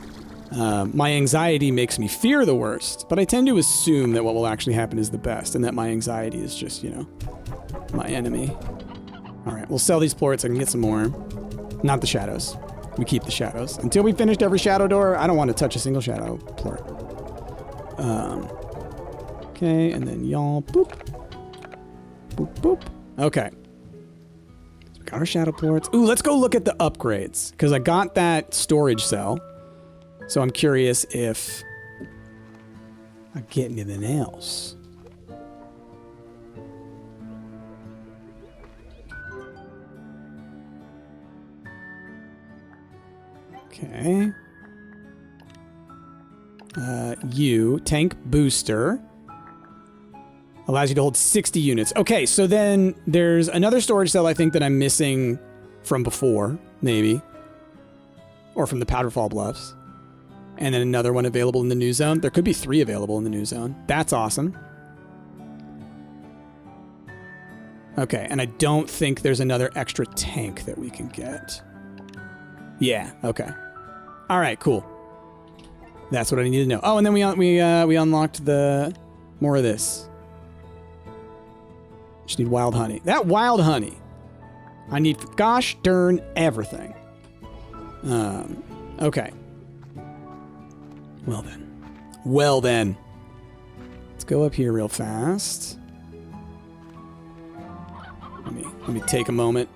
My anxiety makes me fear the worst, but I tend to assume that what will actually happen is the best, and that my anxiety is just, you know, my enemy. All right, we'll sell these plorts. I can get some more. Not the shadows. We keep the shadows. Until we finished every shadow door, I don't want to touch a single shadow plort. Okay, and then y'all, boop. Boop, boop. Okay. So we got our shadow plorts. Ooh, let's go look at the upgrades, because I got that storage cell. So I'm curious if I get anything else. Okay. You, tank booster. Allows you to hold 60 units. Okay, so then there's another storage cell I think that I'm missing from before, maybe. Or from the Powderfall Bluffs. And then another one available in the new zone. There could be 3 available in the new zone. That's awesome. Okay, and I don't think there's another extra tank that we can get. Yeah, okay. All right, cool. That's what I need to know. Oh, and then we unlocked the more of this. Just need wild honey. That wild honey, I need for gosh darn everything. Okay. Well then. Let's go up here real fast. Let me take a moment.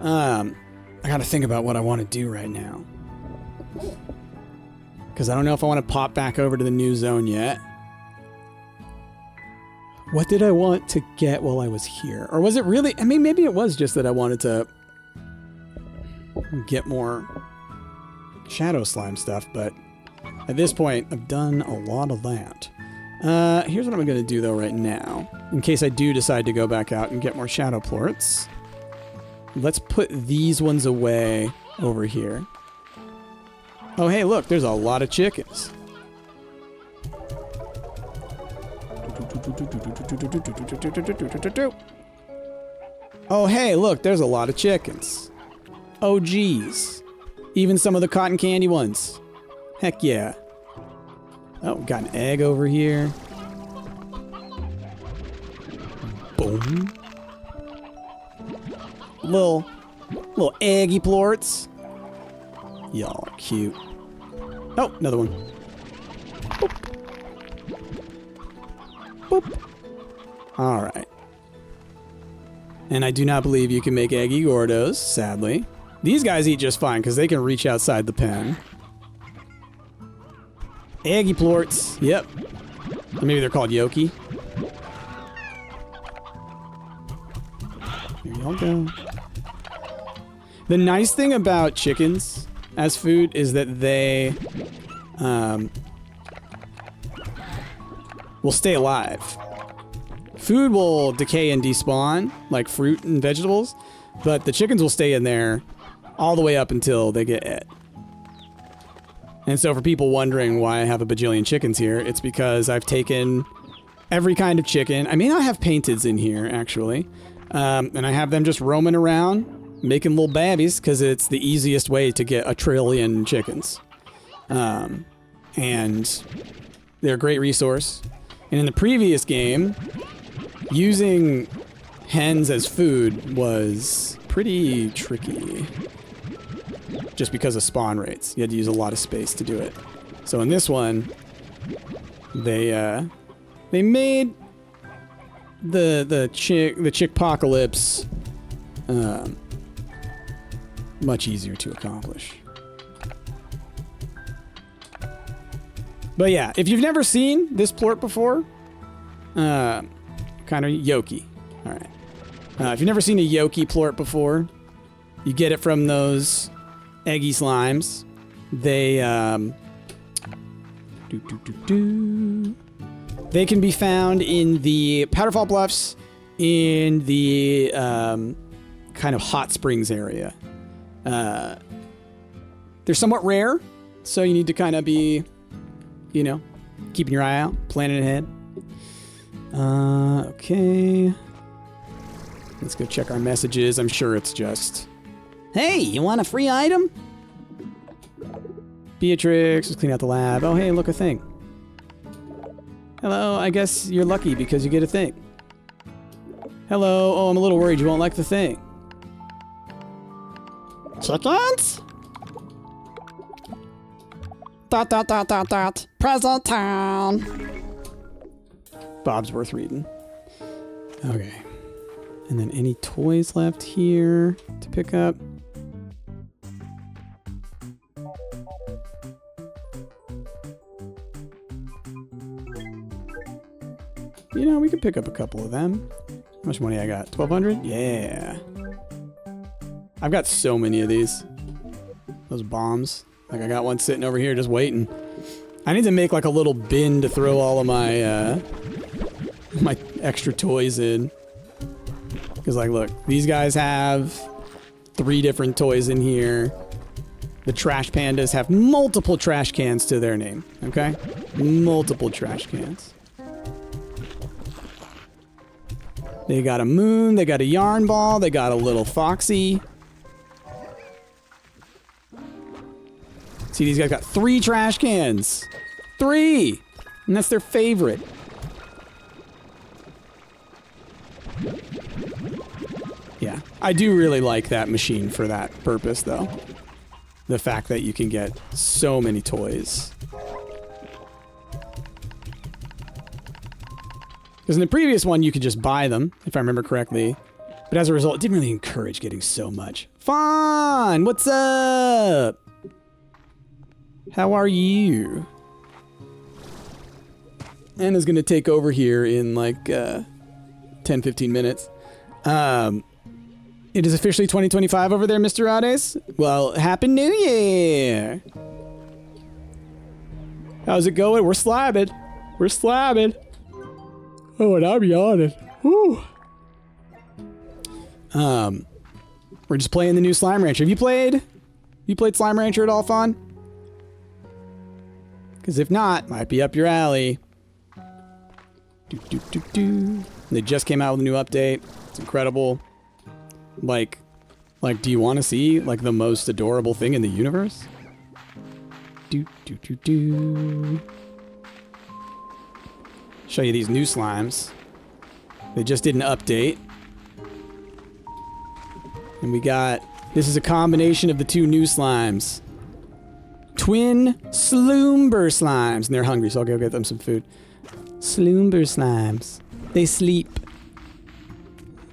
I gotta think about what I want to do right now. Because I don't know if I want to pop back over to the new zone yet. What did I want to get while I was here? Or was it really... I mean, maybe it was just that I wanted to get more shadow slime stuff, but at this point, I've done a lot of that. Here's what I'm going to do, though, right now. In case I do decide to go back out and get more shadow plorts. Let's put these ones away over here. Oh, hey, look, there's a lot of chickens. Oh, hey, look, there's a lot of chickens. Oh, geez. Even some of the cotton candy ones. Heck yeah. Oh, got an egg over here. Boom. Little eggy plorts. Y'all are cute. Oh, another one. Boop. Boop. All right. And I do not believe you can make eggy gordos, sadly. These guys eat just fine because they can reach outside the pen. Eggy plorts. Yep. Or maybe they're called yoki. Here y'all go. The nice thing about chickens as food is that they will stay alive. Food will decay and despawn, like fruit and vegetables, but the chickens will stay in there all the way up until they get et. And so for people wondering why I have a bajillion chickens here, it's because I've taken every kind of chicken. I may not have painteds in here, actually. And I have them just roaming around, making little babbies, because it's the easiest way to get 1 trillion chickens. And they're a great resource. And in the previous game, using hens as food was pretty tricky. Just because of spawn rates. You had to use a lot of space to do it. So in this one, they made the chickpocalypse much easier to accomplish. But yeah, if you've never seen this plort before, kind of yoki. All right. If you've never seen a yoki plort before, you get it from those eggy slimes. They they can be found in the Powderfall Bluffs, in the kind of hot springs area. They're somewhat rare, so you need to kind of be, you know, keeping your eye out, planning ahead. Okay. Let's go check our messages. I'm sure it's just, hey, you want a free item? Beatrix, let's clean out the lab. Oh, hey, look, a thing. Hello, I guess you're lucky because you get a thing. Hello, oh, I'm a little worried you won't like the thing. Chickens? Dot, dot, dot, dot, dot. Present town. Bob's worth reading. Okay. And then any toys left here to pick up? You know, we could pick up a couple of them. How much money I got? 1,200? Yeah. I've got so many of these. Those bombs. Like I got one sitting over here just waiting. I need to make like a little bin to throw all of my my extra toys in. Because like, look, these guys have 3 different toys in here. The trash pandas have multiple trash cans to their name, okay? Multiple trash cans. They got a moon, they got a yarn ball, they got a little foxy. See, these guys got 3 trash cans. 3! And that's their favorite. Yeah, I do really like that machine for that purpose, though. The fact that you can get so many toys. Because in the previous one, you could just buy them, if I remember correctly. But as a result, it didn't really encourage getting so much. Fawn! What's up? How are you? Anna's gonna take over here in like 10-15 minutes. It is officially 2025 over there, Mr. Ades. Well, Happy New Year! How's it going? We're slabbing. We're slabbing. Oh, and I'm yawning. Whew. We're just playing the new Slime Rancher. Have you played? You played Slime Rancher at all, Fawn? Because if not, might be up your alley. They just came out with a new update. It's incredible. Like, do you want to see, like, the most adorable thing in the universe? Show you these new slimes. They just did an update. And we got... This is a combination of the 2 new slimes. Twin Slumber slimes. And they're hungry, so I'll go get them some food. Slumber slimes. They sleep.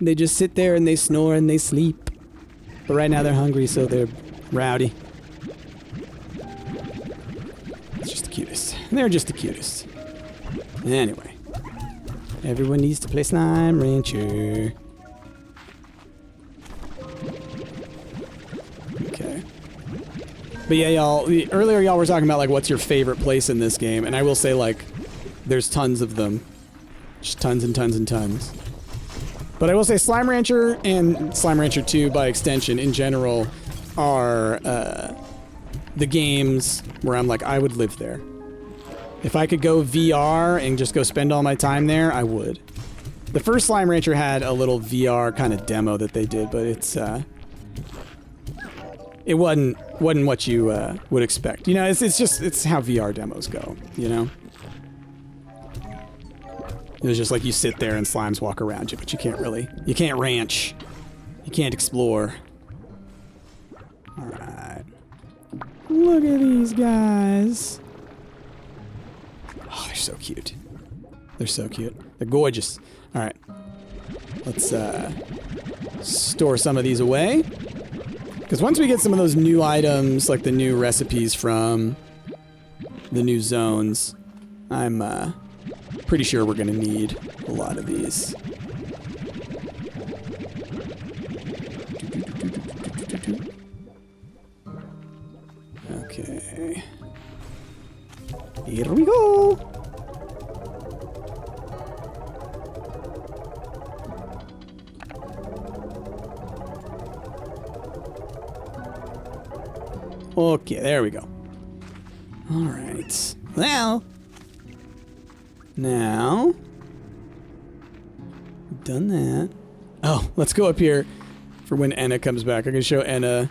They just sit there and they snore and they sleep. But right now they're hungry, so they're rowdy. It's just the cutest. They're just the cutest. Anyway. Everyone needs to play Slime Rancher. Okay. But yeah, y'all, earlier y'all were talking about, like, what's your favorite place in this game, and I will say, like, there's tons of them. Just tons and tons and tons. But I will say Slime Rancher and Slime Rancher 2, by extension, in general, are the games where I'm like, I would live there. If I could go VR and just go spend all my time there, I would. The first Slime Rancher had a little VR kind of demo that they did, but it's it wasn't what you would expect. You know, it's how VR demos go, you know? It was just like you sit there and slimes walk around you, but you can't ranch. You can't explore. Alright. Look at these guys. Oh, they're so cute. They're so cute. They're gorgeous. Alright. Let's store some of these away. Because once we get some of those new items, like the new recipes from the new zones, I'm pretty sure we're going to need a lot of these. Okay. Here we go. Okay, there we go. All right. Well, now, done that. Oh, let's go up here for when Enna comes back. I'm going to show Enna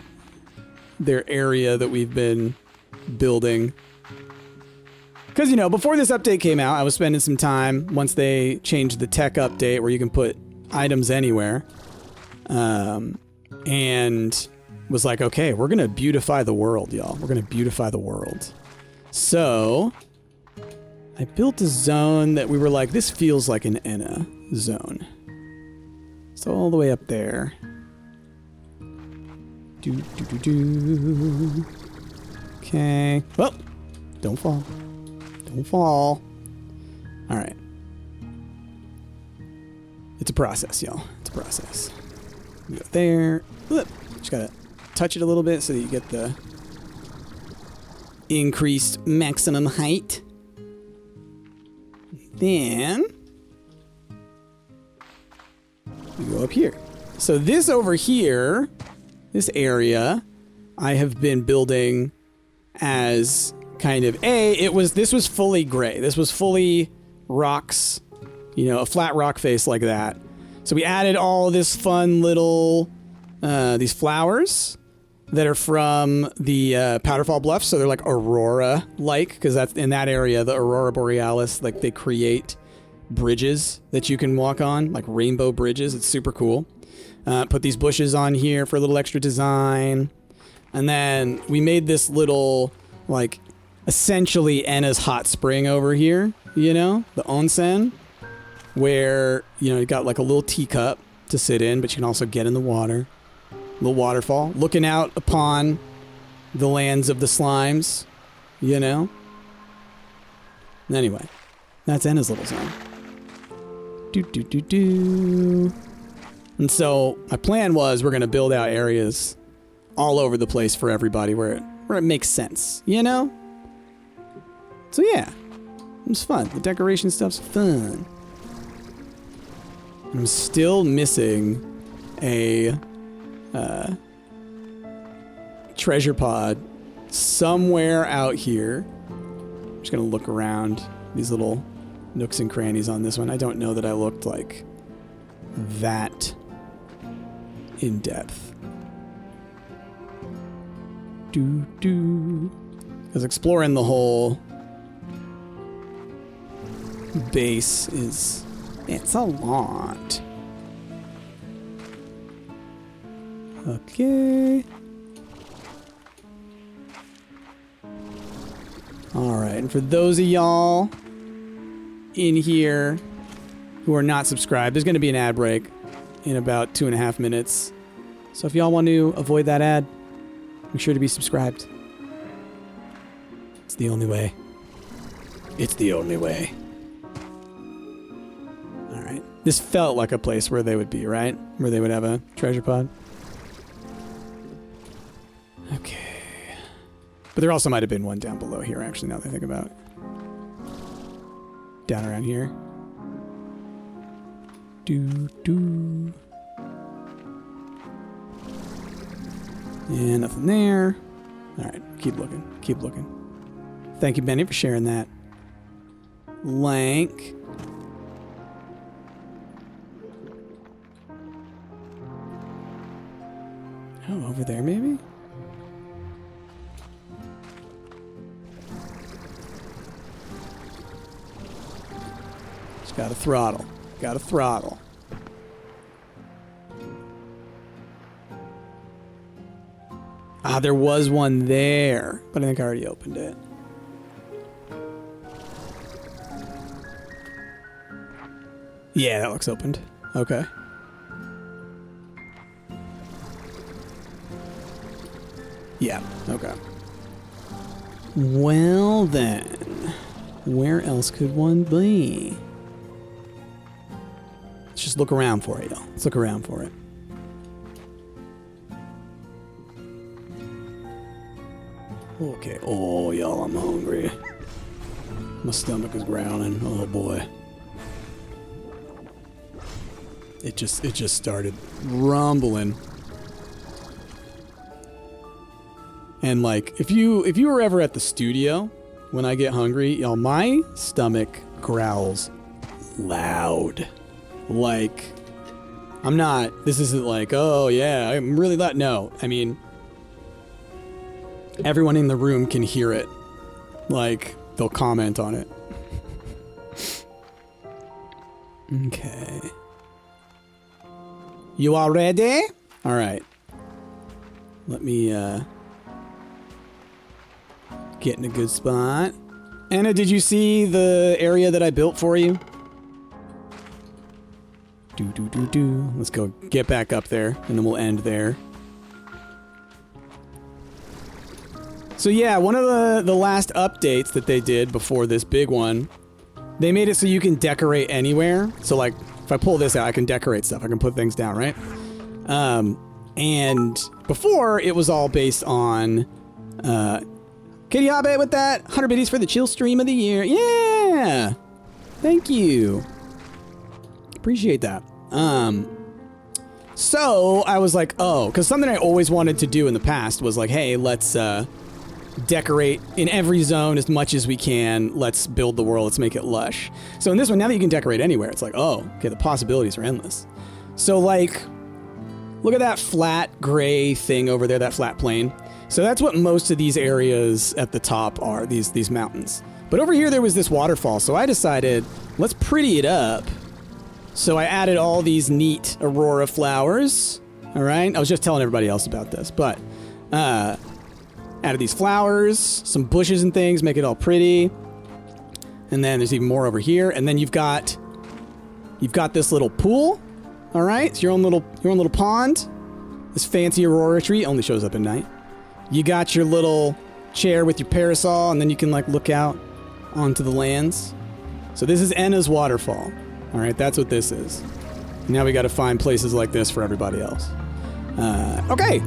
their area that we've been building. Because, you know, before this update came out, I was spending some time, once they changed the tech update where you can put items anywhere, and was like, okay, we're going to beautify the world, y'all. We're going to beautify the world. So I built a zone that we were like, this feels like an Enna zone. So all the way up there. Okay. Well, don't fall. Don't fall. All right. It's a process, y'all. It's a process. We go there. Just gotta touch it a little bit so that you get the increased maximum height. Then we go up here. So this over here, this area, I have been building as kind of this was fully gray. This was fully rocks, you know, a flat rock face like that. So we added all this fun little these flowers that are from the Powderfall Bluffs. So they're like Aurora-like, because that's in that area, the Aurora Borealis, like they create bridges that you can walk on, like rainbow bridges. It's super cool. Put these bushes on here for a little extra design. And then we made this little, like, essentially Enna's hot spring over here, you know, the onsen, where, you know, you got like a little teacup to sit in, but you can also get in the water. Little waterfall, looking out upon the lands of the slimes, you know? Anyway, that's Enna's little zone. And so my plan was we're going to build out areas all over the place for everybody where it makes sense, you know? So yeah, it's fun. The decoration stuff's fun. I'm still missing a treasure pod somewhere out here. I'm just gonna look around these little nooks and crannies on this one. I don't know that I looked like that in depth. Because exploring the whole base it's a lot. Okay. Alright, and for those of y'all in here who are not subscribed, there's going to be an ad break in about 2.5 minutes. So if y'all want to avoid that ad, make sure to be subscribed. It's the only way. It's the only way. Alright. This felt like a place where they would be, right? Where they would have a treasure pod. Okay. But there also might have been one down below here, actually, now that I think about it. Down around here. Yeah, nothing there. Alright, keep looking. Keep looking. Thank you, Benny, for sharing that. Lank. Oh, over there, maybe? Just gotta throttle. Gotta throttle. Ah, there was one there, but I think I already opened it. Yeah, that looks opened. Okay. Yeah, okay. Well then, where else could one be? Let's just look around for it, y'all. Let's look around for it. Okay. Oh, y'all, I'm hungry. My stomach is growling. Oh boy. It just started rumbling. And like, if you were ever at the studio when I get hungry, y'all, my stomach growls loud. Like, this isn't like, oh yeah, I'm really loud. No, I mean, everyone in the room can hear it. Like, they'll comment on it. Okay. You all ready? All right. Let me get in a good spot. Anna, did you see the area that I built for you? Let's go get back up there, and then we'll end there. So yeah, one of the last updates that they did before this big one, they made it so you can decorate anywhere. So like, if I pull this out, I can decorate stuff. I can put things down, right? And before, it was all based on Katie Hobbit with that 100 biddies for the chill stream of the year. Yeah. Thank you. Appreciate that. So I was like, oh, because something I always wanted to do in the past was like, hey, let's decorate in every zone as much as we can. Let's build the world. Let's make it lush. So in this one, now that you can decorate anywhere, it's like, oh, okay, the possibilities are endless. So like, look at that flat gray thing over there, that flat plane. So that's what most of these areas at the top are, these mountains. But over here, there was this waterfall. So I decided, let's pretty it up. So I added all these neat aurora flowers. All right. I was just telling everybody else about this, but added these flowers, some bushes and things, make it all pretty. And then there's even more over here. And then you've got this little pool. All right. It's your own little pond. This fancy aurora tree only shows up at night. You got your little chair with your parasol, and then you can like look out onto the lands. So this is Enna's waterfall. All right, that's what this is. Now we got to find places like this for everybody else. Okay,